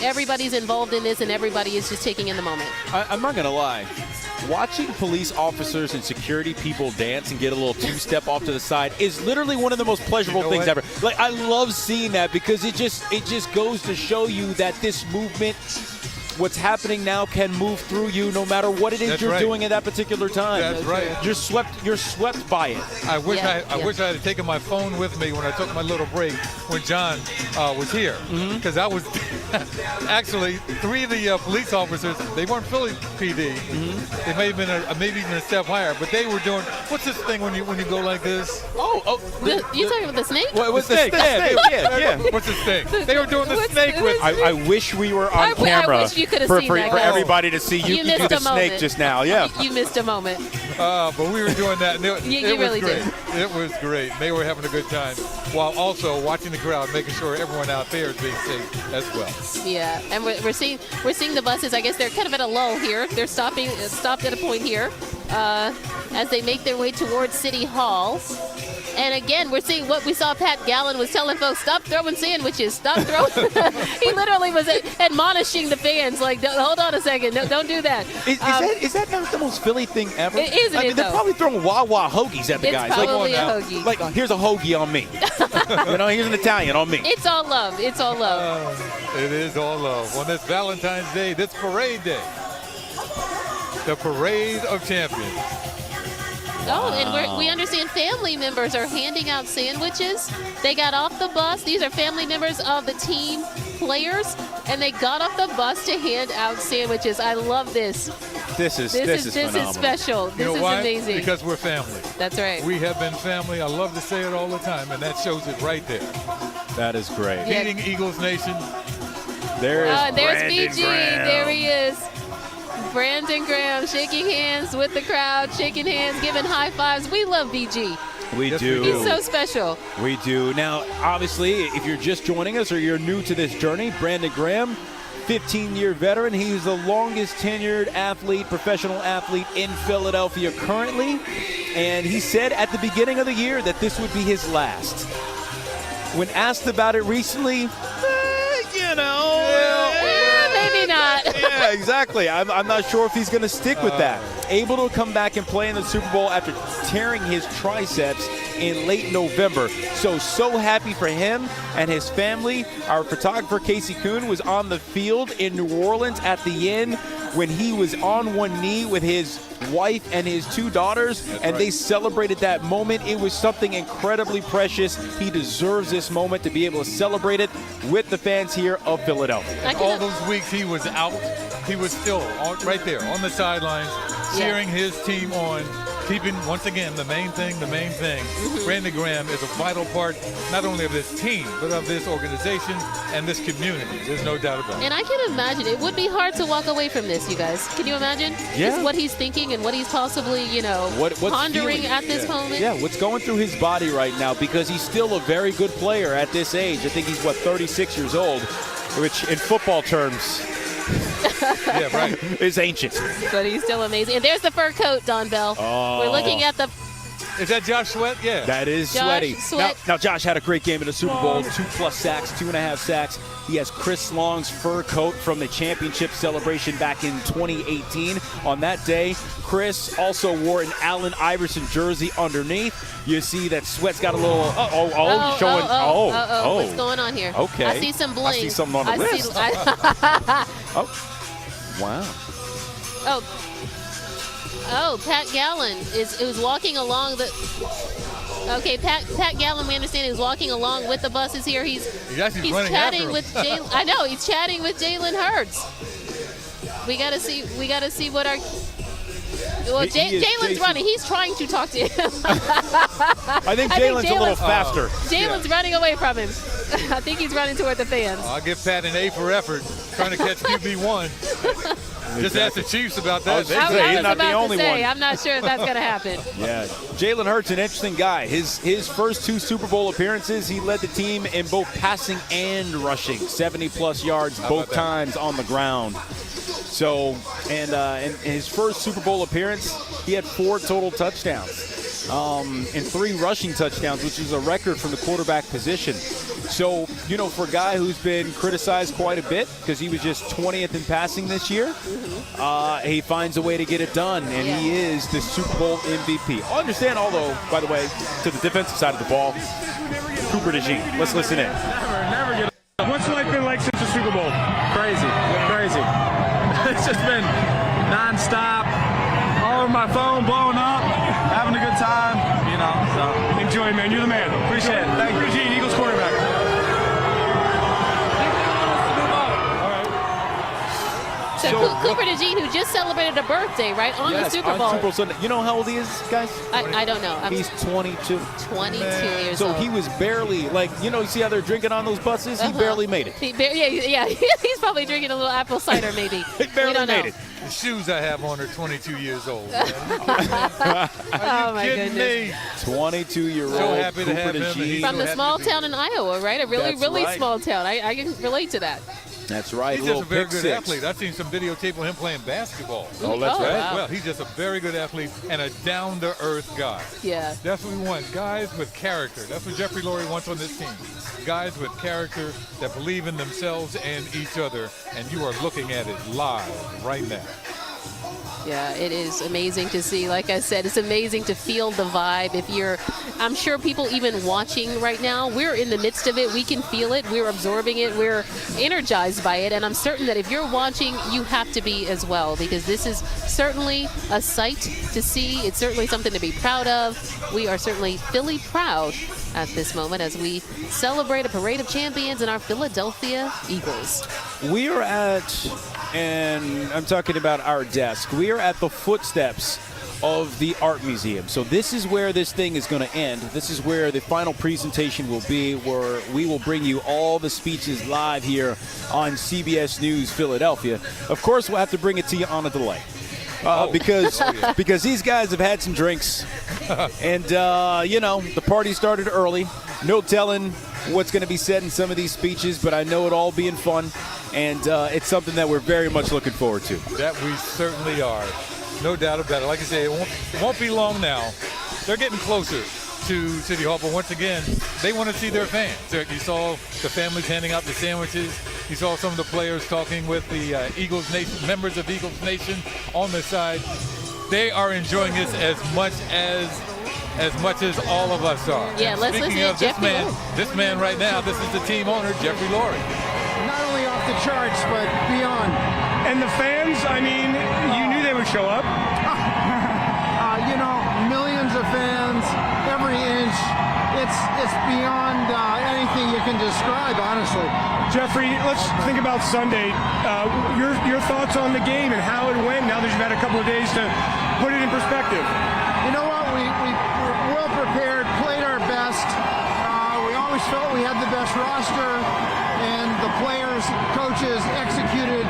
Speaker 4: everybody's involved in this and everybody is just taking in the moment.
Speaker 1: I'm not gonna lie. Watching police officers and security people dance and get a little two-step off to the side is literally one of the most pleasurable things ever. Like, I love seeing that because it just goes to show you that this movement, what's happening now, can move through you no matter what it is you're doing at that particular time.
Speaker 2: That's right.
Speaker 1: You're swept by it.
Speaker 2: I wish I wish I had taken my phone with me when I took my little break when John was here, because I was actually 3 of the police officers. They weren't Philly PD. They may have been maybe even a step higher, but they were doing what's this thing when you go like this?
Speaker 4: You talking about the snake?
Speaker 1: What was the snake? Yeah.
Speaker 2: What's the snake? They were doing the snake with.
Speaker 1: I wish we were on camera.
Speaker 4: I wish you could have
Speaker 1: for
Speaker 4: seen that.
Speaker 1: everybody to see. You can do the snake just now. Yeah.
Speaker 4: You missed a moment.
Speaker 2: But we were doing that. And it was
Speaker 4: really
Speaker 2: great.
Speaker 4: did.
Speaker 2: It was great. They were having a good time while also watching the crowd, making sure everyone out there is being safe as well.
Speaker 4: Yeah, and we're seeing the buses. I guess they're kind of at a lull here. They're stopped at a point here as they make their way towards City Hall. And again, we're seeing what we saw Pat Gallen was telling folks, stop throwing sandwiches, stop throwing. He literally was admonishing the fans, like, hold on a second, don't do that.
Speaker 1: Is that not the most Philly thing ever?
Speaker 4: Isn't
Speaker 1: I mean,
Speaker 4: it,
Speaker 1: they're probably throwing Wawa hoagies at the guys.
Speaker 4: It's probably a hoagie.
Speaker 1: Like, here's a hoagie on me. Here's an Italian on me.
Speaker 4: It's all love. It's all love.
Speaker 2: It is all love. On this Valentine's Day, this parade day, the Parade of Champions.
Speaker 4: Oh, and we understand family members are handing out sandwiches. They got off the bus. These are family members of the team players, and they got off the bus to hand out sandwiches. I love this.
Speaker 1: This is
Speaker 4: special. This is amazing.
Speaker 2: Because we're family.
Speaker 4: That's right.
Speaker 2: We have been family. I love to say it all the time, and that shows it right there.
Speaker 1: That is great.
Speaker 2: Feeding Eagles Nation.
Speaker 1: There's
Speaker 4: BG. There he is. Brandon Graham shaking hands with the crowd, shaking hands, giving high fives. We love BG.
Speaker 1: We do.
Speaker 4: He's so special.
Speaker 1: We do. Now, obviously, if you're just joining us or you're new to this journey, Brandon Graham, 15-year veteran. He's the longest tenured professional athlete in Philadelphia currently. And he said at the beginning of the year that this would be his last. When asked about it recently,
Speaker 4: maybe not.
Speaker 1: Yeah, exactly. I'm not sure if he's going to stick with that. Able to come back and play in the Super Bowl after tearing his triceps in late November. So happy for him and his family. Our photographer, Casey Kuhn, was on the field in New Orleans at the end when he was on one knee with his wife and his 2 daughters, they celebrated that moment. It was something incredibly precious. He deserves this moment to be able to celebrate it with the fans here of Philadelphia.
Speaker 2: All those weeks he was out, he was still right there on the sidelines, cheering his team on, keeping, once again, the main thing. Brandon Graham is a vital part, not only of this team, but of this organization and this community. There's no doubt about it.
Speaker 4: And I can imagine it would be hard to walk away from this, you guys. Can you imagine?
Speaker 1: Yeah.
Speaker 4: Just what he's thinking and what he's possibly, pondering at this moment.
Speaker 1: Yeah, what's going through his body right now, because he's still a very good player at this age. I think he's, 36 years old, which in football terms
Speaker 2: yeah, right.
Speaker 1: is ancient.
Speaker 4: But he's still amazing. And there's the fur coat, Don Bell.
Speaker 1: Oh.
Speaker 4: We're looking at the...
Speaker 2: Is that Josh Sweat? Yeah.
Speaker 1: That is
Speaker 4: Josh
Speaker 1: Sweaty.
Speaker 4: Sweat.
Speaker 1: Now, Josh had a great game in the Super Bowl. 2+ sacks, 2.5 sacks. He has Chris Long's fur coat from the championship celebration back in 2018. On that day, Chris also wore an Allen Iverson jersey underneath. You see that Sweat's got a little, showing.
Speaker 4: What's going on here?
Speaker 1: Okay.
Speaker 4: I see some bling.
Speaker 1: I see something on the wrist. Wow.
Speaker 4: Oh, Pat Gallen is walking along the. Okay, Pat Gallen, we understand, is walking along with the buses here. He's chatting with Jalen. I know he's chatting with Jalen Hurts. We gotta see what our. Well, Jalen's running. He's trying to talk to him.
Speaker 1: I think Jalen's a little faster.
Speaker 4: Jalen's running away from him. I think he's running toward the fans.
Speaker 2: I'll give Pat an A for effort, trying to catch QB1. Just ask the Chiefs about that.
Speaker 1: He's not the only one.
Speaker 4: I'm not sure if that's going to happen.
Speaker 1: Yeah, Jalen Hurts, an interesting guy. His first 2 Super Bowl appearances, he led the team in both passing and rushing, 70-plus yards both times on the ground. So, and in his first Super Bowl appearance, he had 4 total touchdowns and 3 rushing touchdowns, which is a record from the quarterback position. So, for a guy who's been criticized quite a bit because he was just 20th in passing this year, he finds a way to get it done, and he is the Super Bowl MVP. I understand, although, by the way, to the defensive side of the ball, Cooper DeJean. Let's listen in.
Speaker 9: Never get up. What's life been like since the Super Bowl? Crazy. It's just been nonstop, all over my phone, blowing up, having a good time, so. Enjoy, man. You're the man. Appreciate it. Thank you. DeJean, Eagles quarterback.
Speaker 4: So Cooper DeJean, who just celebrated a birthday, right, on the Super Bowl.
Speaker 1: Super Bowl Sunday. You know how old he is, guys?
Speaker 4: I don't know.
Speaker 1: He's 22.
Speaker 4: 22 years
Speaker 1: so
Speaker 4: old.
Speaker 1: So he was barely, you see how they're drinking on those buses? He barely made it.
Speaker 4: He's probably drinking a little apple cider, maybe.
Speaker 1: He barely made it.
Speaker 2: The shoes I have on are 22 years old.
Speaker 4: Oh, my goodness.
Speaker 1: 22-year-old
Speaker 2: So happy to
Speaker 1: Cooper
Speaker 2: have him.
Speaker 1: DeJean.
Speaker 4: From the small town in Iowa, right? A really, really small town. I can relate to that.
Speaker 1: That's right.
Speaker 2: He's just a very good athlete. I've seen some videotape of him playing basketball.
Speaker 1: Oh, that's right.
Speaker 4: Wow.
Speaker 2: Well, he's just a very good athlete and a down-to-earth guy.
Speaker 4: Yeah.
Speaker 2: That's what we want, guys with character. That's what Jeffrey Lurie wants on this team. Guys with character that believe in themselves and each other, and you are looking at it live right now.
Speaker 4: Yeah, it is amazing to see. Like I said, it's amazing to feel the vibe. I'm sure people even watching right now, we're in the midst of it. We can feel it. We're absorbing it. We're energized by it. And I'm certain that if you're watching, you have to be as well, because this is certainly a sight to see. It's certainly something to be proud of. We are certainly Philly proud at this moment as we celebrate a parade of champions in our Philadelphia Eagles.
Speaker 1: We are and I'm talking about our desk, we are at the footsteps of the Art Museum. So this is where this thing is going to end. This is where the final presentation will be, where we will bring you all the speeches live here on CBS News Philadelphia. Of course, we'll have to bring it to you on a delay. Because these guys have had some drinks, and the party started early. No telling what's going to be said in some of these speeches, but I know it all being fun, and it's something that we're very much looking forward to.
Speaker 2: That we certainly are, no doubt about it. Like I say, it won't be long now. They're getting closer to City Hall, but once again, they want to see their fans. You saw the families handing out the sandwiches. You saw some of the players talking with the Eagles Nation, members of Eagles Nation on the side. They are enjoying this as much as all of us are.
Speaker 4: Yeah, let's listen to Jeffrey Lurie.
Speaker 2: This man right now, this is the team owner, Jeffrey Lurie.
Speaker 22: Not only off the charts, but beyond.
Speaker 9: And the fans, you knew they would show up.
Speaker 22: Millions of fans, every inch. It's beyond anything you can describe, honestly.
Speaker 9: Jeffrey, let's think about Sunday. Your thoughts on the game and how it went now that you've had a couple of days to put it in perspective.
Speaker 22: You know what? We were well prepared, played our best. We always felt we had the best roster, and the players, coaches executed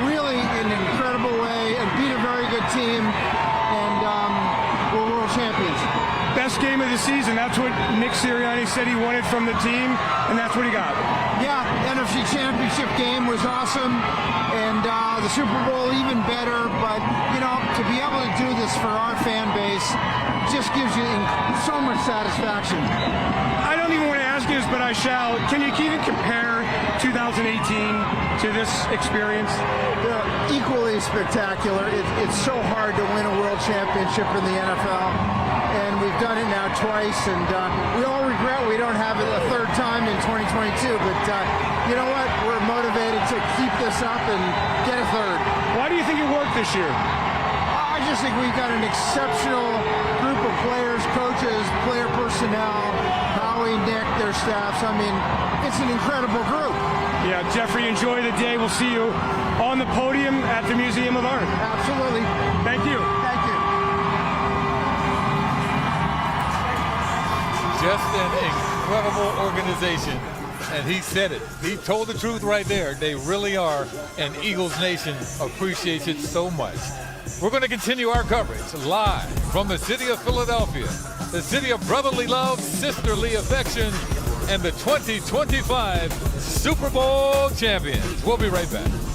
Speaker 22: really in an incredible way and beat a very good team, and we're world champions.
Speaker 9: Best game of the season. That's what Nick Sirianni said he wanted from the team, and that's what he got.
Speaker 22: Yeah, NFC Championship game was awesome, and the Super Bowl even better. But, to be able to do this for our fan base just gives you so much satisfaction.
Speaker 9: I don't even want to ask you this, but I shall. Can you even compare 2018 to this experience?
Speaker 22: They're equally spectacular. It's so hard to win a world championship in the NFL. And we've done it now twice, and we all regret we don't have it a third time in 2022. But you know what? We're motivated to keep this up and get a third.
Speaker 9: Why do you think it worked this year?
Speaker 22: I just think we've got an exceptional group of players, coaches, player personnel, Howie, Nick, their staffs. It's an incredible group.
Speaker 9: Yeah, Jeffrey, enjoy the day. We'll see you on the podium at the Museum of Art.
Speaker 22: Absolutely.
Speaker 9: Thank you.
Speaker 22: Thank you.
Speaker 2: just an incredible organization. And he said it. He told the truth right there. They really are, and Eagles Nation appreciates it so much. We're going to continue our coverage live from the city of Philadelphia, the city of brotherly love, sisterly affection, and the 2025 Super Bowl champions. We'll be right back.